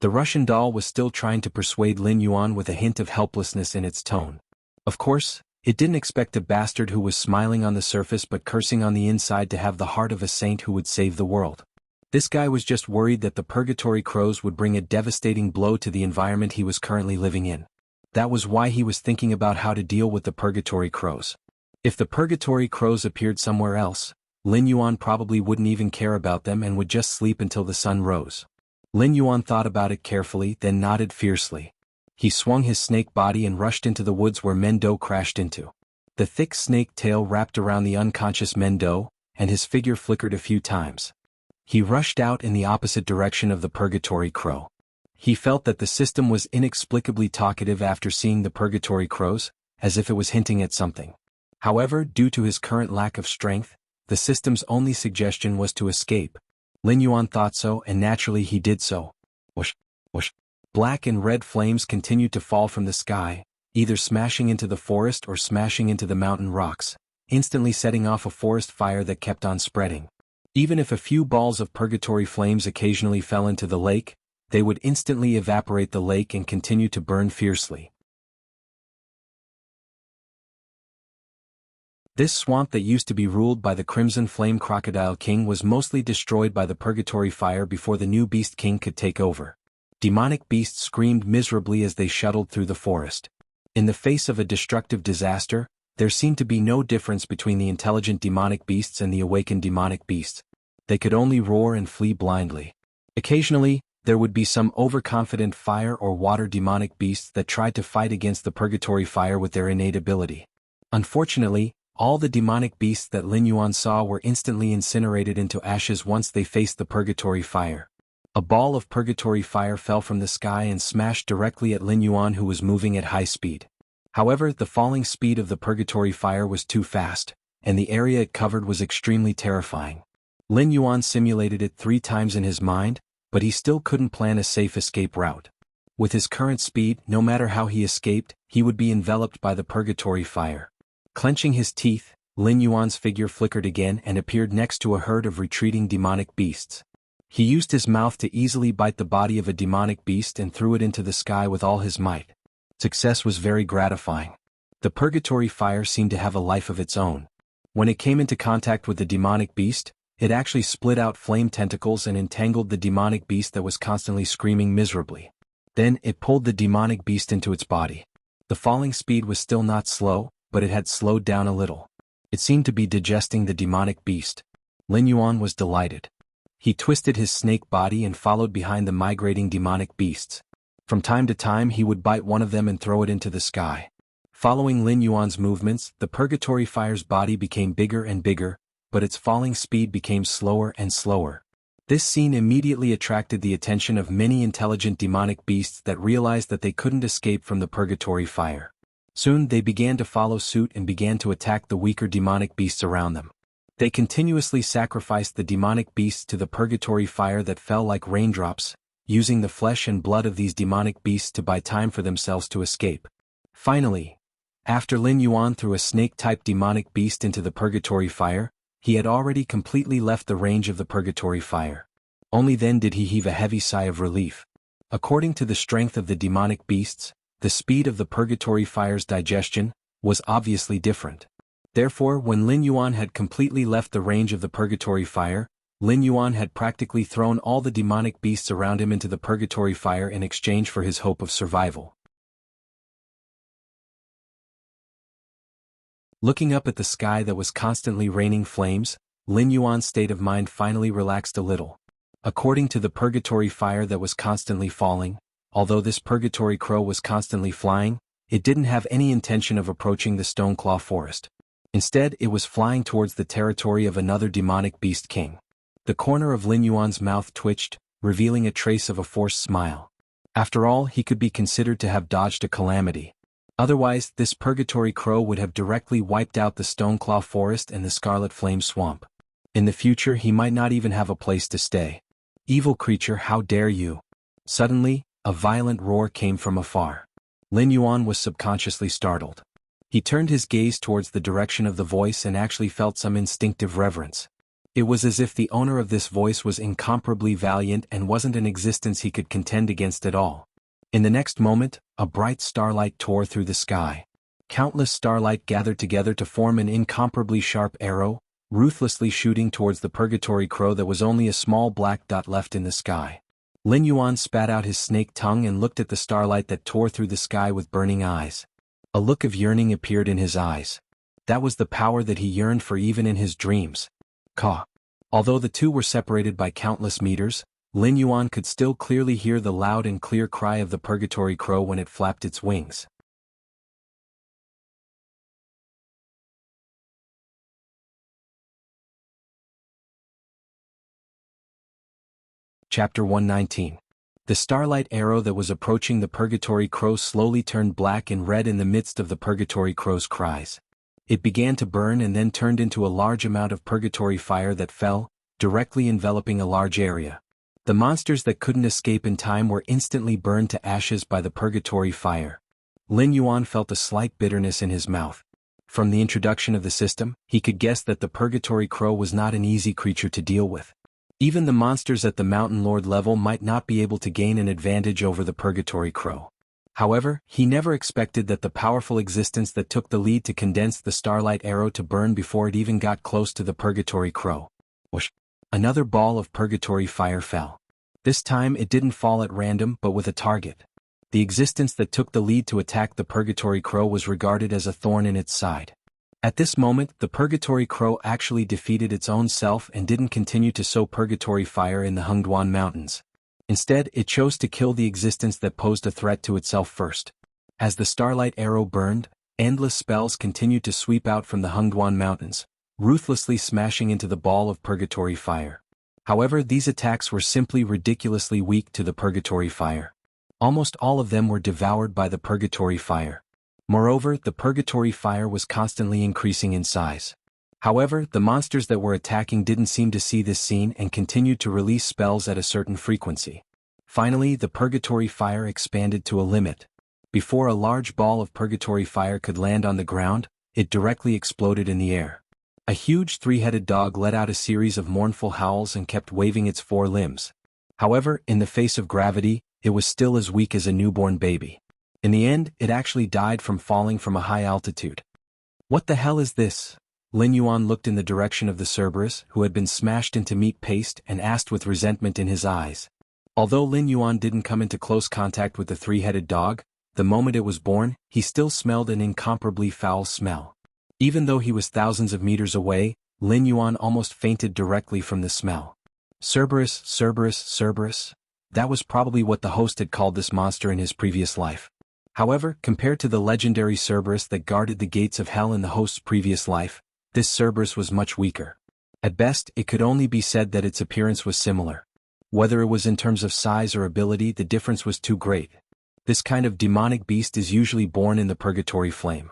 The Russian doll was still trying to persuade Lin Yuan with a hint of helplessness in its tone. Of course, it didn't expect a bastard who was smiling on the surface but cursing on the inside to have the heart of a saint who would save the world. This guy was just worried that the purgatory crows would bring a devastating blow to the environment he was currently living in. That was why he was thinking about how to deal with the purgatory crows. If the purgatory crows appeared somewhere else, Lin Yuan probably wouldn't even care about them and would just sleep until the sun rose. Lin Yuan thought about it carefully, then nodded fiercely. He swung his snake body and rushed into the woods where Mendo crashed into. The thick snake tail wrapped around the unconscious Mendo, and his figure flickered a few times. He rushed out in the opposite direction of the purgatory crow. He felt that the system was inexplicably talkative after seeing the purgatory crows, as if it was hinting at something. However, due to his current lack of strength, the system's only suggestion was to escape. Lin Yuan thought so, and naturally he did so. Whoosh, whoosh. Black and red flames continued to fall from the sky, either smashing into the forest or smashing into the mountain rocks, instantly setting off a forest fire that kept on spreading. Even if a few balls of purgatory flames occasionally fell into the lake, they would instantly evaporate the lake and continue to burn fiercely. This swamp that used to be ruled by the Crimson Flame Crocodile King was mostly destroyed by the purgatory fire before the new Beast King could take over. Demonic beasts screamed miserably as they shuttled through the forest. In the face of a destructive disaster, there seemed to be no difference between the intelligent demonic beasts and the awakened demonic beasts. They could only roar and flee blindly. Occasionally, there would be some overconfident fire or water demonic beasts that tried to fight against the purgatory fire with their innate ability. Unfortunately, all the demonic beasts that Lin Yuan saw were instantly incinerated into ashes once they faced the purgatory fire. A ball of purgatory fire fell from the sky and smashed directly at Lin Yuan, who was moving at high speed. However, the falling speed of the purgatory fire was too fast, and the area it covered was extremely terrifying. Lin Yuan simulated it 3 times in his mind, but he still couldn't plan a safe escape route. With his current speed, no matter how he escaped, he would be enveloped by the purgatory fire. Clenching his teeth, Lin Yuan's figure flickered again and appeared next to a herd of retreating demonic beasts. He used his mouth to easily bite the body of a demonic beast and threw it into the sky with all his might. Success was very gratifying. The purgatory fire seemed to have a life of its own. When it came into contact with the demonic beast, it actually split out flame tentacles and entangled the demonic beast that was constantly screaming miserably. Then it pulled the demonic beast into its body. The falling speed was still not slow, but it had slowed down a little. It seemed to be digesting the demonic beast. Lin Yuan was delighted. He twisted his snake body and followed behind the migrating demonic beasts. From time to time he would bite one of them and throw it into the sky. Following Lin Yuan's movements, the purgatory fire's body became bigger and bigger, but its falling speed became slower and slower. This scene immediately attracted the attention of many intelligent demonic beasts that realized that they couldn't escape from the purgatory fire. Soon they began to follow suit and began to attack the weaker demonic beasts around them. They continuously sacrificed the demonic beasts to the purgatory fire that fell like raindrops, using the flesh and blood of these demonic beasts to buy time for themselves to escape. Finally, after Lin Yuan threw a snake-type demonic beast into the purgatory fire, he had already completely left the range of the purgatory fire. Only then did he heave a heavy sigh of relief. According to the strength of the demonic beasts, the speed of the purgatory fire's digestion was obviously different. Therefore, when Lin Yuan had completely left the range of the purgatory fire, Lin Yuan had practically thrown all the demonic beasts around him into the purgatory fire in exchange for his hope of survival. Looking up at the sky that was constantly raining flames, Lin Yuan's state of mind finally relaxed a little. According to the purgatory fire that was constantly falling, although this purgatory crow was constantly flying, it didn't have any intention of approaching the Stoneclaw forest. Instead, it was flying towards the territory of another demonic beast king. The corner of Lin Yuan's mouth twitched, revealing a trace of a forced smile. After all, he could be considered to have dodged a calamity. Otherwise, this purgatory crow would have directly wiped out the Stoneclaw forest and the Scarlet Flame Swamp. In the future, he might not even have a place to stay. Evil creature, how dare you! Suddenly, a violent roar came from afar. Lin Yuan was subconsciously startled. He turned his gaze towards the direction of the voice and actually felt some instinctive reverence. It was as if the owner of this voice was incomparably valiant and wasn't an existence he could contend against at all. In the next moment, a bright starlight tore through the sky. Countless starlight gathered together to form an incomparably sharp arrow, ruthlessly shooting towards the purgatory crow that was only a small black dot left in the sky. Lin Yuan spat out his snake tongue and looked at the starlight that tore through the sky with burning eyes. A look of yearning appeared in his eyes. That was the power that he yearned for even in his dreams. Caw. Although the two were separated by countless meters, Lin Yuan could still clearly hear the loud and clear cry of the purgatory crow when it flapped its wings. Chapter 119. The starlight arrow that was approaching the purgatory crow slowly turned black and red in the midst of the purgatory crow's cries. It began to burn and then turned into a large amount of purgatory fire that fell, directly enveloping a large area. The monsters that couldn't escape in time were instantly burned to ashes by the purgatory fire. Lin Yuan felt a slight bitterness in his mouth. From the introduction of the system, he could guess that the purgatory crow was not an easy creature to deal with. Even the monsters at the Mountain Lord level might not be able to gain an advantage over the purgatory crow. However, he never expected that the powerful existence that took the lead to condense the starlight arrow to burn before it even got close to the purgatory crow. Whoosh! Another ball of purgatory fire fell. This time it didn't fall at random but with a target. The existence that took the lead to attack the purgatory crow was regarded as a thorn in its side. At this moment, the purgatory crow actually defeated its own self and didn't continue to sow purgatory fire in the Hengduan Mountains. Instead, it chose to kill the existence that posed a threat to itself first. As the starlight arrow burned, endless spells continued to sweep out from the Hengduan Mountains, ruthlessly smashing into the ball of purgatory fire. However, these attacks were simply ridiculously weak to the purgatory fire. Almost all of them were devoured by the purgatory fire. Moreover, the purgatory fire was constantly increasing in size. However, the monsters that were attacking didn't seem to see this scene and continued to release spells at a certain frequency. Finally, the purgatory fire expanded to a limit. Before a large ball of purgatory fire could land on the ground, it directly exploded in the air. A huge three-headed dog let out a series of mournful howls and kept waving its four limbs. However, in the face of gravity, it was still as weak as a newborn baby. In the end, it actually died from falling from a high altitude. What the hell is this? Lin Yuan looked in the direction of the Cerberus, who had been smashed into meat paste, and asked with resentment in his eyes. Although Lin Yuan didn't come into close contact with the three-headed dog, the moment it was born, he still smelled an incomparably foul smell. Even though he was thousands of meters away, Lin Yuan almost fainted directly from the smell. Cerberus, Cerberus, Cerberus. That was probably what the host had called this monster in his previous life. However, compared to the legendary Cerberus that guarded the gates of hell in the host's previous life, this Cerberus was much weaker. At best, it could only be said that its appearance was similar. Whether it was in terms of size or ability, the difference was too great. This kind of demonic beast is usually born in the purgatory flame.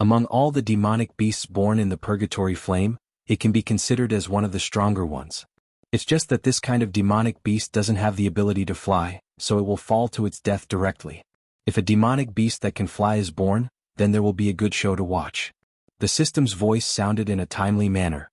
Among all the demonic beasts born in the purgatory flame, it can be considered as one of the stronger ones. It's just that this kind of demonic beast doesn't have the ability to fly, so it will fall to its death directly. If a demonic beast that can fly is born, then there will be a good show to watch. The system's voice sounded in a timely manner.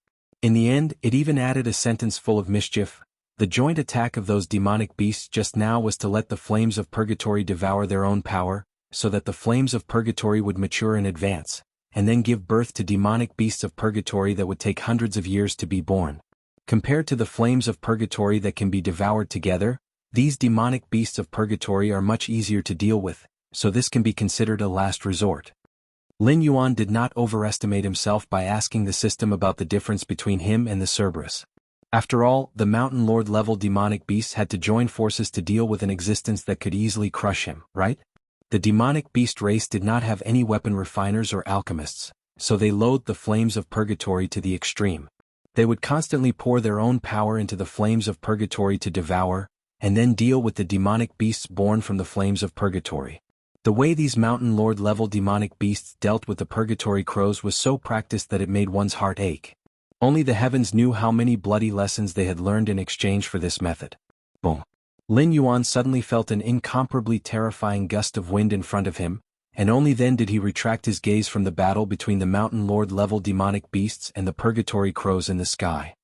In the end, it even added a sentence full of mischief. The joint attack of those demonic beasts just now was to let the flames of purgatory devour their own power, so that the flames of purgatory would mature in advance, and then give birth to demonic beasts of purgatory that would take hundreds of years to be born. Compared to the flames of purgatory that can be devoured together, these demonic beasts of purgatory are much easier to deal with, so this can be considered a last resort. Lin Yuan did not overestimate himself by asking the system about the difference between him and the Cerberus. After all, the Mountain Lord level demonic beasts had to join forces to deal with an existence that could easily crush him, right? The demonic beast race did not have any weapon refiners or alchemists, so they loathed the flames of purgatory to the extreme. They would constantly pour their own power into the flames of purgatory to devour, and then deal with the demonic beasts born from the flames of purgatory. The way these Mountain Lord level demonic beasts dealt with the purgatory crows was so practiced that it made one's heart ache. Only the heavens knew how many bloody lessons they had learned in exchange for this method. Boom. Lin Yuan suddenly felt an incomparably terrifying gust of wind in front of him, and only then did he retract his gaze from the battle between the Mountain Lord level demonic beasts and the purgatory crows in the sky.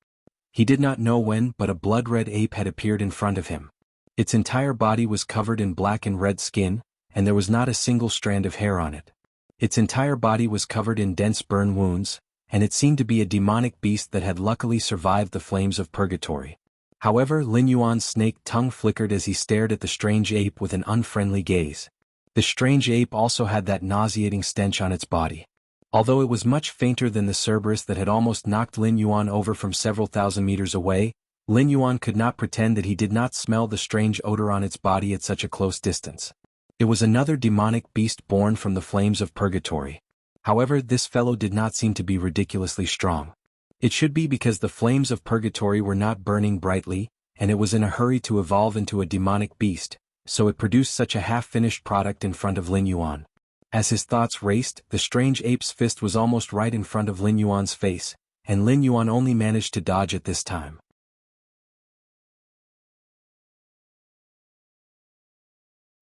He did not know when, but a blood-red ape had appeared in front of him. Its entire body was covered in black and red skin, and there was not a single strand of hair on it. Its entire body was covered in dense burn wounds, and it seemed to be a demonic beast that had luckily survived the flames of purgatory. However, Lin Yuan's snake tongue flickered as he stared at the strange ape with an unfriendly gaze. The strange ape also had that nauseating stench on its body. Although it was much fainter than the Cerberus that had almost knocked Lin Yuan over from several thousand meters away, Lin Yuan could not pretend that he did not smell the strange odor on its body at such a close distance. It was another demonic beast born from the flames of purgatory. However, this fellow did not seem to be ridiculously strong. It should be because the flames of purgatory were not burning brightly, and it was in a hurry to evolve into a demonic beast, so it produced such a half-finished product in front of Lin Yuan. As his thoughts raced, the strange ape's fist was almost right in front of Lin Yuan's face, and Lin Yuan only managed to dodge at this time.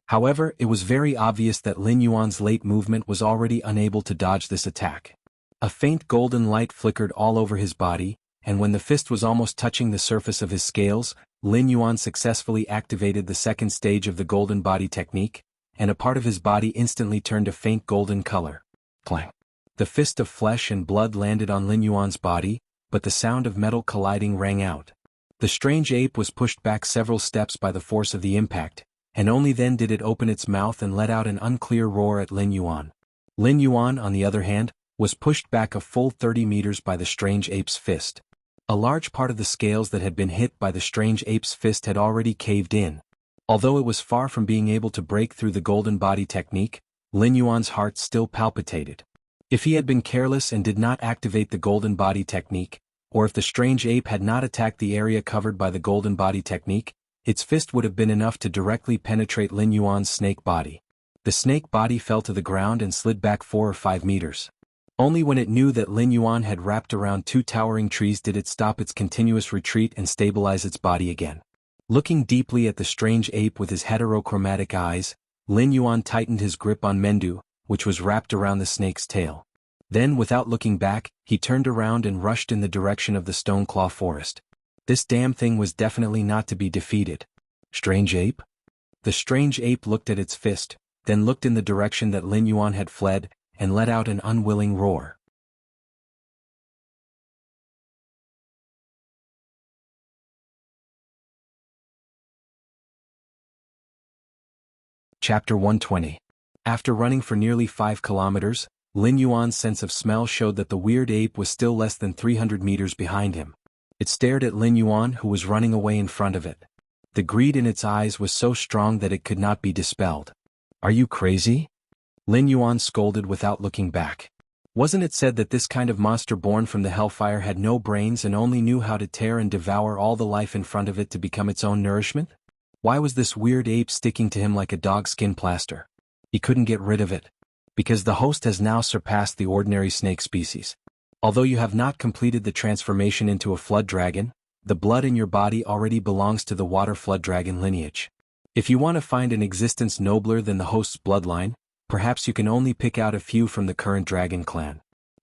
However, it was very obvious that Lin Yuan's late movement was already unable to dodge this attack. A faint golden light flickered all over his body, and when the fist was almost touching the surface of his scales, Lin Yuan successfully activated the second stage of the golden body technique, and a part of his body instantly turned a faint golden color. Clang. The fist of flesh and blood landed on Lin Yuan's body, but the sound of metal colliding rang out. The strange ape was pushed back several steps by the force of the impact, and only then did it open its mouth and let out an unclear roar at Lin Yuan. Lin Yuan, on the other hand, was pushed back a full 30 meters by the strange ape's fist. A large part of the scales that had been hit by the strange ape's fist had already caved in. Although it was far from being able to break through the golden body technique, Lin Yuan's heart still palpitated. If he had been careless and did not activate the golden body technique, or if the strange ape had not attacked the area covered by the golden body technique, its fist would have been enough to directly penetrate Lin Yuan's snake body. The snake body fell to the ground and slid back 4 or 5 meters. Only when it knew that Lin Yuan had wrapped around 2 towering trees did it stop its continuous retreat and stabilize its body again. Looking deeply at the strange ape with his heterochromatic eyes, Lin Yuan tightened his grip on Mendu, which was wrapped around the snake's tail. Then, without looking back, he turned around and rushed in the direction of the Stoneclaw forest. This damn thing was definitely not to be defeated. Strange ape? The strange ape looked at its fist, then looked in the direction that Lin Yuan had fled, and let out an unwilling roar. Chapter 120. After running for nearly 5 kilometers, Lin Yuan's sense of smell showed that the weird ape was still less than 300 meters behind him. It stared at Lin Yuan, who was running away in front of it. The greed in its eyes was so strong that it could not be dispelled. "Are you crazy?" Lin Yuan scolded without looking back. Wasn't it said that this kind of monster born from the hellfire had no brains and only knew how to tear and devour all the life in front of it to become its own nourishment? Why was this weird ape sticking to him like a dog's skin plaster? He couldn't get rid of it. Because the host has now surpassed the ordinary snake species. Although you have not completed the transformation into a flood dragon, the blood in your body already belongs to the water flood dragon lineage. If you want to find an existence nobler than the host's bloodline, perhaps you can only pick out a few from the current dragon clan.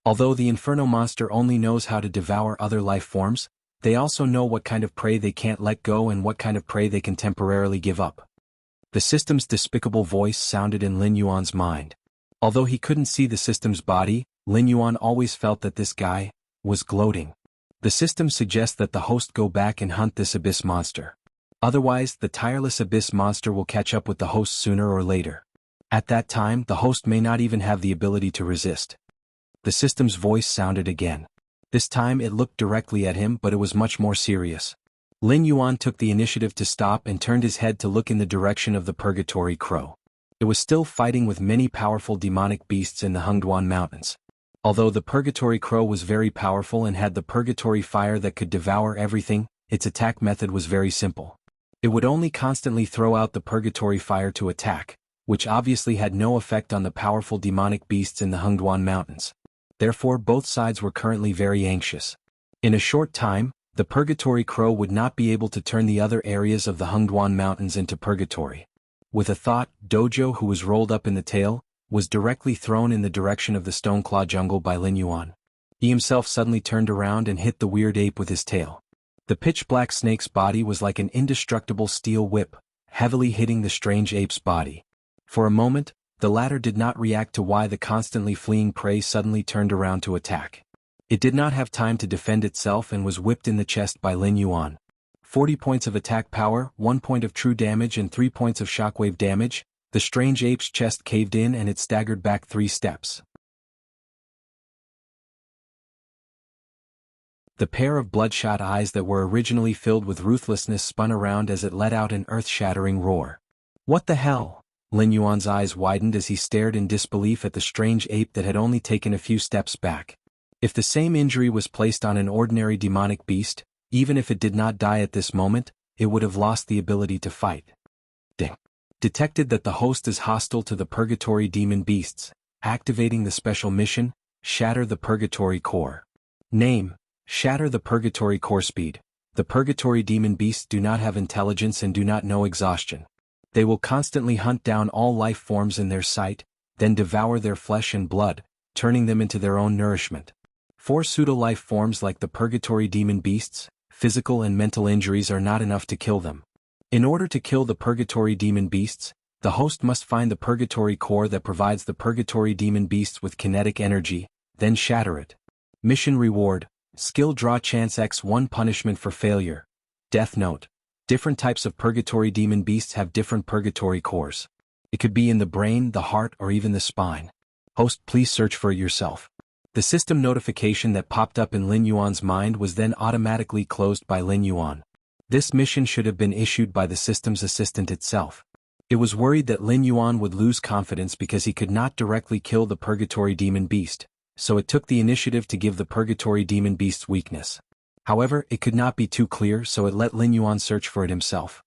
Although the Inferno monster only knows how to devour other life forms, they also know what kind of prey they can't let go and what kind of prey they can temporarily give up. The system's despicable voice sounded in Lin Yuan's mind. Although he couldn't see the system's body, Lin Yuan always felt that this guy was gloating. The system suggests that the host go back and hunt this abyss monster. Otherwise, the tireless abyss monster will catch up with the host sooner or later. At that time, the host may not even have the ability to resist. The system's voice sounded again. This time it looked directly at him, but it was much more serious. Lin Yuan took the initiative to stop and turned his head to look in the direction of the Purgatory Crow. It was still fighting with many powerful demonic beasts in the Hengduan Mountains. Although the Purgatory Crow was very powerful and had the Purgatory Fire that could devour everything, its attack method was very simple. It would only constantly throw out the Purgatory Fire to attack, which obviously had no effect on the powerful demonic beasts in the Hengduan Mountains. Therefore, both sides were currently very anxious. In a short time, the Purgatory Crow would not be able to turn the other areas of the Hengduan Mountains into purgatory. With a thought, Dojo, who was rolled up in the tail, was directly thrown in the direction of the Stoneclaw jungle by Lin Yuan. He himself suddenly turned around and hit the weird ape with his tail. The pitch-black snake's body was like an indestructible steel whip, heavily hitting the strange ape's body. For a moment, the latter did not react to why the constantly fleeing prey suddenly turned around to attack. It did not have time to defend itself and was whipped in the chest by Lin Yuan. 40 points of attack power, 1 point of true damage and 3 points of shockwave damage. The strange ape's chest caved in and it staggered back 3 steps. The pair of bloodshot eyes that were originally filled with ruthlessness spun around as it let out an earth-shattering roar. What the hell? Lin Yuan's eyes widened as he stared in disbelief at the strange ape that had only taken a few steps back. If the same injury was placed on an ordinary demonic beast, even if it did not die at this moment, it would have lost the ability to fight. Ding. Detected that the host is hostile to the Purgatory demon beasts, activating the special mission, Shatter the Purgatory Core. Name: Shatter the Purgatory Core. Speed: the Purgatory demon beasts do not have intelligence and do not know exhaustion. They will constantly hunt down all life forms in their sight, then devour their flesh and blood, turning them into their own nourishment. 4 pseudo-life forms like the Purgatory demon beasts, physical and mental injuries are not enough to kill them. In order to kill the Purgatory demon beasts, the host must find the Purgatory Core that provides the Purgatory demon beasts with kinetic energy, then shatter it. Mission reward: Skill Draw Chance X1. Punishment for failure. Death Note: different types of Purgatory demon beasts have different Purgatory cores. It could be in the brain, the heart, or even the spine. Host, please search for it yourself. The system notification that popped up in Lin Yuan's mind was then automatically closed by Lin Yuan. This mission should have been issued by the system's assistant itself. It was worried that Lin Yuan would lose confidence because he could not directly kill the Purgatory demon beast, so it took the initiative to give the Purgatory demon beast's weakness. However, it could not be too clear, so it let Lin Yuan search for it himself.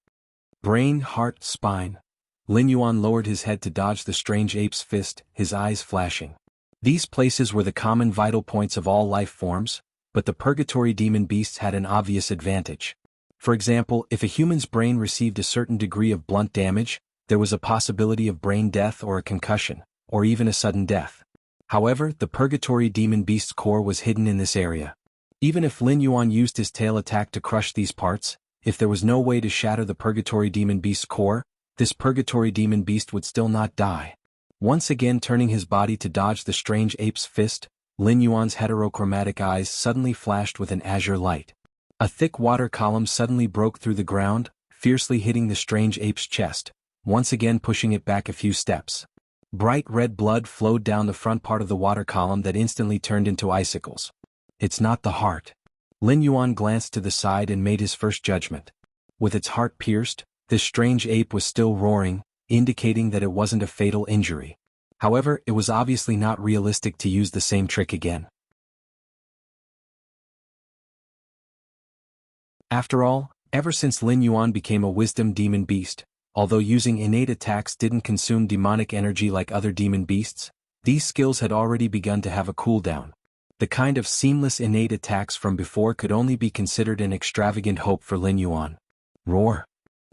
Brain, heart, spine. Lin Yuan lowered his head to dodge the strange ape's fist, his eyes flashing. These places were the common vital points of all life forms, but the Purgatory demon beasts had an obvious advantage. For example, if a human's brain received a certain degree of blunt damage, there was a possibility of brain death or a concussion, or even a sudden death. However, the Purgatory demon beast's core was hidden in this area. Even if Lin Yuan used his tail attack to crush these parts, if there was no way to shatter the Purgatory demon beast's core, this Purgatory demon beast would still not die. Once again turning his body to dodge the strange ape's fist, Lin Yuan's heterochromatic eyes suddenly flashed with an azure light. A thick water column suddenly broke through the ground, fiercely hitting the strange ape's chest, once again pushing it back a few steps. Bright red blood flowed down the front part of the water column that instantly turned into icicles. It's not the heart. Lin Yuan glanced to the side and made his first judgment. With its heart pierced, this strange ape was still roaring, indicating that it wasn't a fatal injury. However, it was obviously not realistic to use the same trick again. After all, ever since Lin Yuan became a wisdom demon beast, although using innate attacks didn't consume demonic energy like other demon beasts, these skills had already begun to have a cooldown. The kind of seamless innate attacks from before could only be considered an extravagant hope for Lin Yuan. Roar!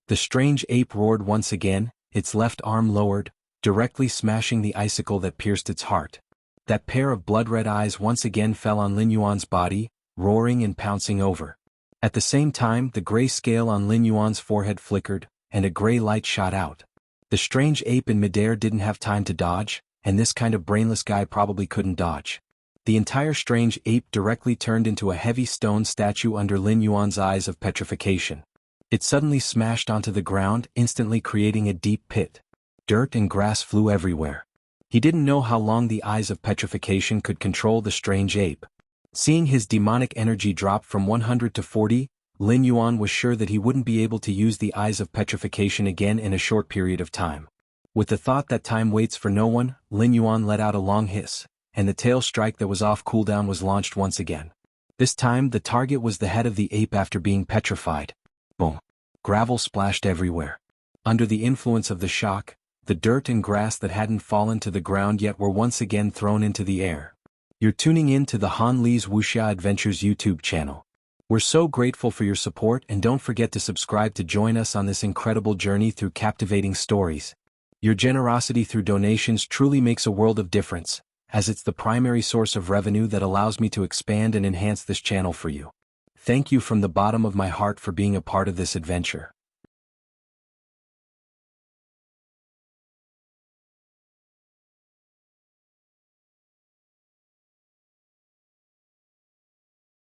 The strange ape roared once again, its left arm lowered, directly smashing the icicle that pierced its heart. That pair of blood-red eyes once again fell on Lin Yuan's body, roaring and pouncing over. At the same time, the gray scale on Lin Yuan's forehead flickered, and a gray light shot out. The strange ape in midair didn't have time to dodge, and this kind of brainless guy probably couldn't dodge. The entire strange ape directly turned into a heavy stone statue under Lin Yuan's eyes of petrification. It suddenly smashed onto the ground, instantly creating a deep pit. Dirt and grass flew everywhere. He didn't know how long the eyes of petrification could control the strange ape. Seeing his demonic energy drop from 100 to 40, Lin Yuan was sure that he wouldn't be able to use the eyes of petrification again in a short period of time. With the thought that time waits for no one, Lin Yuan let out a long hiss, and the tail strike that was off cooldown was launched once again. This time the target was the head of the ape after being petrified. Boom. Gravel splashed everywhere. Under the influence of the shock, the dirt and grass that hadn't fallen to the ground yet were once again thrown into the air. You're tuning in to the Han Li's Wuxia Adventures YouTube channel. We're so grateful for your support, and don't forget to subscribe to join us on this incredible journey through captivating stories. Your generosity through donations truly makes a world of difference, as it's the primary source of revenue that allows me to expand and enhance this channel for you. Thank you from the bottom of my heart for being a part of this adventure.